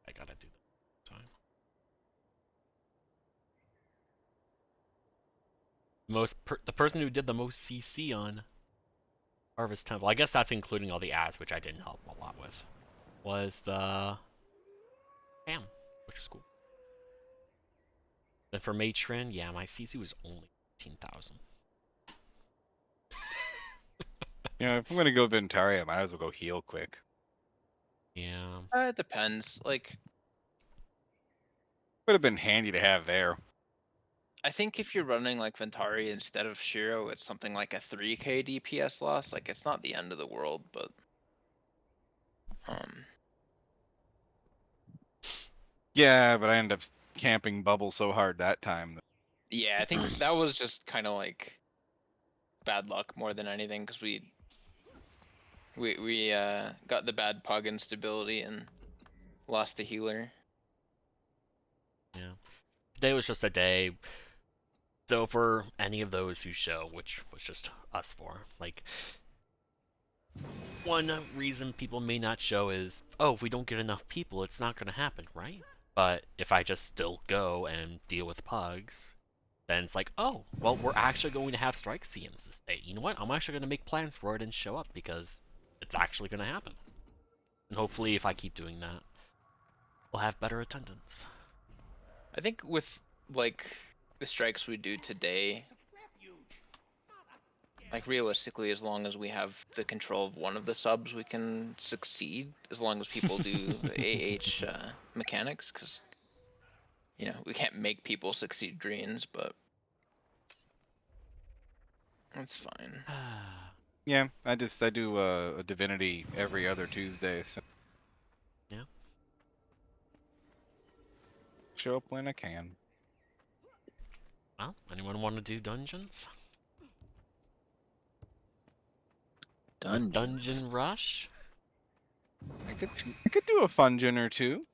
I gotta do that time. The person who did the most CC on Harvest Temple, I guess that's including all the ads, which I didn't help a lot with, was the Ham, which is cool. Then for Matron, yeah, my CC was only 15,000. You know, if I'm gonna go Ventari, I might as well go heal quick. Yeah. It depends. Like, Would have been handy to have there. I think if you're running like Ventari instead of Shiro, it's something like a 3k DPS loss. Like, it's not the end of the world, but Yeah, but I ended up camping bubble so hard that time. yeah, I think that was just kind of like bad luck more than anything, because we got the bad pug instability and lost the healer. Yeah. Today was just a day. So for any of those who show, which was just us four, like, one reason people may not show is, oh, if we don't get enough people, it's not going to happen, right? But if I just still go and deal with pugs, then it's like, oh, well, we're actually going to have strike CMs this day. You know what? I'm actually going to make plans for it and show up because it's actually going to happen. And hopefully, if I keep doing that, we'll have better attendance. I think with like the strikes we do today, like realistically, as long as we have the control of one of the subs, we can succeed. As long as people do the AH mechanics, because you know we can't make people succeed greens, but that's fine. Yeah, I do a divinity every other Tuesday. So yeah, show up when I can. Well, anyone want to do dungeons? Dungeons. Dungeon rush? I could do a fungeon or two.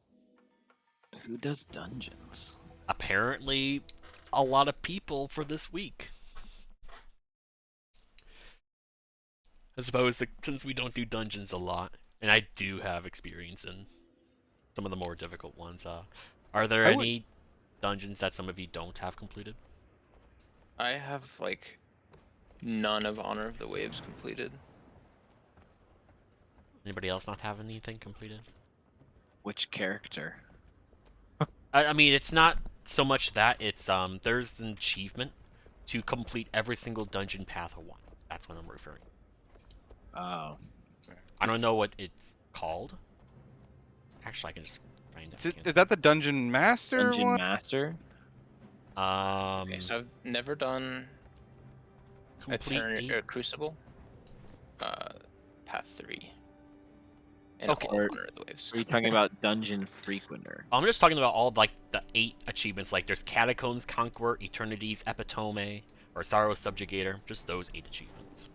Who does dungeons? Apparently, a lot of people for this week. I suppose since we don't do dungeons a lot, and I do have experience in some of the more difficult ones, are there any dungeons that some of you don't have completed? I have like none of Honor of the Waves completed. Anybody else not have anything completed? Which character? I mean, it's not so much that, it's there's an achievement to complete every single dungeon path of one. That's what I'm referring to. Oh. I don't know what it's called. Actually, I can just find it. Is that the Dungeon Master Dungeon one? Master? Okay, so I've never done Crucible. Path 3. And okay. all Honor of the Waves. Are you talking about Dungeon Frequenter? I'm just talking about all like the 8 achievements. Like there's Catacombs Conqueror, Eternity's Epitome, or Sorrow Subjugator. Just those 8 achievements.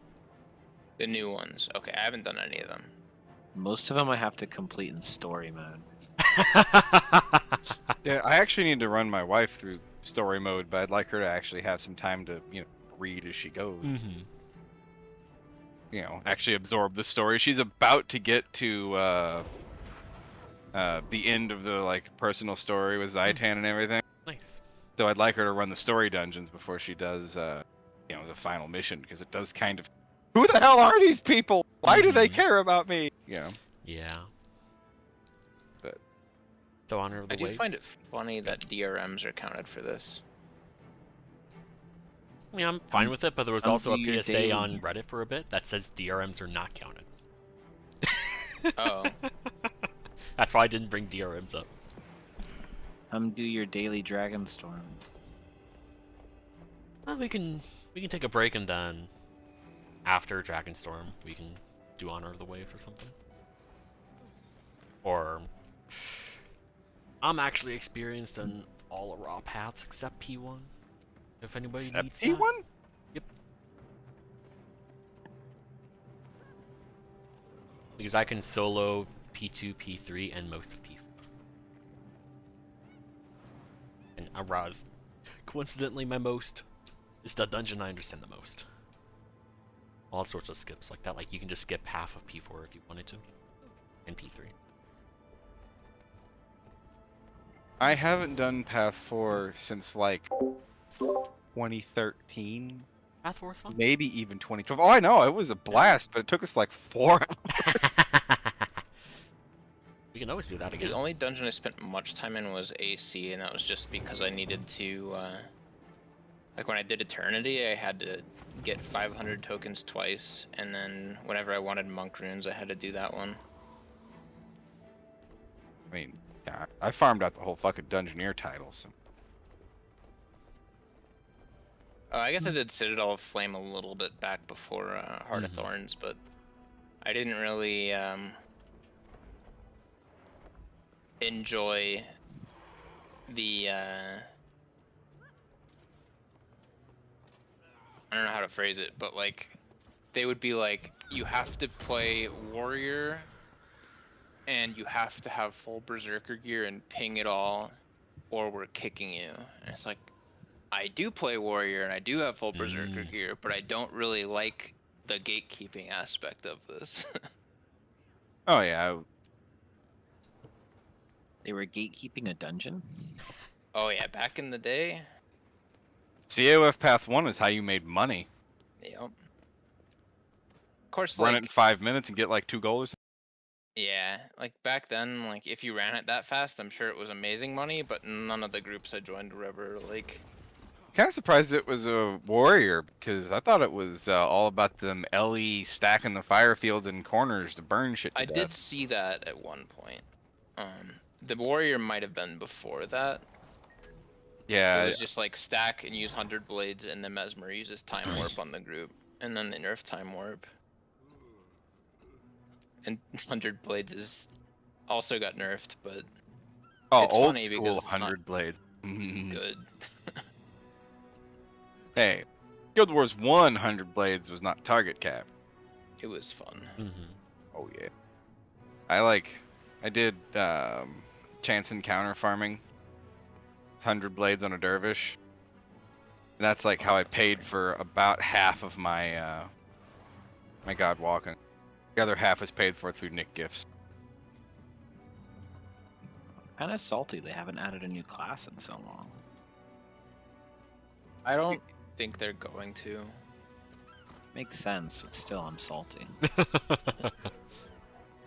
The new ones. Okay, I haven't done any of them. Most of them I have to complete in story mode. Yeah, I actually need to run my wife through story mode, but I'd like her to actually have some time to, you know, read as she goes. Mm-hmm. You know, actually absorb the story. She's about to get to the end of the like personal story with Zaitan and everything. Nice. So I'd like her to run the story dungeons before she does, you know, the final mission, because it does kind of. Who the hell are these people? Why do they care about me? You know. Yeah. But so Honor of the Waves. I do Waves? find it funny that DRMs are counted for this. I mean, I'm fine with it, but there was also a PSA on Reddit for a bit that says DRMs are not counted. Oh. That's why I didn't bring DRMs up. Do your daily Dragonstorm. Well, we can take a break and then after Dragonstorm we can do Honor of the Waves or something. Or I'm actually experienced in all the raw paths except P1. If anybody needs P1? That. Yep. Because I can solo P2, P3, and most of P4. And Araz, coincidentally, my most is the dungeon I understand the most. All sorts of skips like that. Like you can just skip half of P4 if you wanted to, and P3. I haven't done Path 4 since like 2013. Path 4 is fun. Maybe even 2012. Oh, I know, it was a blast, but it took us like 4 hours. We can always do that again. The only dungeon I spent much time in was AC, and that was just because I needed to, like when I did Eternity, I had to get 500 tokens twice, and then whenever I wanted monk runes, I had to do that one. I mean, yeah, I farmed out the whole fucking Dungeoneer title, so. I guess I did Citadel of Flame a little bit back before Heart of Thorns, but I didn't really enjoy the I don't know how to phrase it, but like they would be like, you have to play warrior and you have to have full berserker gear and ping it all or we're kicking you. And it's like, I do play warrior and I do have full berserker gear, but I don't really like the gatekeeping aspect of this. Oh yeah. They were gatekeeping a dungeon? Oh yeah, back in the day. CAOF Path 1 is how you made money. Yep. Of course, Run like, it in 5 minutes and get like 2 goals. yeah, like back then, like if you ran it that fast, I'm sure it was amazing money, but none of the groups I joined were ever like. Kind of surprised it was a warrior because I thought it was all about them LE stacking the fire fields and corners to burn shit to I death. did see that at one point. The warrior might have been before that. Yeah. It was just like stack and use 100 blades, and then Mesmer uses time warp on the group, and then they nerf time warp. And 100 blades is also got nerfed, but it's old funny school because it's 100 blades. good. Hey, Guild Wars 100 blades was not target cap. It was fun. Oh yeah. I did chance encounter farming. 100 blades on a dervish. And that's like how I paid for about half of my my god walking. The other half was paid for through Nick gifts. Kinda salty they haven't added a new class in so long. I don't think they're going to. Makes sense, but still I'm salty.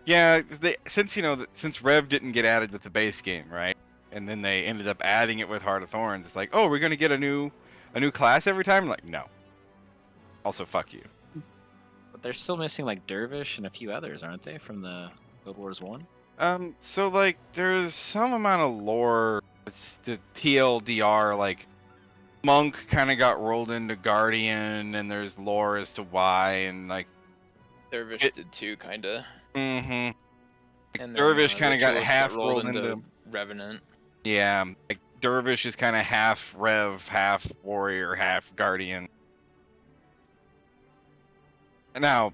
Yeah, since Rev didn't get added with the base game, right? And then they ended up adding it with Heart of Thorns. It's like, oh, we're gonna get a new class every time. I'm like, no. Also, fuck you. But they're still missing like Dervish and a few others, aren't they, from the Guild Wars 1? So like, there's some amount of lore. It's the TLDR, like, Monk kind of got rolled into Guardian, and there's lore as to why, and like. Dervish did too, kinda. And then, Dervish kind of got Ritualist half rolled rolled into Revenant. Yeah, like Dervish is kind of half Rev, half Warrior, half Guardian. And now,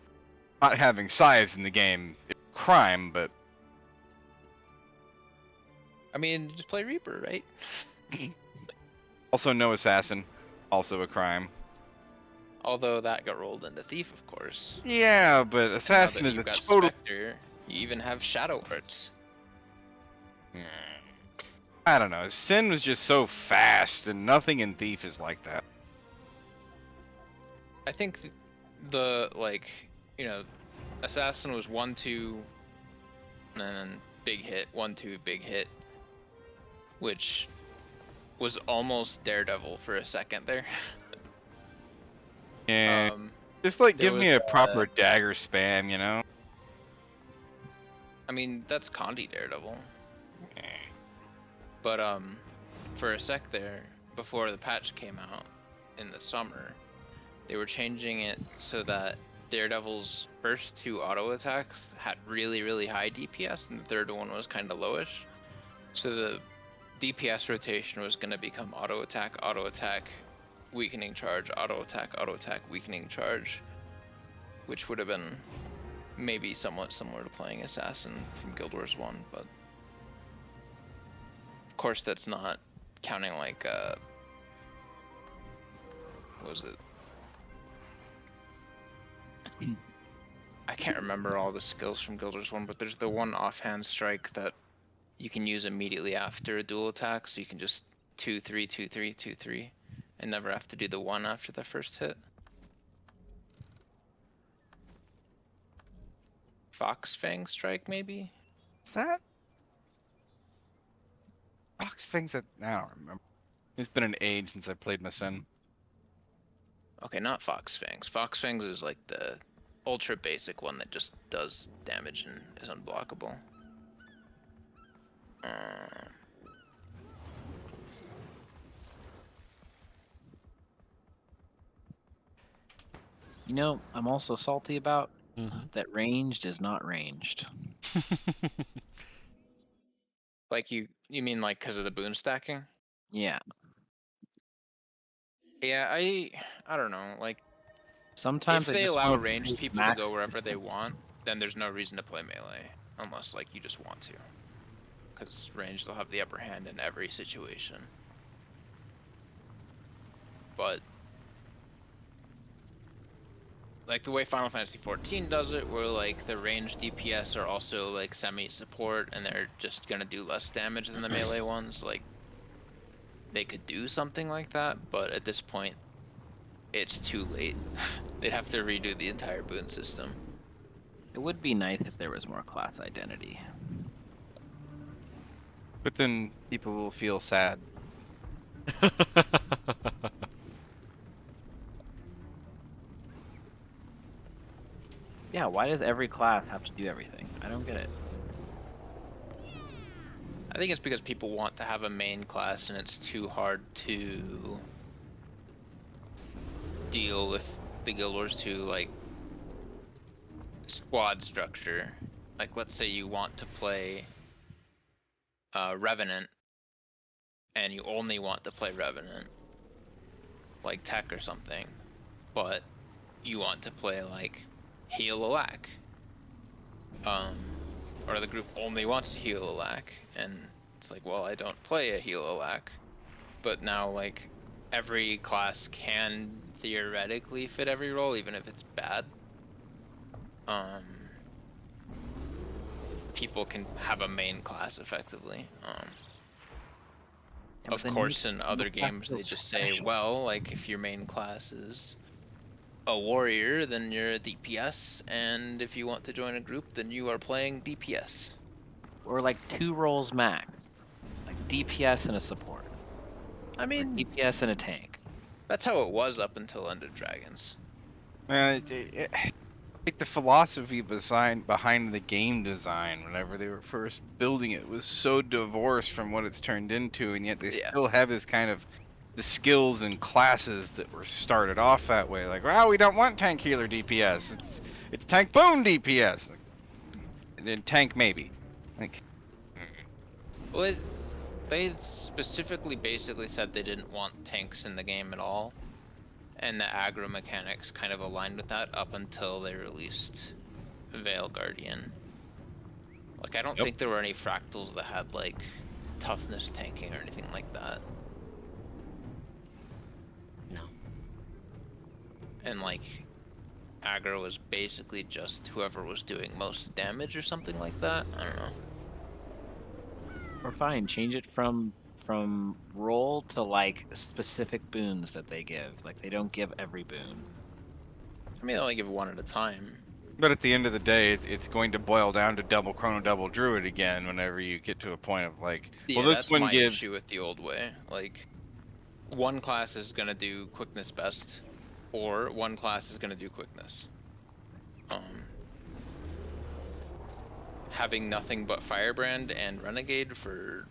not having size in the game is a crime, but I mean, just play Reaper, right? also no Assassin, also a crime. Although that got rolled into Thief, of course. Yeah, but Assassin is a total. Spectre, you even have Shadow Arts. I don't know. Sin was just so fast, and nothing in Thief is like that. I think the Assassin was 1-2, and then big hit, 1-2, big hit, which was almost Daredevil for a second there. Yeah. Just like give me a proper dagger spam, you know? I mean, that's Condi Daredevil. But for a sec there, before the patch came out in the summer, they were changing it so that Daredevil's first 2 auto attacks had really, really high DPS, and the third one was kind of lowish. So the DPS rotation was going to become auto attack, weakening charge, auto attack, weakening charge, which would have been maybe somewhat similar to playing Assassin from Guild Wars 1, but of course that's not counting like what was it? I can't remember all the skills from Guilders 1, but there's the one offhand strike that you can use immediately after a dual attack, so you can just 2-3, 2-3, 2-3, and never have to do the 1 after the first hit. Fox Fang strike, maybe? Is that? Fox Fangs? I don't remember. It's been an age since I played my son. Okay, not Fox Fangs. Fox Fangs is like the ultra basic one that just does damage and is unblockable. You know, I'm also salty about that ranged is not ranged. Like you mean like because of the boon stacking? Yeah. Yeah, I don't know. Like Sometimes if I they just allow want ranged people to max go wherever they want, then there's no reason to play melee unless like you just want to, because ranged will have the upper hand in every situation. But like the way Final Fantasy XIV does it, where like the ranged DPS are also like semi-support and they're just gonna do less damage than the melee ones, like they could do something like that, but at this point it's too late. They'd have to redo the entire boon system. It would be nice if there was more class identity. But then people will feel sad. Yeah, why does every class have to do everything? I don't get it. I think it's because people want to have a main class and it's too hard to deal with the Guild Wars 2 like squad structure. Like let's say you want to play Revenant and you only want to play Revenant, like Tech or something, but you want to play like Heal Alack. Or the group only wants to heal Alack, and it's like, well, I don't play a heal Alack, but now like every class can theoretically fit every role, even if it's bad. People can have a main class effectively. Of course, in other games they just say, well, like if your main class is a warrior, then you're a DPS, and if you want to join a group, then you are playing DPS. Or like 2 roles max, like DPS and a support. I mean, or DPS and a tank. That's how it was up until End of Dragons. Like the philosophy behind the game design, whenever they were first building it, was so divorced from what it's turned into, and yet they still have this kind of the skills and classes that were started off that way. Like, well, we don't want tank healer DPS. It's tank boon DPS. And then tank maybe. Like, well, they specifically basically said they didn't want tanks in the game at all, and the aggro mechanics kind of aligned with that up until they released Veil Guardian. Like, I don't think there were any fractals that had like toughness tanking or anything like that. No. And like aggro was basically just whoever was doing most damage or something like that. I don't know. Or fine, change it from roll to like specific boons that they give. Like they don't give every boon. I mean, they only give one at a time. but at the end of the day, it's going to boil down to double chrono, double druid again. Whenever you get to a point of like, Yeah, well, this that's one my gives. issue with the old way. Like, one class is gonna do quickness best, or one class is gonna do quickness. Having nothing but Firebrand and Renegade for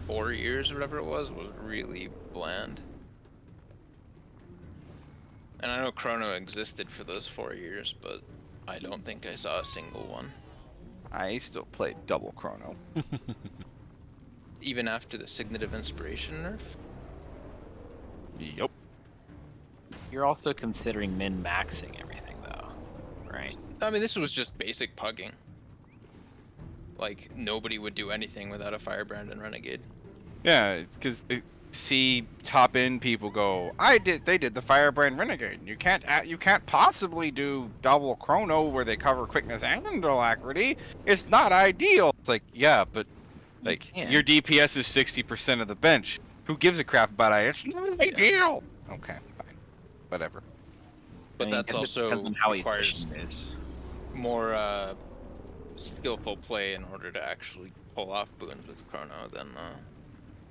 4 years or whatever it was really bland. And I know Chrono existed for those 4 years, but I don't think I saw a single one. I still play double chrono. Even after the Signet of Inspiration nerf? Yep. You're also considering min-maxing everything though, right? I mean, this was just basic pugging. Like, nobody would do anything without a Firebrand and Renegade. Yeah, it's because see top end people go, they did the Firebrand Renegade. You can't possibly do double chrono where they cover quickness and alacrity. It's not ideal. It's like, yeah, but like your DPS is 60% of the bench. Who gives a crap about it? It's not ideal. Okay, fine, whatever. But that's also depends on how requires efficient it is. more skillful play in order to actually pull off boons with chrono than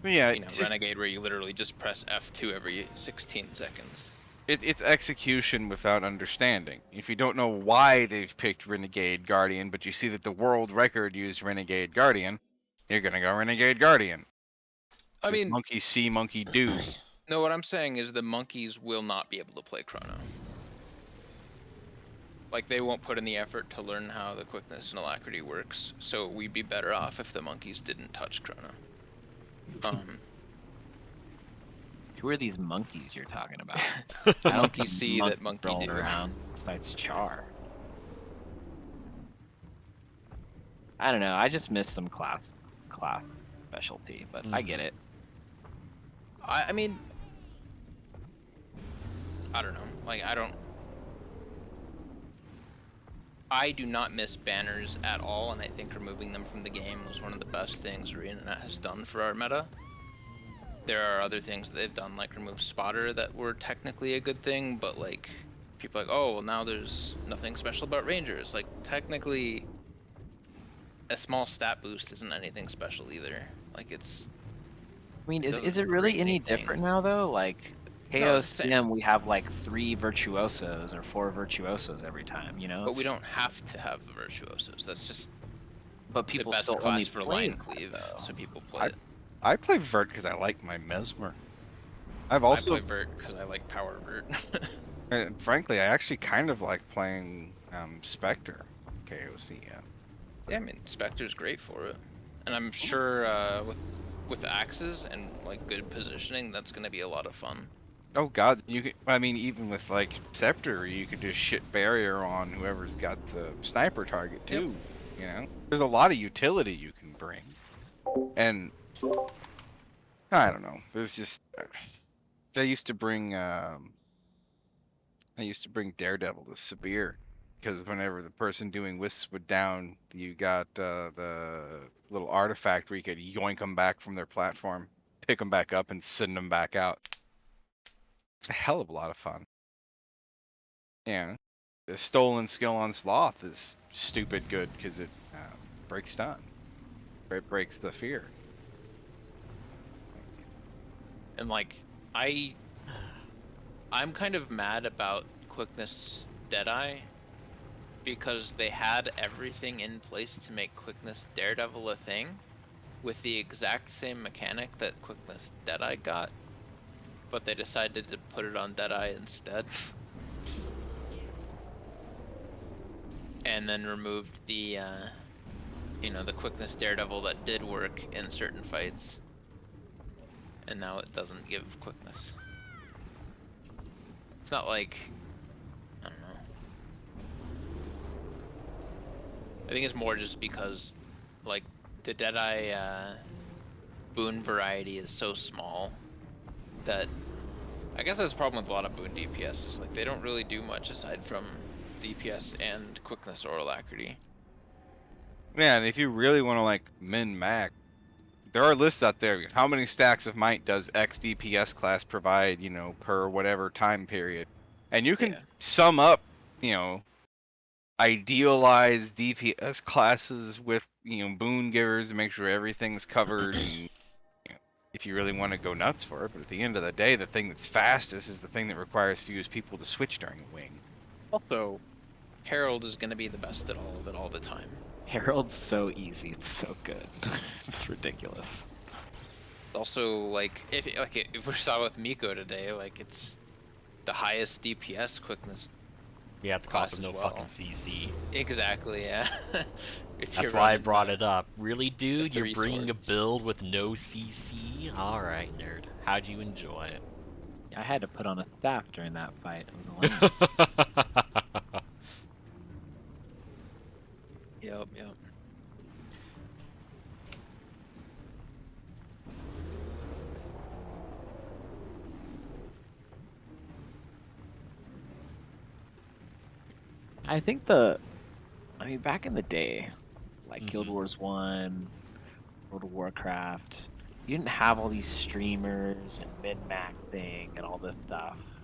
yeah, you know, Renegade, where you literally just press F2 every 16 seconds. It's execution without understanding. If you don't know why they've picked Renegade Guardian, but you see that the world record used Renegade Guardian, you're gonna go Renegade Guardian. I mean, monkey see, monkey do. No, what I'm saying is the monkeys will not be able to play chrono. Like, they won't put in the effort to learn how the quickness and alacrity works, so we'd be better off if the monkeys didn't touch chrono. Who are these monkeys you're talking about? Monkey see that monkey rolling do. around besides Char. I don't know. I just missed some class specialty, but I get it. I mean, I don't know. Like, I do not miss banners at all, and I think removing them from the game was one of the best things Arena has done for our meta. There are other things that they've done, like remove spotter, that were technically a good thing, but like, people are like, oh, well, now there's nothing special about rangers. Like, technically, a small stat boost isn't anything special either. Like, it's... I mean, is it really any different now, though? Like, KOCM, we have like 3 virtuosos or 4 virtuosos every time, you know? But we don't have to have the virtuosos. That's just but people the best still class only for play line cleave, so people play it. I play Vert because I like my Mesmer. I play Vert because I like Power Vert. And frankly, I actually kind of like playing Spectre, KOCM. Yeah, I mean, Spectre's great for it. And I'm sure with axes and like good positioning, that's going to be a lot of fun. Oh god, I mean, even with like Scepter, you could just shit barrier on whoever's got the sniper target too. Yep. You know, there's a lot of utility you can bring, and I don't know. There's just I used to bring Daredevil to Sabir, because whenever the person doing Wisps would down, you got the little artifact where you could yoink them back from their platform, pick them back up, and send them back out. It's a hell of a lot of fun. Yeah, the stolen skill on Sloth is stupid good because it breaks stun. It breaks the fear. And like, I'm kind of mad about quickness Deadeye, because they had everything in place to make quickness Daredevil a thing, with the exact same mechanic that quickness Deadeye got, but they decided to put it on Deadeye instead. And then removed the, you know, the quickness Daredevil that did work in certain fights. And now it doesn't give quickness. It's not like, I don't know. I think it's more just because, like, the Deadeye boon variety is so small that, I guess that's a problem with a lot of boon DPS, is like they don't really do much aside from DPS and quickness or alacrity. Yeah, and if you really want to like min-max, there are lists out there. How many stacks of might does X DPS class provide, you know, per whatever time period? And you can sum up, you know, idealized DPS classes with, you know, boon givers to make sure everything's covered. And, you know, if you really want to go nuts for it, but at the end of the day, the thing that's fastest is the thing that requires fewest people to switch during a wing. Also, Herald is going to be the best at all of it all the time. Herald's so easy, it's so good. It's ridiculous. Also, like if we saw with Miko today, like it's the highest DPS quickness. Yeah, the cost of no fucking CC. Exactly, yeah. That's why I brought it up. Really, dude? You're bringing a build with no CC? Alright, nerd. How'd you enjoy it? I had to put on a staff during that fight. It was lame. Yep. I think I mean, back in the day, like Guild Wars 1, World of Warcraft, you didn't have all these streamers and min-maxing and all this stuff.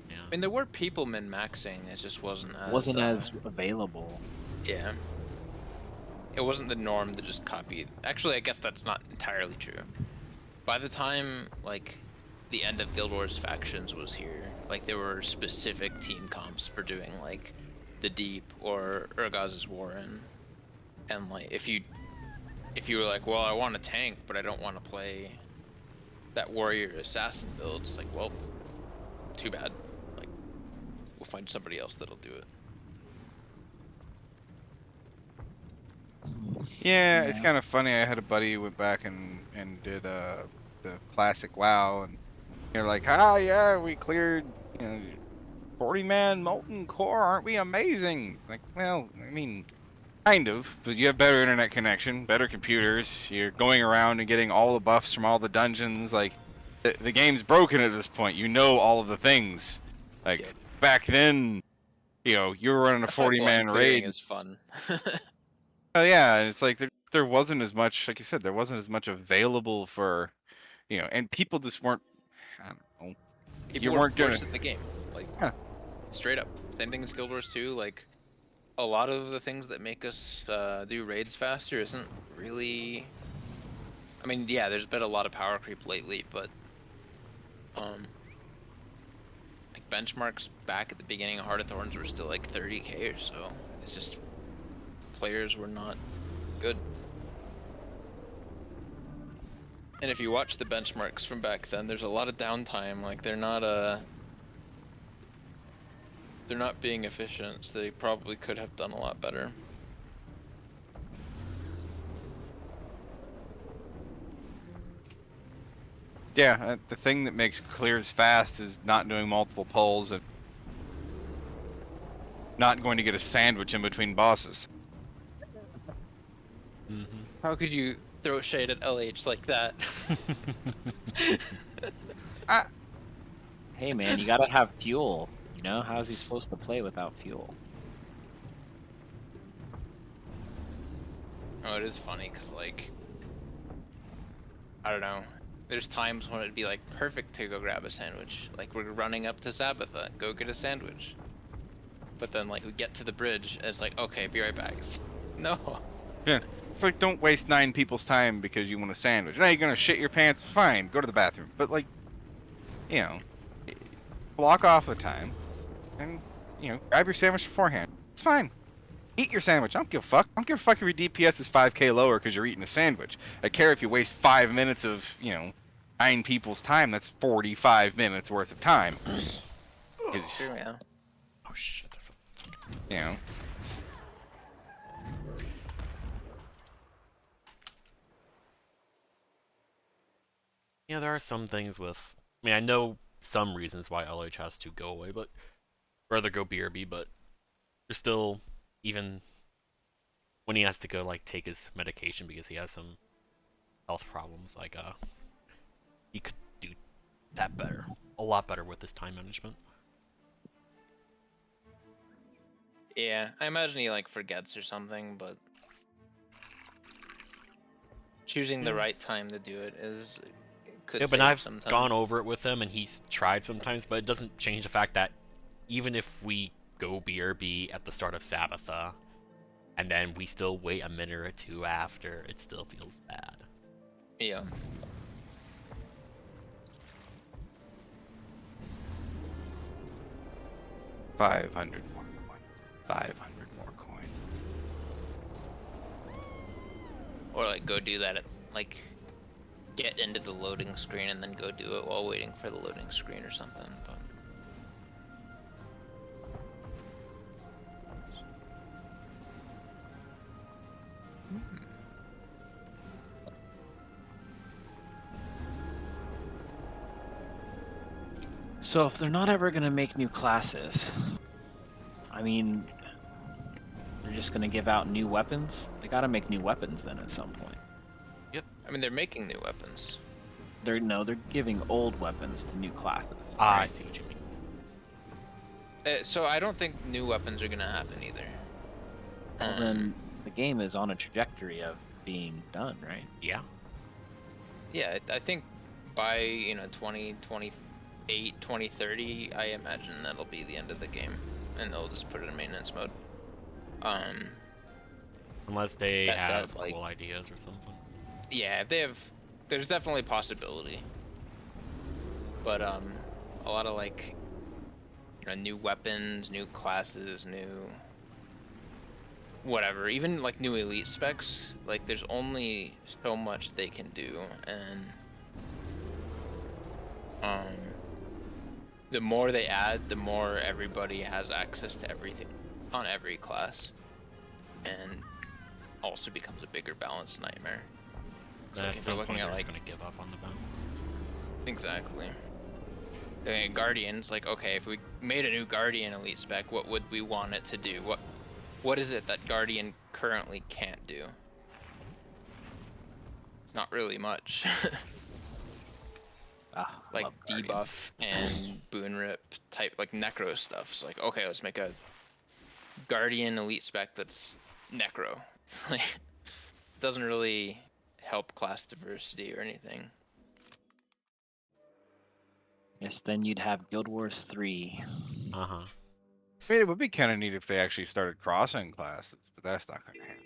Yeah. I mean, there were people min-maxing, it just wasn't as available. Yeah. It wasn't the norm to just copy. Actually, I guess that's not entirely true. By the time, like, the end of Guild Wars Factions was here, like, there were specific team comps for doing, like, the Deep or Urgaz's Warren. And, like, if you were like, well, I want a tank, but I don't want to play that warrior assassin build, it's like, well, too bad. Like, we'll find somebody else that'll do it. Yeah, it's kind of funny. I had a buddy who went back and did the classic WoW, and they're like, yeah, we cleared 40-man molten core, aren't we amazing? Like, well, I mean, kind of, but you have better internet connection, better computers. You're going around and getting all the buffs from all the dungeons. Like, the game's broken at this point. You know all of the things. Like, back then, you were running a 40-man raid. Is fun. Oh yeah, it's like there wasn't as much, like you said, there wasn't as much available for, and people just weren't. I don't know. People weren't forced at the game, like straight up. Same thing as Guild Wars 2. Like, a lot of the things that make us do raids faster isn't really. I mean, yeah, there's been a lot of power creep lately, but like benchmarks back at the beginning of Heart of Thorns were still like 30k or so. It's just players were not good. And if you watch the benchmarks from back then, there's a lot of downtime. Like, they're not being efficient, so they probably could have done a lot better. Yeah, the thing that makes clears fast is not doing multiple pulls and not going to get a sandwich in between bosses. How could you throw shade at LH like that? Hey man, you gotta have fuel. How is he supposed to play without fuel? Oh, it is funny because, like, I don't know. There's times when it'd be like perfect to go grab a sandwich. Like, we're running up to Sabbatha, go get a sandwich. But then, like, we get to the bridge and it's like, okay, be right back. No. Yeah. It's like, don't waste 9 people's time because you want a sandwich. Now you're gonna shit your pants, fine, go to the bathroom. But, like, block off the time and, grab your sandwich beforehand. It's fine. Eat your sandwich. I don't give a fuck. I don't give a fuck if your DPS is 5k lower because you're eating a sandwich. I care if you waste 5 minutes of, 9 people's time. That's 45 minutes worth of time. Sure, yeah. Oh shit, that's Yeah, there are some things with. I mean, I know some reasons why LH has to go away, but rather go BRB. But there's still, even when he has to go like take his medication because he has some health problems, like he could do that better, a lot better with his time management. Yeah, I imagine he like forgets or something, but choosing the right time to do it is. Yeah, but I've gone over it with him, and he's tried sometimes, but it doesn't change the fact that even if we go BRB at the start of Sabbatha, and then we still wait a minute or two after, it still feels bad. Yeah. $500 more coins. 500 more coins. Or like go do that at like. Get into the loading screen and then go do it while waiting for the loading screen or something. But So if they're not ever gonna make new classes, I mean, they're just gonna give out new weapons? They gotta make new weapons then at some point. Yep. I mean, they're making new weapons. They're giving old weapons to new classes. Ah, right? I see what you mean. So I don't think new weapons are gonna happen either. Well, then the game is on a trajectory of being done, right? Yeah. Yeah, I think by 2028, 2030, I imagine that'll be the end of the game, and they'll just put it in maintenance mode. Unless they That said, have like, cool ideas or something. Yeah, if they have, there's definitely a possibility. But a lot of like, new weapons, new classes, new whatever, even like new elite specs. Like, there's only so much they can do, and the more they add, the more everybody has access to everything on every class, and also becomes a bigger balance nightmare. So At if some you're looking point, at they're like just gonna give up on the balance. exactly. Guardians, like, okay, if we made a new Guardian elite spec, what would we want it to do? What is it that Guardian currently can't do? Not really much. Like debuff and boon rip type, like necro stuff. So like, okay, let's make a Guardian elite spec that's necro. Like, doesn't really help class diversity or anything. Yes, then you'd have Guild Wars 3. Uh-huh. I mean, it would be kind of neat if they actually started crossing classes, but that's not going to happen.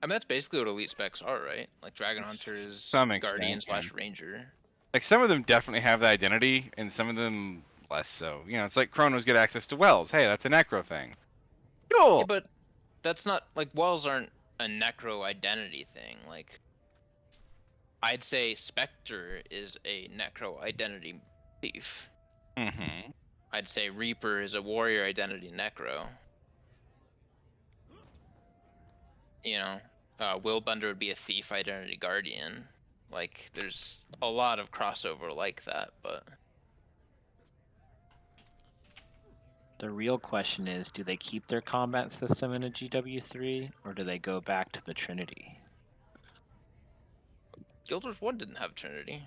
I mean, that's basically what elite specs are, right? Like Dragon Hunter is Some extent, Guardian yeah. / Ranger. Like, some of them definitely have the identity, and some of them less so. It's like Chronos get access to Wells. Hey, that's a necro thing. Cool! Yeah, but that's not, like, Wells aren't a necro identity thing. Like, I'd say Spectre is a necro identity thief. Mm-hmm. I'd say Reaper is a warrior identity necro. Willbender would be a thief identity guardian. Like, there's a lot of crossover like that, but The real question is, do they keep their combat system in a GW3, or do they go back to the Trinity? Guild Wars 1 didn't have Trinity.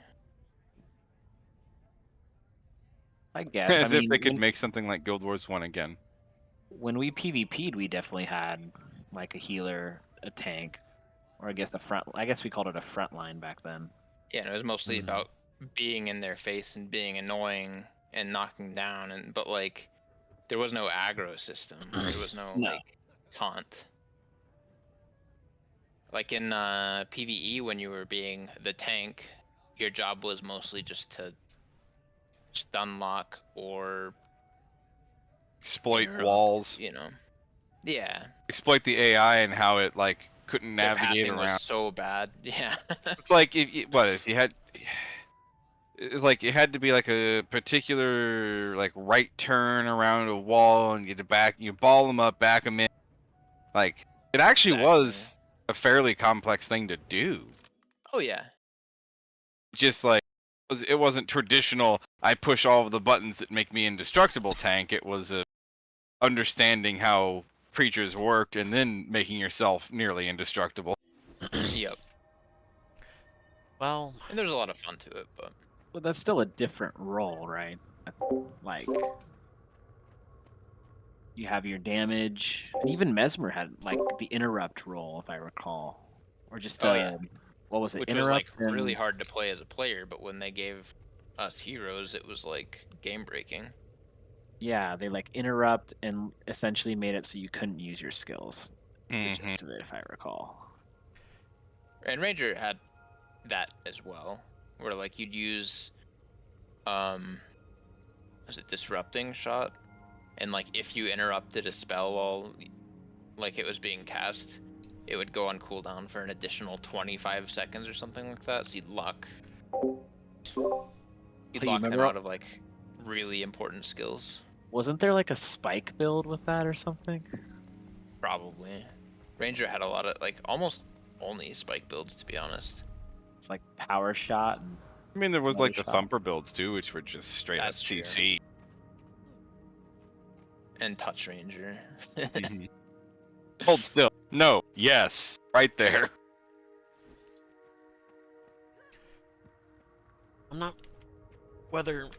I guess. As I if mean, they could make something like Guild Wars 1 again. when we PvP'd, we definitely had like a healer, a tank, or I guess we called it a front line back then. Yeah, and it was mostly about being in their face and being annoying and knocking down, but like, there was no aggro system. There was no, like, taunt. Like in PvE, when you were being the tank, your job was mostly just to stun lock or Exploit interrupt, walls. Yeah. Exploit the AI and how it, like, couldn't Their navigate pathing around. was so bad. Yeah. It's like, if you had... It's like it had to be like a particular like right turn around a wall and you ball them up, back them in. Like, it actually was a fairly complex thing to do. Oh yeah. Just like it wasn't traditional. I push all of the buttons that make me indestructible tank. It was understanding how creatures worked and then making yourself nearly indestructible. Yep. Well, and there's a lot of fun to it, but that's still a different role, right? Like, you have your damage, and even Mesmer had like the interrupt role, if I recall, or just what was it? Which Interrupt was like really hard to play as a player, but when they gave us heroes, it was like game breaking. Yeah, they like interrupt and essentially made it so you couldn't use your skills. The gist of it, if I recall. And Ranger had that as well, where like you'd use was it disrupting shot, and like if you interrupted a spell while like it was being cast, it would go on cooldown for an additional 25 seconds or something like that. So you'd lock them out of like really important skills. Wasn't there like a spike build with that or something? Probably. Ranger had a lot of like almost only spike builds, to be honest. It's like power shot. And I mean, there was like the thumper builds too, which were just straight up CC. And touch Ranger. Hold still. No. Yes. Right there. I'm not... Whether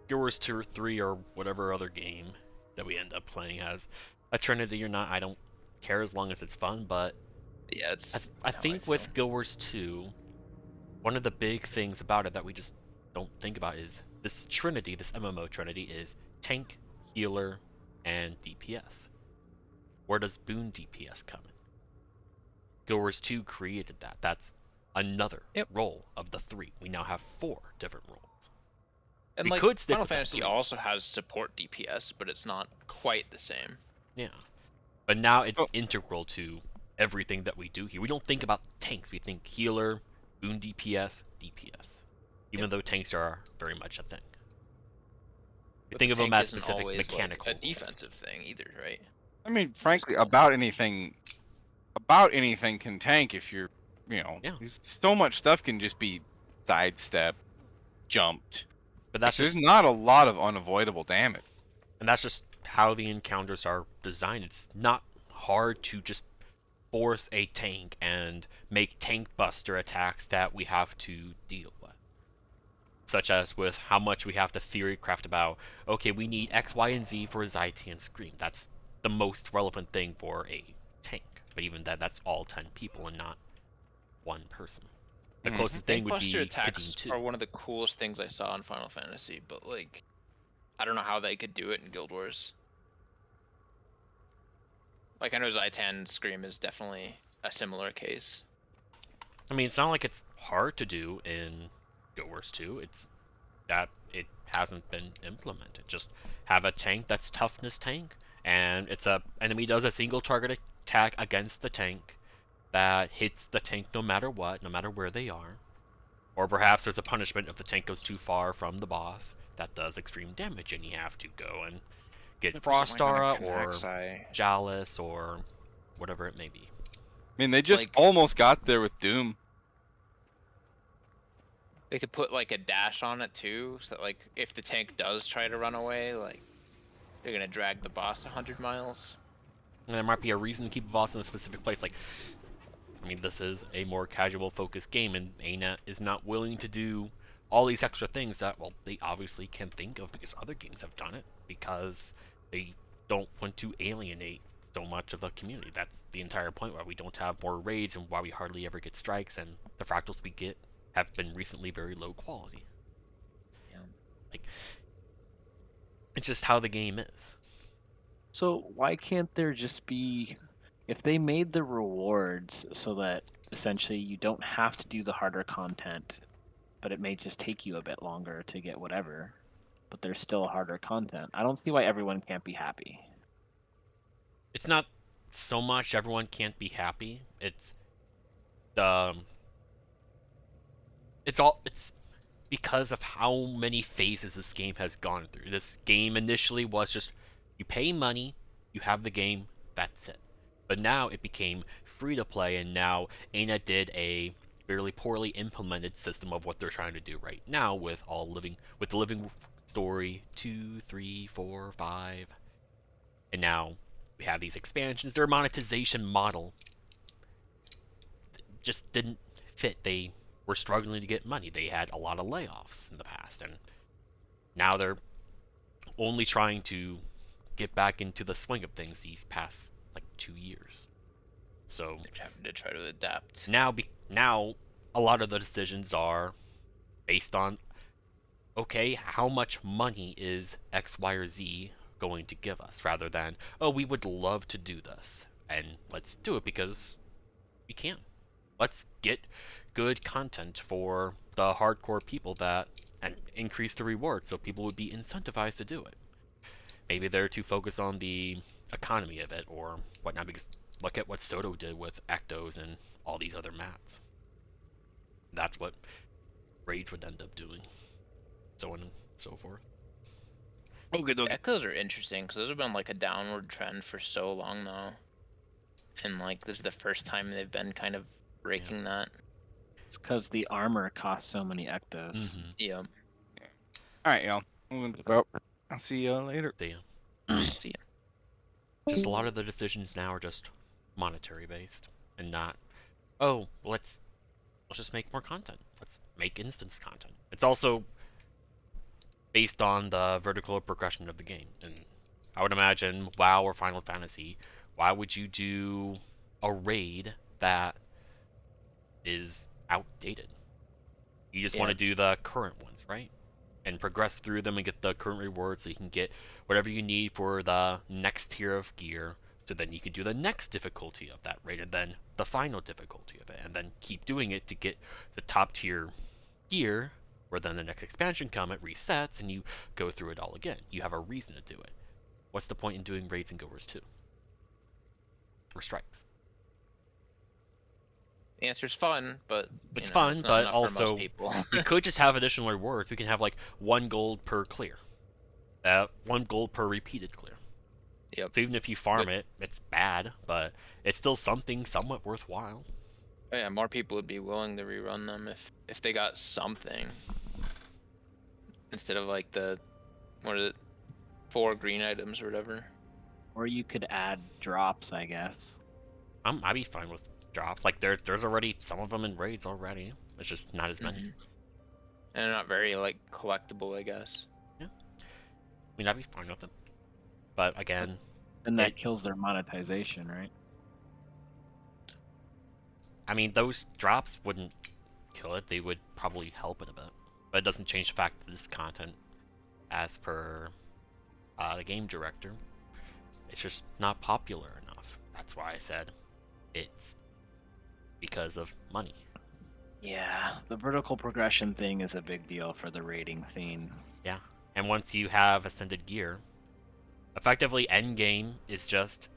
Guild Wars 2 or 3 or whatever other game that we end up playing as a Trinity or not. I don't care as long as it's fun, but Yeah, it's. I think with Guild Wars 2, one of the big things about it that we just don't think about is this Trinity, this MMO Trinity is tank, healer, and DPS. Where does boon DPS come in? Guild Wars 2 created that. That's another role of the 3. We now have 4 different roles. And we like could stick Final with that Fantasy 3. also has support DPS, but it's not quite the same. Yeah. But now it's integral to everything that we do here. We don't think about tanks. We think healer, boon DPS, DPS. Even though tanks are very much a thing. We think of them as specific mechanical like a defensive thing either, right? I mean, frankly, about anything can tank if you're, so much stuff can just be sidestepped, jumped. But that's there's not a lot of unavoidable damage. And that's just how the encounters are designed. It's not hard to just force a tank and make tank buster attacks that we have to deal with. Such as with how much we have to theory craft about, okay, we need X, Y, and Z for Zyti and Scream. That's the most relevant thing for a tank. But even that's all 10 people and not one person. The closest thing would be attacks are one of the coolest things I saw in Final Fantasy, but like, I don't know how they could do it in Guild Wars. Like, I know Zaitan Scream is definitely a similar case. I mean, it's not like it's hard to do in Guild Wars 2. It's that it hasn't been implemented. Just have a tank that's toughness tank, and it's a enemy does a single target attack against the tank that hits the tank no matter what, no matter where they are. Or perhaps there's a punishment if the tank goes too far from the boss that does extreme damage, and you have to go and get Frostara or Chalice or whatever it may be. I mean, they just almost got there with Doom. They could put like a dash on it too, so that like if the tank does try to run away, like they're gonna drag the boss 100 miles. And there might be a reason to keep a boss in a specific place. Like, I mean, this is a more casual focused game, and ANA is not willing to do all these extra things that, well, they obviously can think of because other games have done it, because they don't want to alienate so much of the community. That's the entire point why we don't have more raids and why we hardly ever get strikes, and the fractals we get have been recently very low quality. Yeah. Like, it's just how the game is. So why can't there just be, if they made the rewards so that essentially you don't have to do the harder content, but it may just take you a bit longer to get whatever, but there's still harder content. I don't see why everyone can't be happy. It's not so much everyone can't be happy. It's because of how many phases this game has gone through. This game initially was just, you pay money, you have the game, that's it. But now it became free to play, and now ANA did a fairly poorly implemented system of what they're trying to do right now with the living story 2, 3, 4, 5, and now we have these expansions. Their monetization model just didn't fit. They were struggling to get money. They had a lot of layoffs in the past, and now they're only trying to get back into the swing of things these past like 2 years. So they're having to try to adapt. Now a lot of the decisions are based on, okay, how much money is X, Y, or Z going to give us, rather than, oh, we would love to do this, and let's do it because we can. Let's get good content for the hardcore people and increase the reward so people would be incentivized to do it. Maybe they're too focused on the economy of it or whatnot, because look at what Soto did with Actos and all these other mats. That's what raids would end up doing, so on and so forth. Okay. Echoes are interesting because those have been like a downward trend for so long now, and like this is the first time they've been kind of breaking that. It's because the armor costs so many ectos. Mm-hmm. Yeah. All right, y'all. I'll see you later. See ya. See ya. Just a lot of the decisions now are just monetary based, and not, oh, let's just make more content. Let's make instance content. It's also based on the vertical progression of the game, and I would imagine WoW or Final Fantasy, why would you do a raid that is outdated? You just want to do the current ones, right? And progress through them and get the current rewards so you can get whatever you need for the next tier of gear. So then you can do the next difficulty of that raid and then the final difficulty of it. And then keep doing it to get the top tier gear, where then the next expansion comes, it resets, and you go through it all again. You have a reason to do it. What's the point in doing raids in Guild Wars 2? Or strikes? The answer's fun, but it's know, fun, it's not but enough also for most people. we could just have additional rewards. We can have like 1 gold per clear, 1 gold per repeated clear. Yep. So even if you farm it, it's bad, but it's still something somewhat worthwhile. Oh, yeah, more people would be willing to rerun them if they got something instead of like the 4 green items or whatever. Or you could add drops, I guess. I'd be fine with drops. Like there's already some of them in raids already. It's just not as many. And they're not very like collectible, I guess. Yeah. I mean, I'd be fine with it. But again, and that kills their monetization, right? I mean, those drops wouldn't kill it. They would probably help it a bit. But it doesn't change the fact that this content, as per the game director, it's just not popular enough. That's why I said it's because of money. Yeah, the vertical progression thing is a big deal for the rating theme. Yeah, and once you have ascended gear, effectively endgame is just,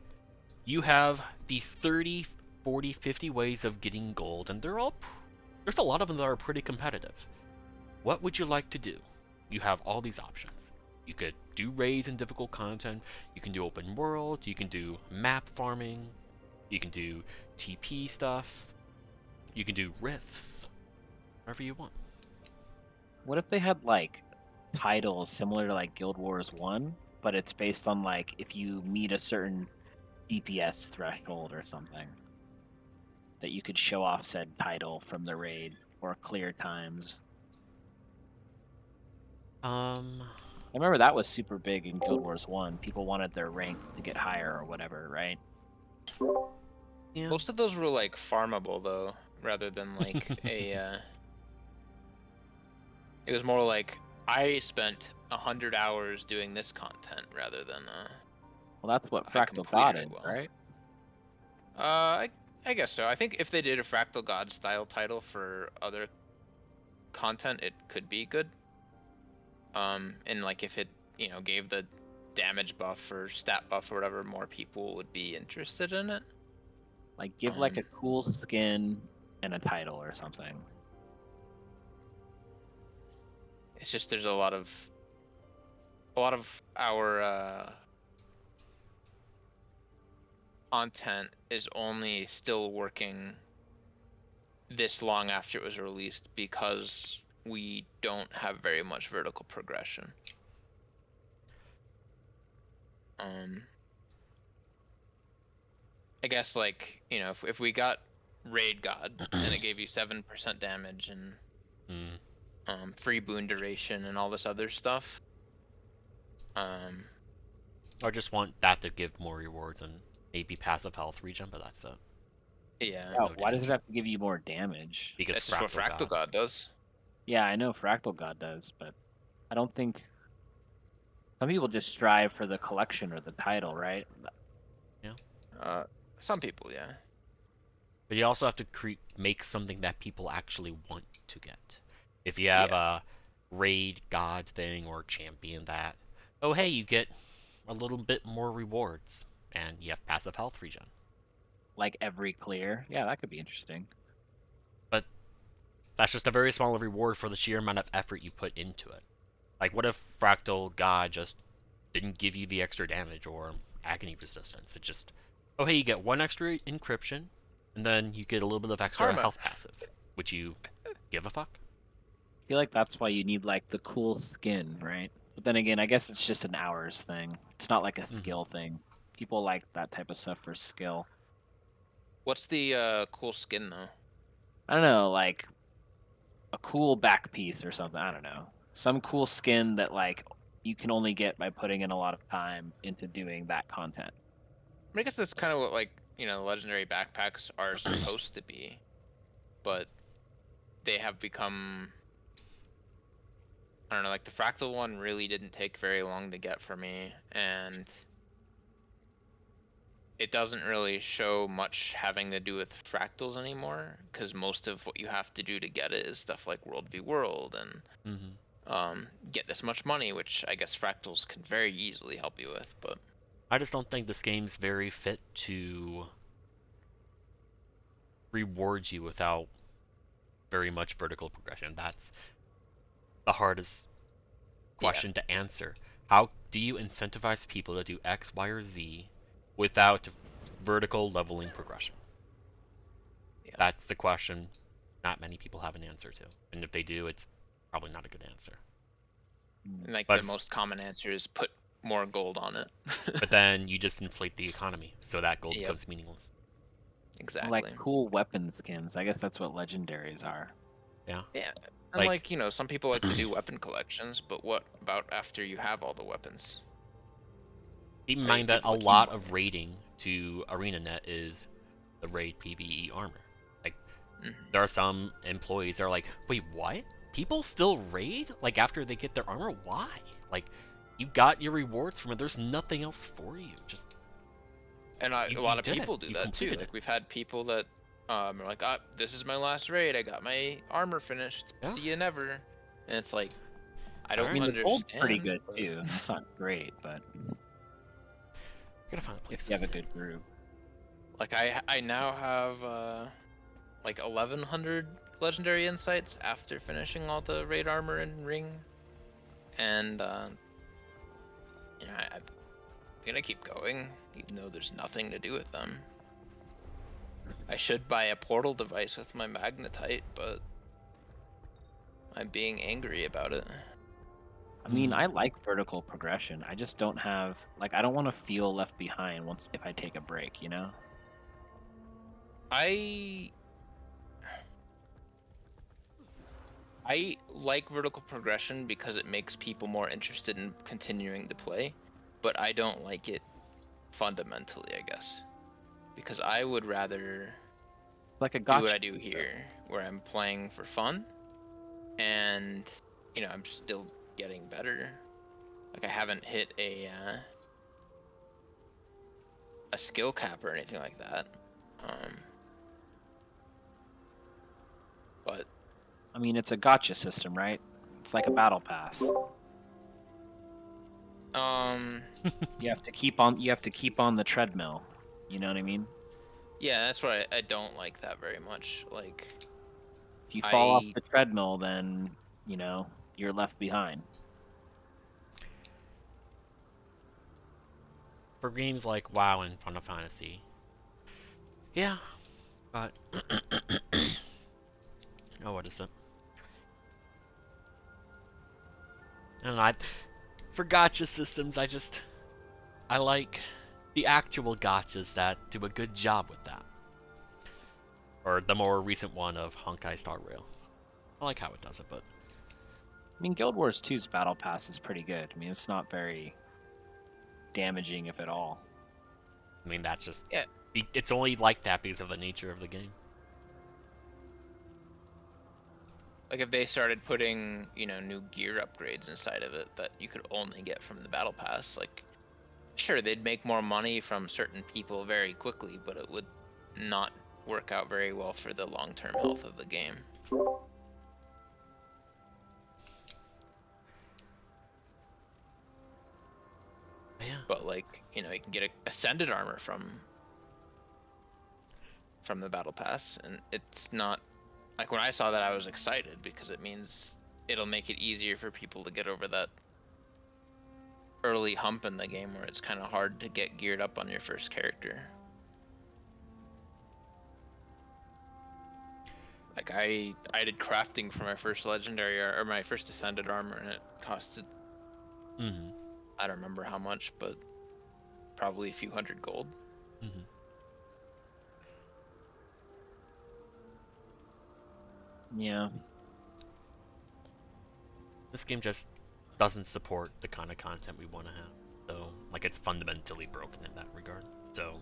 you have these 30, 40, 50 ways of getting gold, and there's a lot of them that are pretty competitive. What would you like to do? You have all these options. You could do raids and difficult content, you can do open world, you can do map farming, you can do TP stuff, you can do rifts, whatever you want. What if they had like titles similar to like Guild Wars 1, but it's based on like if you meet a certain DPS threshold or something, that you could show off said title from the raid or clear times? I remember that was super big in Guild Wars 1. People wanted their rank to get higher or whatever, right? Yeah. Most of those were like farmable though, rather than like a. It was more like I spent 100 hours doing this content rather than. Well, that's what Fractal God is, right? I guess so. I think if they did a Fractal God style title for other content, it could be good. And like if it, gave the damage buff or stat buff or whatever, more people would be interested in it. Like give like a cool skin and a title or something. It's just there's a lot of our content is only still working this long after it was released because we don't have very much vertical progression. I guess like, if we got Raid God and it gave you 7% damage and free boon duration and all this other stuff. Or just want that to give more rewards and maybe passive health regen, but that's it. Yeah. Oh, why does it have to give you more damage? Because that's what Fractal God does. Yeah, I know Fractal God does, but I don't think some people just strive for the collection or the title, right? Yeah. Some people, yeah. But you also have to make something that people actually want to get. If you have a raid god thing or champion that, oh hey, you get a little bit more rewards and you have passive health regen. Like every clear? Yeah, that could be interesting. But that's just a very small reward for the sheer amount of effort you put into it. Like what if Fractal God just didn't give you the extra damage or agony resistance? It just, oh hey, you get 1 extra encryption, and then you get a little bit of extra health passive. Would you give a fuck? I feel like that's why you need like the cool skin, right? But then again, I guess it's just an hours thing. It's not like a skill thing. People like that type of stuff for skill. What's the cool skin though? I don't know, like a cool back piece or something. I don't know. Some cool skin that like you can only get by putting in a lot of time into doing that content. I guess that's kind of what, like, you know, legendary backpacks are supposed to be, but they have become, I don't know, like the fractal one really didn't take very long to get for me, and it doesn't really show much having to do with fractals anymore, because most of what you have to do to get it is stuff like World v World and get this much money, which I guess fractals can very easily help you with, but I just don't think this game's very fit to reward you without very much vertical progression. That's the hardest question to answer. How do you incentivize people to do X, Y, or Z without vertical leveling progression? That's the question not many people have an answer to. And if they do, it's probably not a good answer. And like the most common answer is put more gold on it. But then you just inflate the economy, so that gold becomes meaningless. Exactly. Like cool weapon skins. I guess that's what legendaries are. Yeah. Yeah. And like, you know, some people like to do weapon collections, but what about after you have all the weapons? Keep in mind that a lot of raiding to ArenaNet is the raid PvE armor. Like, there are some employees that are like, wait, what? People still raid? Like, after they get their armor? Why? Like, you got your rewards from it. There's nothing else for you. Just And a lot of people do that too. Like, we've had people that are like, ah, this is my last raid. I got my armor finished. See you never. And it's like, I don't understand. The gold's pretty good too. It's not great, but gotta find a place if you have a good group. Like I now have like 1100 legendary insights after finishing all the raid armor and ring, and you know, I'm gonna keep going even though there's nothing to do with them. I should buy a portal device with my magnetite, but I'm being angry about it. I mean, I like vertical progression. I just don't have, like, I don't want to feel left behind if I take a break, you know? I like vertical progression because it makes people more interested in continuing to play, but I don't like it fundamentally, I guess. Because I would rather like a do gotcha what I do here, where I'm playing for fun, and, you know, I'm still getting better. Like, I haven't hit a skill cap or anything like that. But I mean, it's a gotcha system, right? It's like a battle pass. You have to keep on the treadmill. You know what I mean? yeah, that's why I don't like that very much. Like, if you fall off the treadmill, then, you know, you're left behind. For games like WoW and Final Fantasy, yeah, but oh, what is it? I don't know. For gotcha systems, I like the actual gotchas that do a good job with that. Or the more recent one of Honkai Star Rail. I like how it does it, but I mean, Guild Wars 2's battle pass is pretty good. I mean, it's not very damaging, if at all. I mean, that's just it's only like that because of the nature of the game. Like, if they started putting, you know, new gear upgrades inside of it that you could only get from the battle pass, like, sure, they'd make more money from certain people very quickly, but it would not work out very well for the long-term health of the game. Yeah. But, like, you know, you can get ascended armor from the battle pass, and it's not, like, when I saw that, I was excited because it means it'll make it easier for people to get over that early hump in the game where it's kind of hard to get geared up on your first character. Like, I did crafting for my first legendary or my first ascended armor, and it costed I don't remember how much, but probably a few hundred gold. Yeah. This game just doesn't support the kind of content we want to have. So, like, it's fundamentally broken in that regard. So,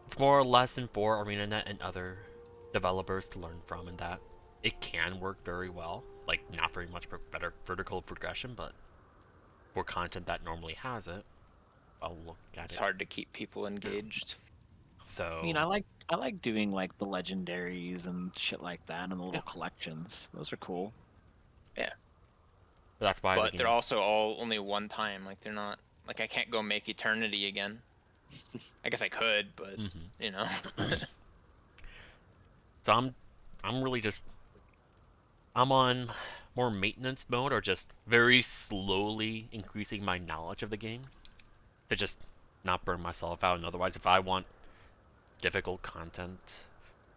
it's more a lesson for ArenaNet and other developers to learn from, in that it can work very well. Like, not very much better vertical progression, but for content that normally has it, I'll look at It's it. hard to keep people engaged. So, I mean, I like doing like the legendaries and shit like that, and the little collections. Those are cool. Yeah. That's why But they're also all only one time. Like, they're not, like, I can't go make Eternity again. I guess I could, but you know. So I'm really just, I'm on more maintenance mode, or just very slowly increasing my knowledge of the game to just not burn myself out. And otherwise, if I want difficult content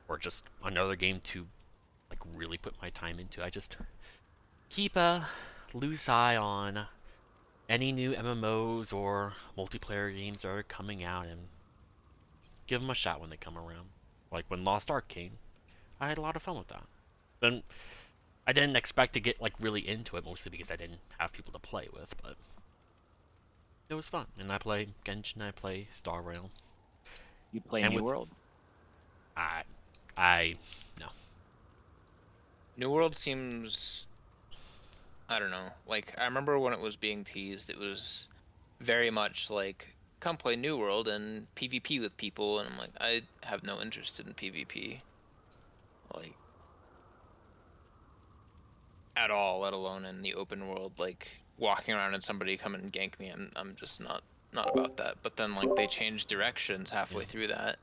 or just another game to like really put my time into, I just keep a loose eye on any new MMOs or multiplayer games that are coming out and give them a shot when they come around. Like when Lost Ark came, I had a lot of fun with that. Then I didn't expect to get like really into it, mostly because I didn't have people to play with, but it was fun. And I play Genshin, I play Star Rail. You play And New World? I no. New World seems, I don't know. Like, I remember when it was being teased, it was very much like, come play New World and PvP with people, and I'm like, I have no interest in PvP. Like, at all, let alone in the open world. Like, walking around and somebody come and gank me, I'm just not about that. But then, like, they changed directions halfway through that.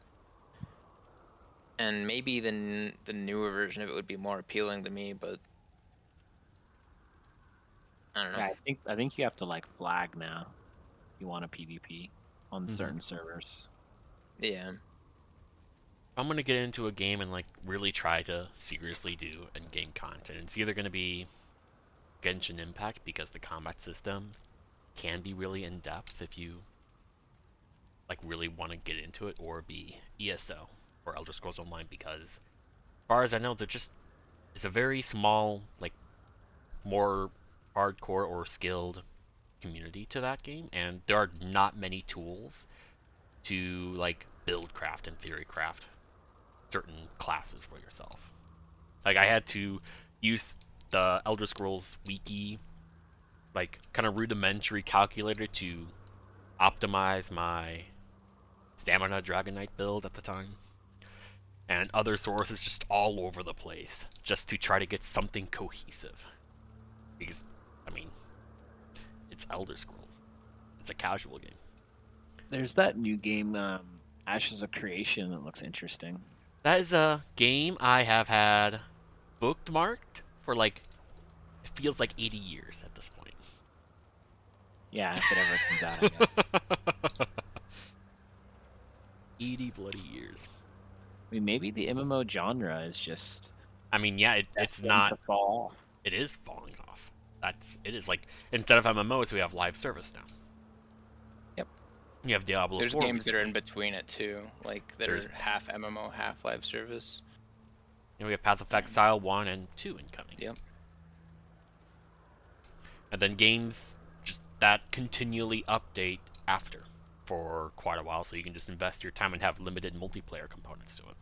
And maybe the newer version of it would be more appealing to me, but I don't know. Yeah, I think you have to like flag now. If you want a PvP on certain servers. Yeah. I'm gonna get into a game and like really try to seriously do in-game content. It's either gonna be Genshin Impact, because the combat system can be really in depth if you like really want to get into it, or be ESO or Elder Scrolls Online, because as far as I know, it's a very small, like more hardcore or skilled community to that game, and there are not many tools to like build craft and theory craft certain classes for yourself. Like, I had to use the Elder Scrolls wiki, like kind of rudimentary calculator to optimize my stamina Dragon Knight build at the time, and other sources just all over the place, just to try to get something cohesive. Because, I mean, it's Elder Scrolls. It's a casual game. There's that new game, Ashes of Creation, that looks interesting. That is a game I have had bookmarked for like, it feels like 80 years at this point. Yeah, if it ever comes out, I guess. 80 bloody years. I mean, maybe the MMO genre is just. I mean, yeah, it's not. To fall off. It is falling off. It is like, instead of MMOs, we have live service now. Yep. You have Diablo 4. There's games that are in between it too, like that are half MMO, half live service. And we have Path of Exile 1 and 2 incoming. Yep. And then games just that continually update after for quite a while, so you can just invest your time and have limited multiplayer components to it.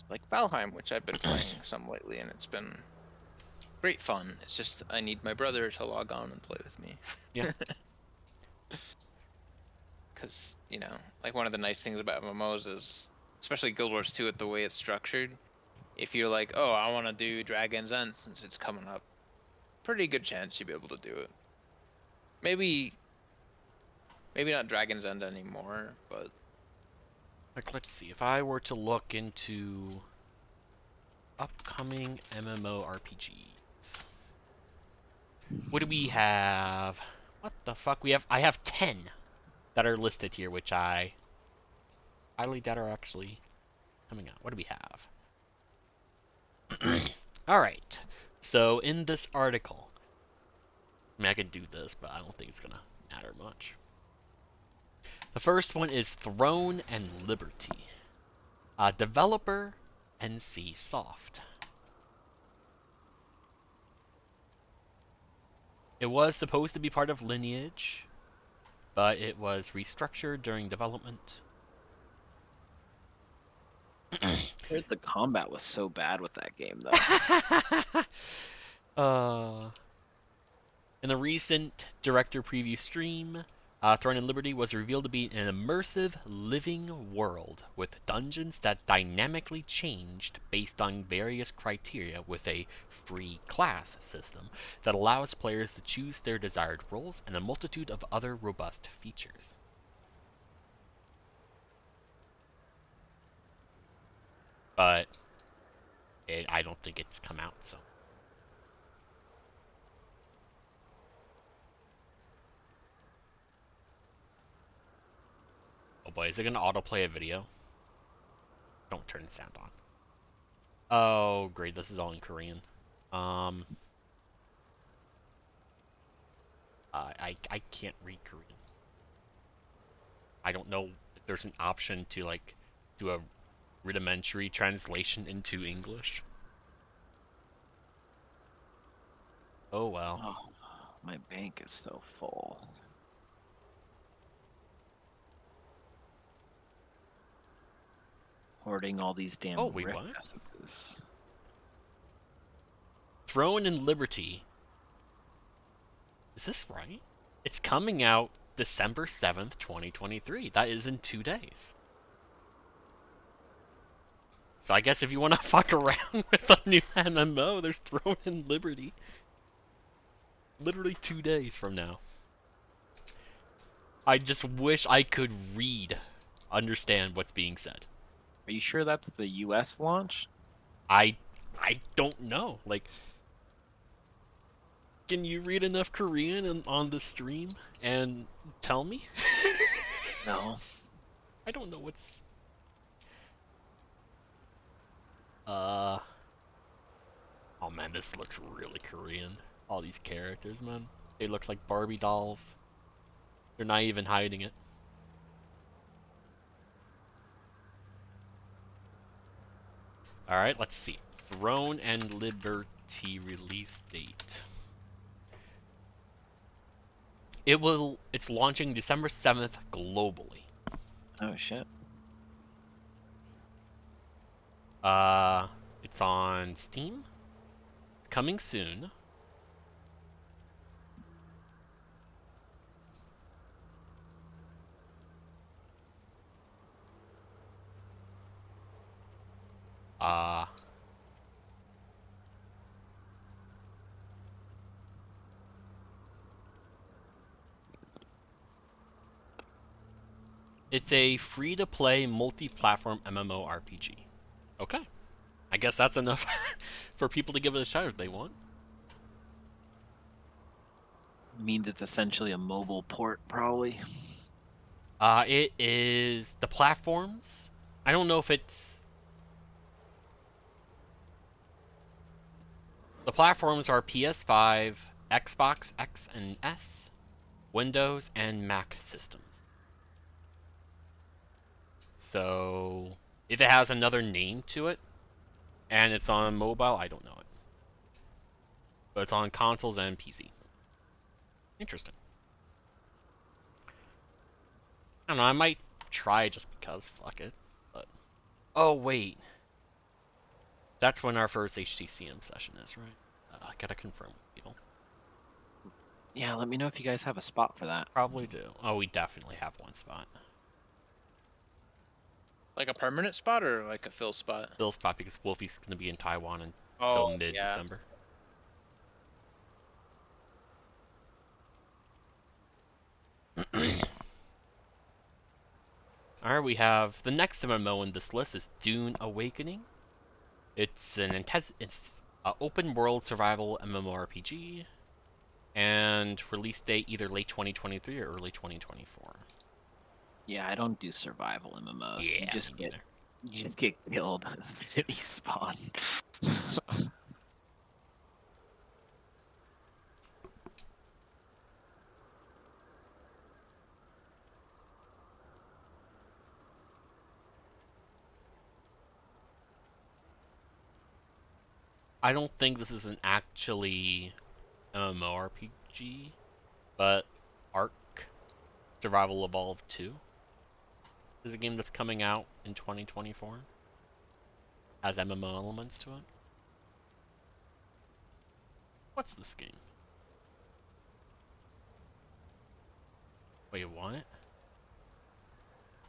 Like Valheim, which I've been playing some lately, and it's been great fun. It's just I need my brother to log on and play with me. Yeah. Because, you know, like one of the nice things about MMOs is, especially Guild Wars 2 with the way it's structured, if you're like, oh, I want to do Dragon's End since it's coming up, pretty good chance you'll be able to do it. Maybe not Dragon's End anymore, but... Like, let's see, if I were to look into upcoming MMORPGs, what do we have? What the fuck? I have 10 that are listed here, which I highly doubt are actually coming out. What do we have? Alright, so in this article, I mean, I could do this, but I don't think it's gonna matter much. The first one is Throne and Liberty. Developer, NC Soft. It was supposed to be part of Lineage, but it was restructured during development. I heard the combat was so bad with that game, though. In a recent director preview stream, Throne and Liberty was revealed to be an immersive, living world with dungeons that dynamically changed based on various criteria, with a free class system that allows players to choose their desired roles, and a multitude of other robust features. But I don't think it's come out, so. Oh boy, is it gonna autoplay a video? Don't turn the sound on. Oh, great, this is all in Korean. I can't read Korean. I don't know if there's an option to, like, do a rudimentary translation into English. Oh well. Oh, my bank is so full. Hoarding all these damn rift essences. Throne and Liberty. Is this right? It's coming out December 7th, 2023. That is in 2 days. So I guess if you want to fuck around with a new MMO, there's Throne and Liberty. Literally 2 days from now. I just wish I could understand what's being said. Are you sure that's the US launch? I don't know. Like, can you read enough Korean on the stream and tell me? No. I don't know what's... Oh man, this looks really Korean. All these characters, man. They look like Barbie dolls. They're not even hiding it. Alright, let's see. Throne and Liberty release date. It's launching December 7th globally. Oh shit. It's on Steam. Coming soon. It's a free-to-play multi-platform MMORPG. Okay. I guess that's enough for people to give it a shot if they want. Means it's essentially a mobile port, probably. It is the platforms. I don't know if it's... The platforms are PS5, Xbox X and S, Windows, and Mac systems. So, if it has another name to it, and it's on mobile, I don't know it. But it's on consoles and PC. Interesting. I don't know, I might try just because, fuck it. But oh wait. That's when our first HTcm session is, right? I gotta confirm with people. Yeah, let me know if you guys have a spot for that. Probably do. Oh, we definitely have one spot. Like a permanent spot or like a fill spot? Fill spot, because Wolfie's gonna be in Taiwan until mid-December. Alright, we have the next MMO in this list is Dune Awakening. It's an open world survival MMORPG, and release date either late 2023 or early 2024. Yeah, I don't do survival MMOs. Yeah, you just get killed as you spawn. I don't think this is an actually MMORPG. RPG, but Ark Survival Evolved 2 is a game that's coming out in 2024. Has MMO elements to it. What's this game? Wait, what?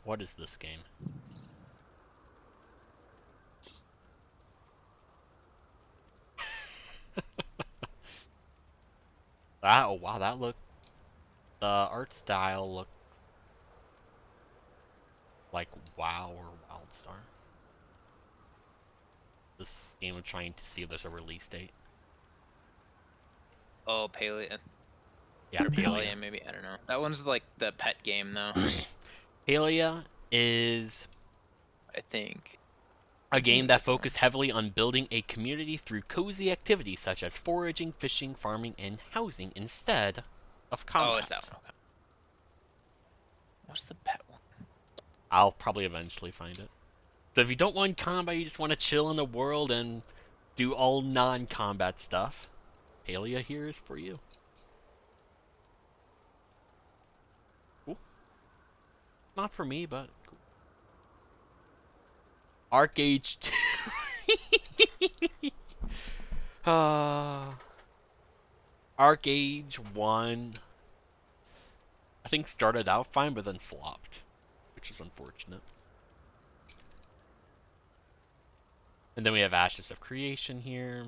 What is this game? Oh wow, that look. The art style looks like WoW or WildStar. This game I'm trying to see if there's a release date. Oh, Palea. Yeah, Palea, maybe. I don't know. That one's like the pet game, though. Palea is, I think, a game that focuses heavily on building a community through cozy activities such as foraging, fishing, farming, and housing instead of combat. Oh, it's that one. Okay. What's the pet one? I'll probably eventually find it. So if you don't want combat, you just want to chill in the world and do all non-combat stuff, Palea here is for you. Cool. Not for me, but cool. Arc Age 2. Arc Age 1, I think started out fine, but then flopped, which is unfortunate. And then we have Ashes of Creation here.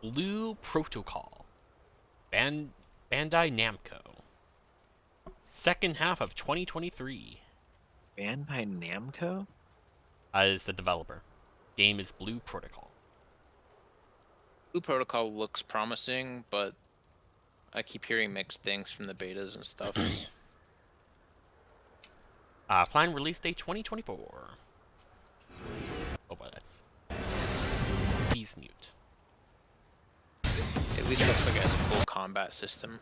Blue Protocol. Bandai Namco. Second half of 2023. Bandai Namco? Is the developer. Game is Blue Protocol. Blue Protocol looks promising, but I keep hearing mixed things from the betas and stuff. Planned release date 2024. Oh, but that's... Please mute. At least it looks like it has a full combat system.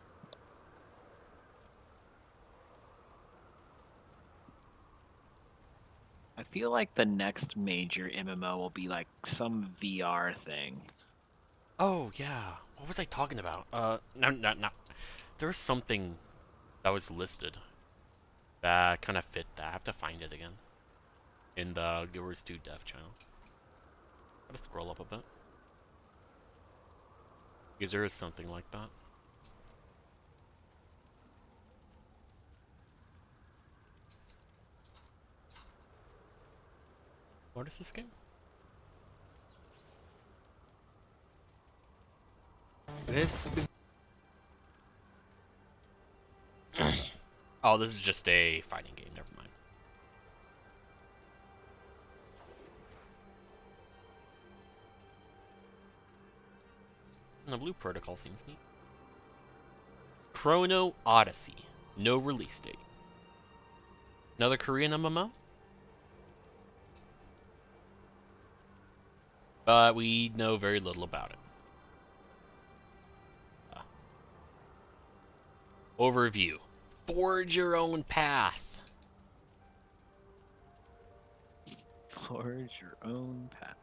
I feel like the next major MMO will be like some VR thing. Oh, yeah. What was I talking about? No. There was something that was listed that kind of fit that. I have to find it again. In the GW2 dev channel. Gotta scroll up a bit. Because there is something like that. What is this game? This is... Oh, this is just a fighting game, never mind. And the Blue Protocol seems neat. Chrono Odyssey. No release date. Another Korean MMO? But we know very little about it. Overview. Forge your own path. Forge your own path.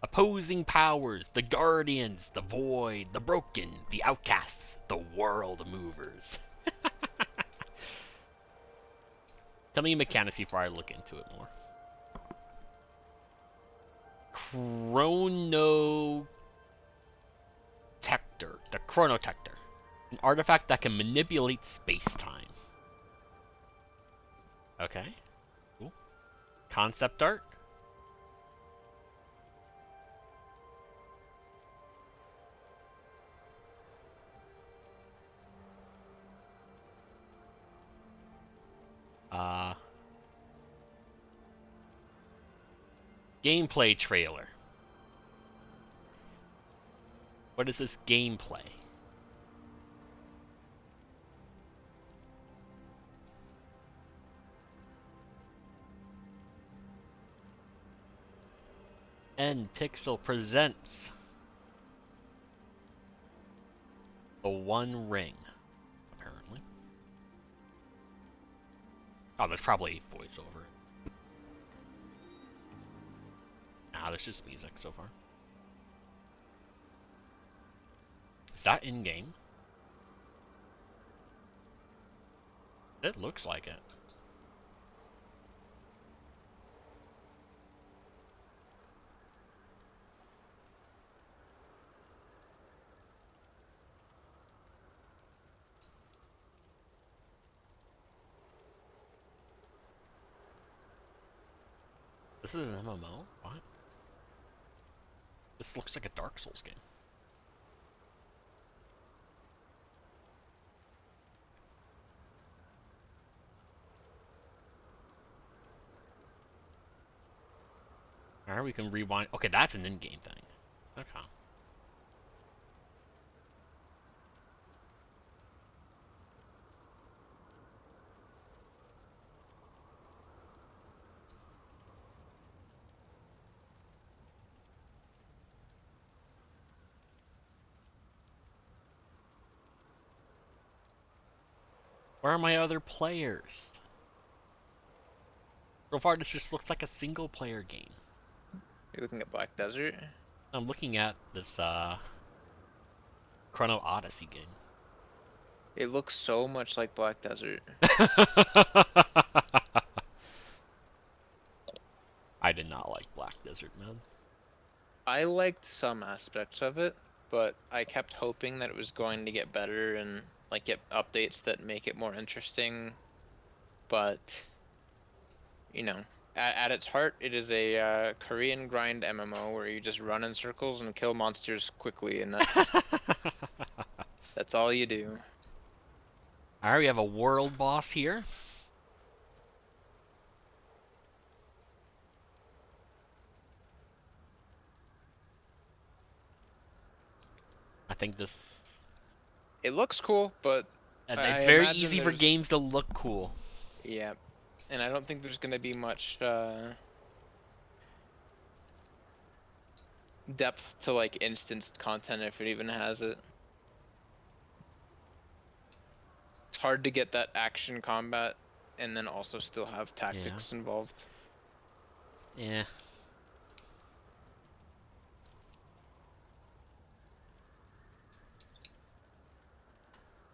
Opposing powers, the Guardians, the Void, the Broken, the Outcasts, the World Movers. Tell me mechanics before I look into it more. Chronotector. The Chronotector. An artifact that can manipulate space-time. Okay. Cool. Concept art. Gameplay trailer. What is this gameplay? N-Pixel presents The One Ring, apparently. Oh, there's probably voiceover. Nah, there's just music so far. that in-game? It looks like it. This is an MMO? What? This looks like a Dark Souls game. Alright, we can rewind. Okay, that's an in-game thing. Okay. Where are my other players? So far, this just looks like a single-player game. You're looking at Black Desert? I'm looking at this, Chrono Odyssey game. It looks so much like Black Desert. I did not like Black Desert, man. I liked some aspects of it, but I kept hoping that it was going to get better and like get updates that make it more interesting. But you know, at its heart, it is a Korean grind MMO where you just run in circles and kill monsters quickly, and that's all you do. Alright, we have a world boss here. I think this... It looks cool, but it's I very imagine easy for there's- games to look cool. Yeah, and I don't think there's gonna be much depth to like instanced content if it even has it. It's hard to get that action combat and then also still have tactics involved. Yeah.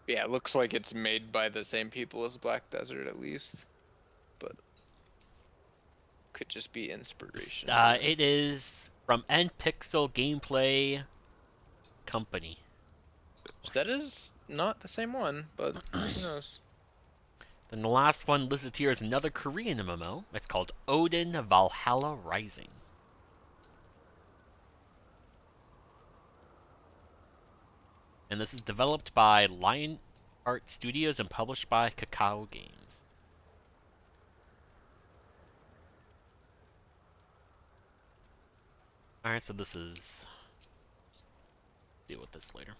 Yeah, it looks like it's made by the same people as Black Desert at least, but could just be inspiration. It is from NPixel Gameplay Company. That is not the same one, but who knows? Then the last one listed here is another Korean MMO. It's called Odin Valhalla Rising. And this is developed by Lion Art Studios and published by Kakao Games. Alright, so this is... deal with this later.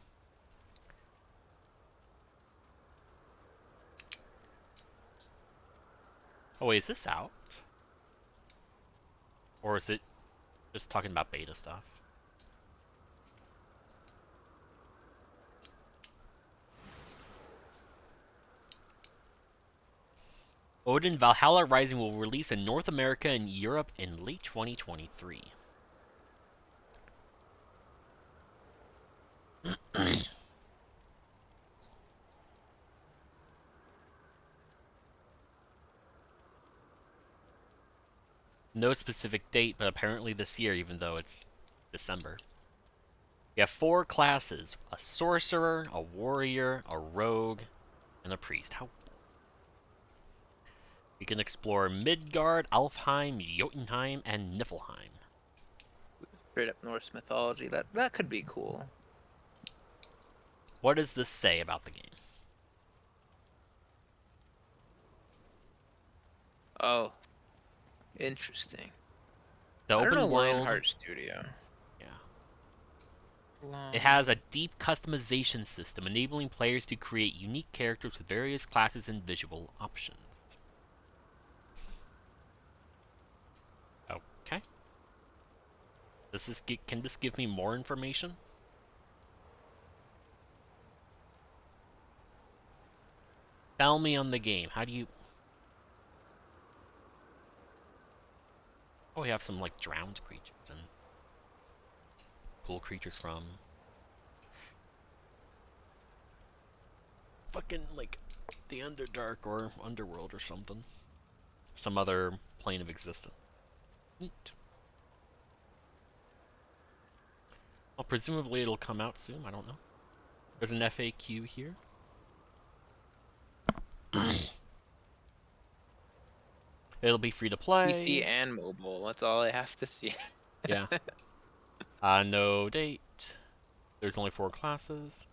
Oh wait, is this out? Or is it just talking about beta stuff? Odin Valhalla Rising will release in North America and Europe in late 2023. No specific date, but apparently this year, even though it's December. You have 4 classes: a sorcerer, a warrior, a rogue, and a priest. How? You can explore Midgard, Alfheim, Jotunheim, and Niflheim. Straight up Norse mythology. That could be cool. What does this say about the game? Oh, interesting. The I don't open know world. Lionheart Studio. It has a deep customization system, enabling players to create unique characters with various classes and visual options. Okay. Can this give me more information? Tell me on the game. How do you... Oh, we have some, like, drowned creatures and... cool creatures from... fucking like the Underdark or Underworld or something. Some other plane of existence. Neat. Well, presumably it'll come out soon. I don't know. There's an FAQ here. It'll be free to play. PC and mobile. That's all I have to see. Yeah. No date. There's only 4 classes.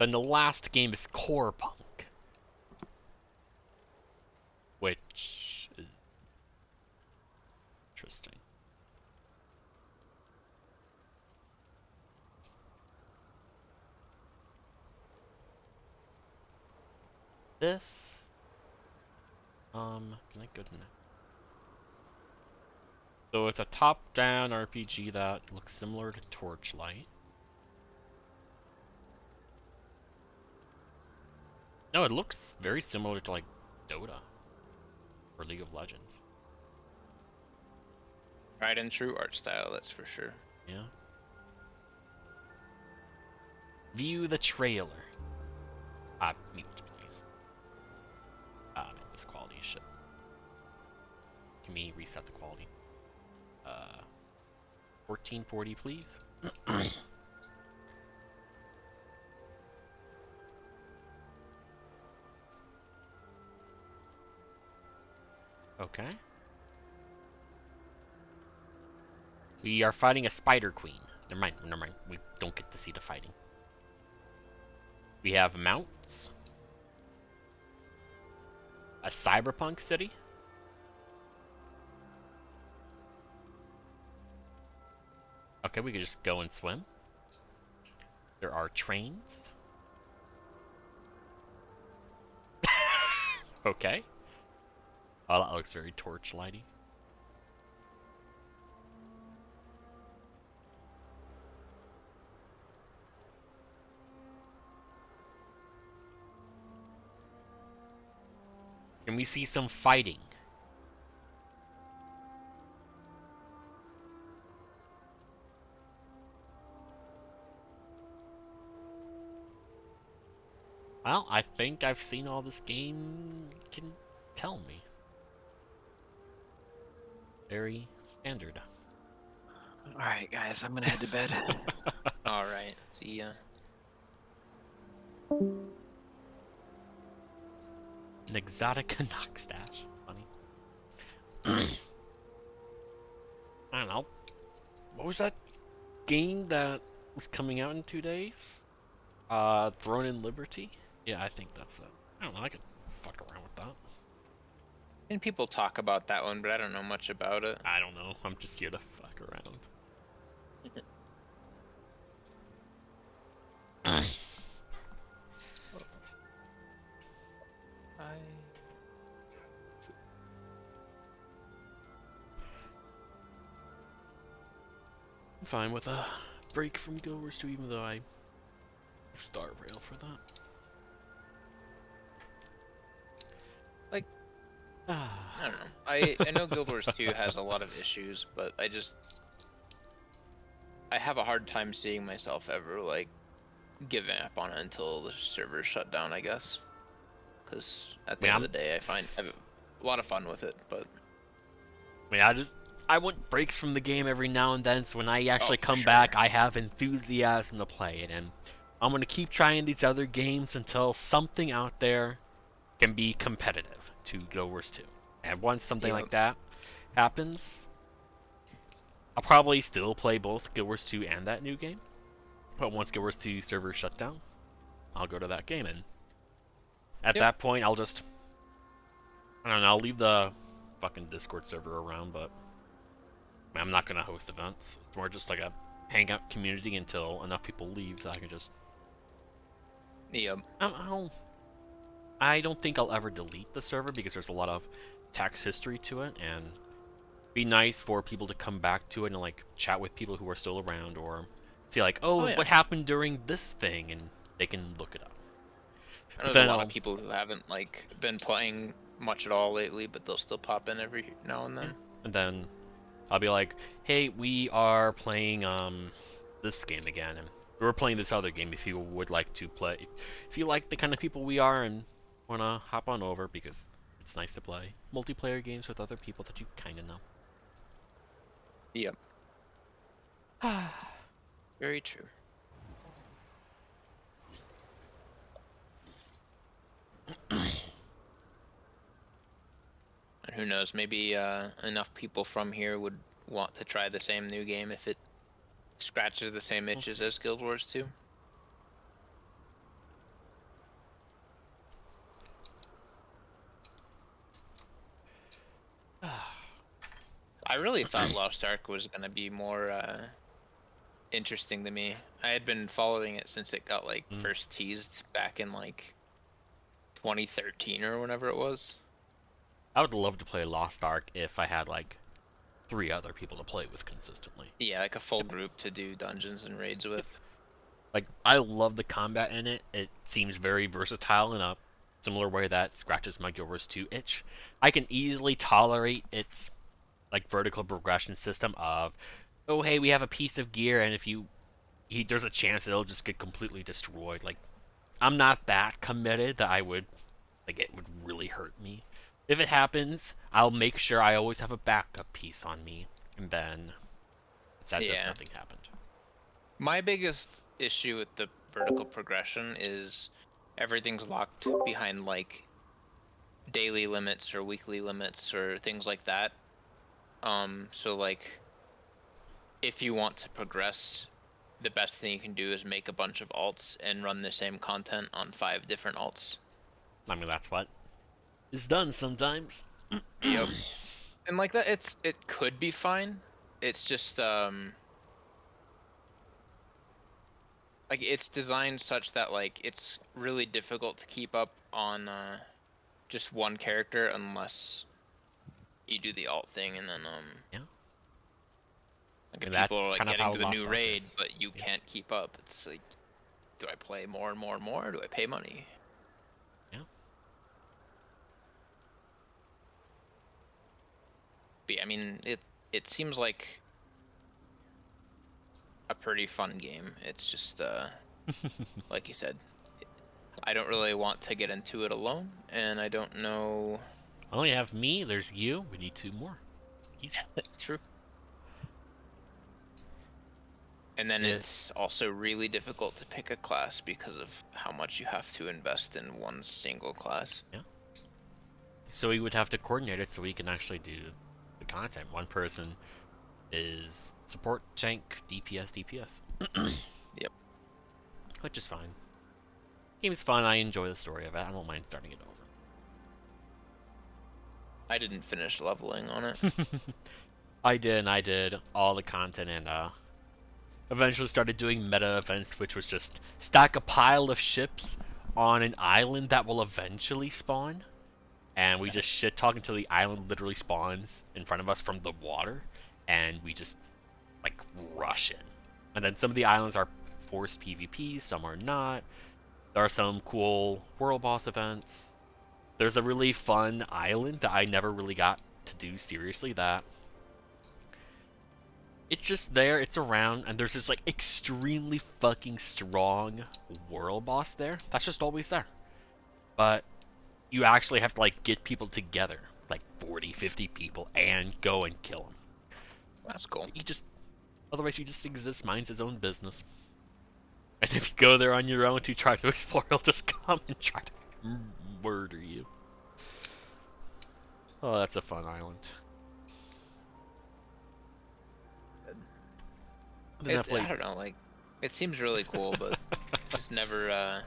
Then the last game is Core Punk, which is interesting. This, can I go to that? So it's a top-down RPG that looks similar to Torchlight. No, it looks very similar to like Dota or League of Legends. Tried and true art style, that's for sure. Yeah. View the trailer. Mute, please. Man, this quality is shit. Can we reset the quality? 1440, please. Okay. We are fighting a Spider Queen. Never mind, never mind. We don't get to see the fighting. We have mounts. A cyberpunk city. Okay, we could just go and swim. There are trains. Okay. Oh, that looks very torchlighty. Can we see some fighting? Well, I think I've seen all this game can tell me. Very standard. Alright, guys, I'm gonna head to bed. Alright, see ya. An Exotica Knockstash. Funny. I don't know. What was that game that was coming out in 2 days? Throne in Liberty? Yeah, I think that's it. I don't know, I could fuck around with that. And people talk about that one, but I don't know much about it. I don't know, I'm just here to fuck around. I'm fine with a break from Guild Wars 2, even though I star rail for that. Like, I don't know. I know Guild Wars 2 has a lot of issues, but I have a hard time seeing myself ever like giving up on it until the servers shut down, I guess. Because at the end of the day, I have a lot of fun with it, but I want breaks from the game every now and then, so when I actually come back, I have enthusiasm to play it, and I'm gonna keep trying these other games until something out there can be competitive to Guild Wars 2. And once something like that happens, I'll probably still play both Guild Wars 2 and that new game. But once Guild Wars 2 servers shut down, I'll go to that game, and at that point, I'll just, I don't know, I'll leave the fucking Discord server around, but I'm not gonna host events. It's more just like a hangout community until enough people leave so I can just. Yep. I don't think I'll ever delete the server because there's a lot of tax history to it, and be nice for people to come back to it and like chat with people who are still around, or see like, oh, yeah. what happened during this thing, and they can look it up. I know But there's then a lot of people who haven't like been playing much at all lately, but they'll still pop in every now and then. And then I'll be like, hey, we are playing this game again, and we're playing this other game if you would like to play. If you like the kind of people we are and wanna hop on over, because it's nice to play multiplayer games with other people that you kind of know. Yep. Very true. And who knows, maybe enough people from here would want to try the same new game if it scratches the same itches as Guild Wars 2. I really thought Lost Ark was going to be more interesting to me. I had been following it since it got like first teased back in like 2013 or whenever it was. I would love to play Lost Ark if I had like 3 other people to play with consistently. Yeah, like a full group to do dungeons and raids with. Like, I love the combat in it. It seems very versatile in a similar way that scratches my Guild Wars 2 itch. I can easily tolerate its like vertical progression system of, oh hey, we have a piece of gear, and if there's a chance it'll just get completely destroyed. Like, I'm not that committed that I would, like, it would really hurt me. If it happens, I'll make sure I always have a backup piece on me, and then it's as if nothing happened. My biggest issue with the vertical progression is everything's locked behind like daily limits or weekly limits or things like that. So like, if you want to progress, the best thing you can do is make a bunch of alts and run the same content on 5 different alts. I mean, that's what is done sometimes. Yep. And like that, it could be fine. It's just like it's designed such that like it's really difficult to keep up on just one character unless you do the alt thing, and then yeah. Like if people are like getting to the new raid, but you can't keep up, it's like, do I play more and more and more, or do I pay money? Yeah. But yeah, I mean, it seems like a pretty fun game. It's just like you said, I don't really want to get into it alone, and I don't know. Well, you have me. There's you. We need 2 more. Easy. True. And then it's also really difficult to pick a class because of how much you have to invest in one single class. Yeah. So we would have to coordinate it so we can actually do the content. One person is support, tank, DPS. Yep. Which is fine. Game's fun. I enjoy the story of it. I don't mind starting it over. I didn't finish leveling on it. I did all the content, and eventually started doing meta events, which was just stack a pile of ships on an island that will eventually spawn, and we just shit talk until the island literally spawns in front of us from the water, and we just like rush in. And then some of the islands are forced PvP, some are not. There are some cool world boss events. There's a really fun island that I never really got to do seriously, that it's just there, it's around, and there's this like extremely fucking strong world boss there. That's just always there. But you actually have to like get people together, like 40, 50 people, and go and kill him. That's cool. Otherwise he just exists, minds his own business. And if you go there on your own to try to explore, he'll just come and try to murder you. Oh, that's a fun island. I don't know, like, it seems really cool, but just never, I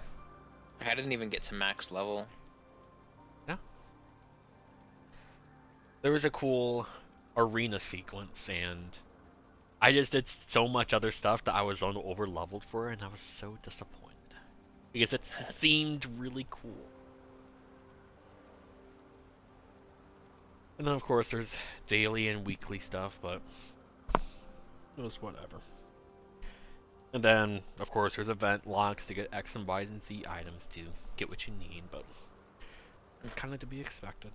didn't even get to max level. Yeah. There was a cool arena sequence, and I just did so much other stuff that I was over leveled for, and I was so disappointed. Because it seemed really cool. And then of course there's daily and weekly stuff, but it was whatever. And then of course there's event locks to get X and Y and Z items to get what you need, but it's kind of to be expected.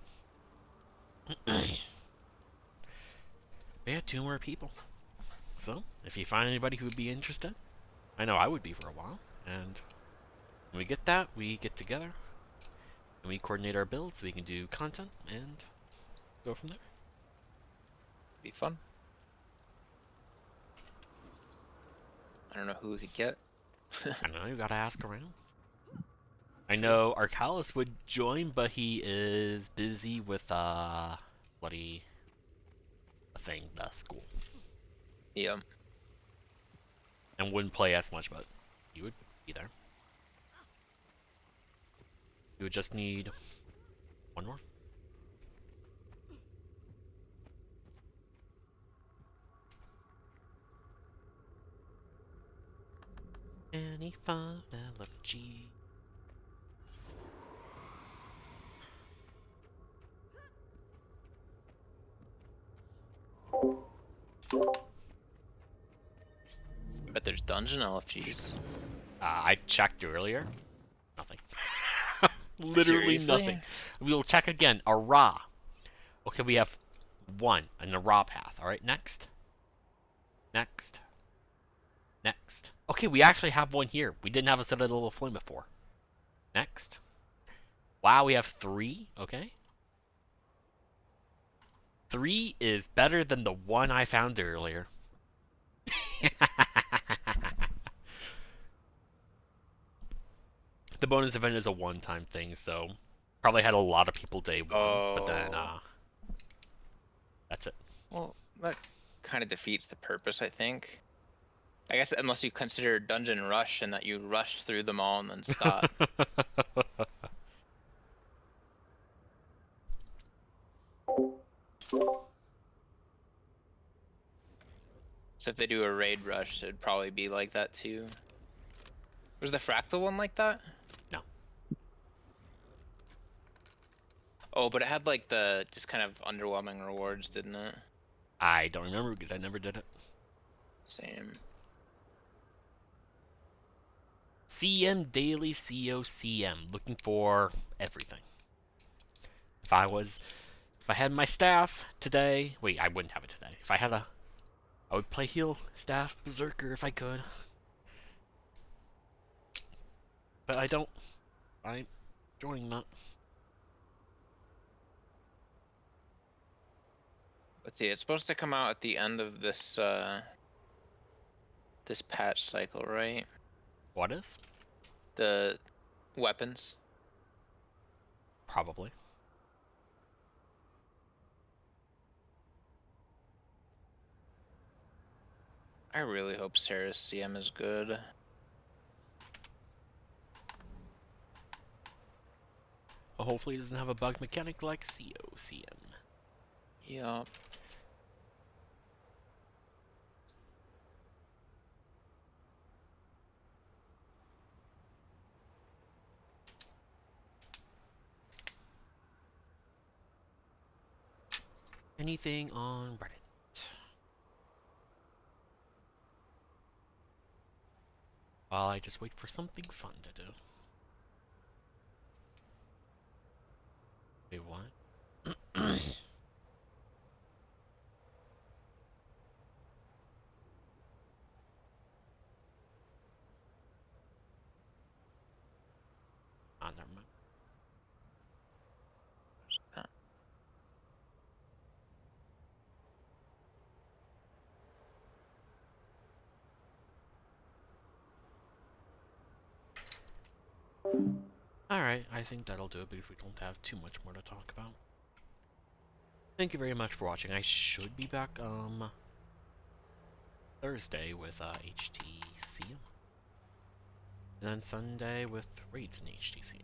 We had 2 more people. So, if you find anybody who would be interested, I know I would be for a while, and when we get that, we get together, and we coordinate our builds so we can do content, and go from there. Be fun. I don't know who we could get. I don't know, you gotta ask around. I know Arcalis would join, but he is busy with, bloody thing, the school. Yeah. And wouldn't play as much, but he would be there. You would just need 1 more. Any fun LFG? But there's dungeon LFGs. I checked earlier. Nothing. Literally Seriously? nothing. We will check again. A raw. Okay, we have 1 in the raw path. Alright, next. Next. Next. Okay, we actually have 1 here. We didn't have a Citadel of Flame before. Next. Wow, we have 3. Okay. 3 is better than the 1 I found earlier. The bonus event is a one-time thing, so probably had a lot of people day 1, but then that's it. Well, that kind of defeats the purpose, I think. I guess unless you consider Dungeon Rush and that you rushed through them all and then stop. So if they do a raid rush, it'd probably be like that too. Was the Fractal one like that? No. Oh, but it had like the just kind of underwhelming rewards, didn't it? I don't remember because I never did it. Same. CM Daily COCM, looking for everything. If I had my staff today, wait, I wouldn't have it today. If I had I would play heal staff berserker if I could. But I don't. I'm joining that. Let's see, it's supposed to come out at the end of this this patch cycle, right? What is? The weapons. Probably. I really hope Sarah's CM is good. Well, hopefully it doesn't have a bug mechanic like COCM. Yup. Anything on Reddit? While I just wait for something fun to do. Wait, what? Ah, never mind. Alright, I think that'll do it because we don't have too much more to talk about. Thank you very much for watching. I should be back Thursday with HTcm. And then Sunday with raids in HTcm.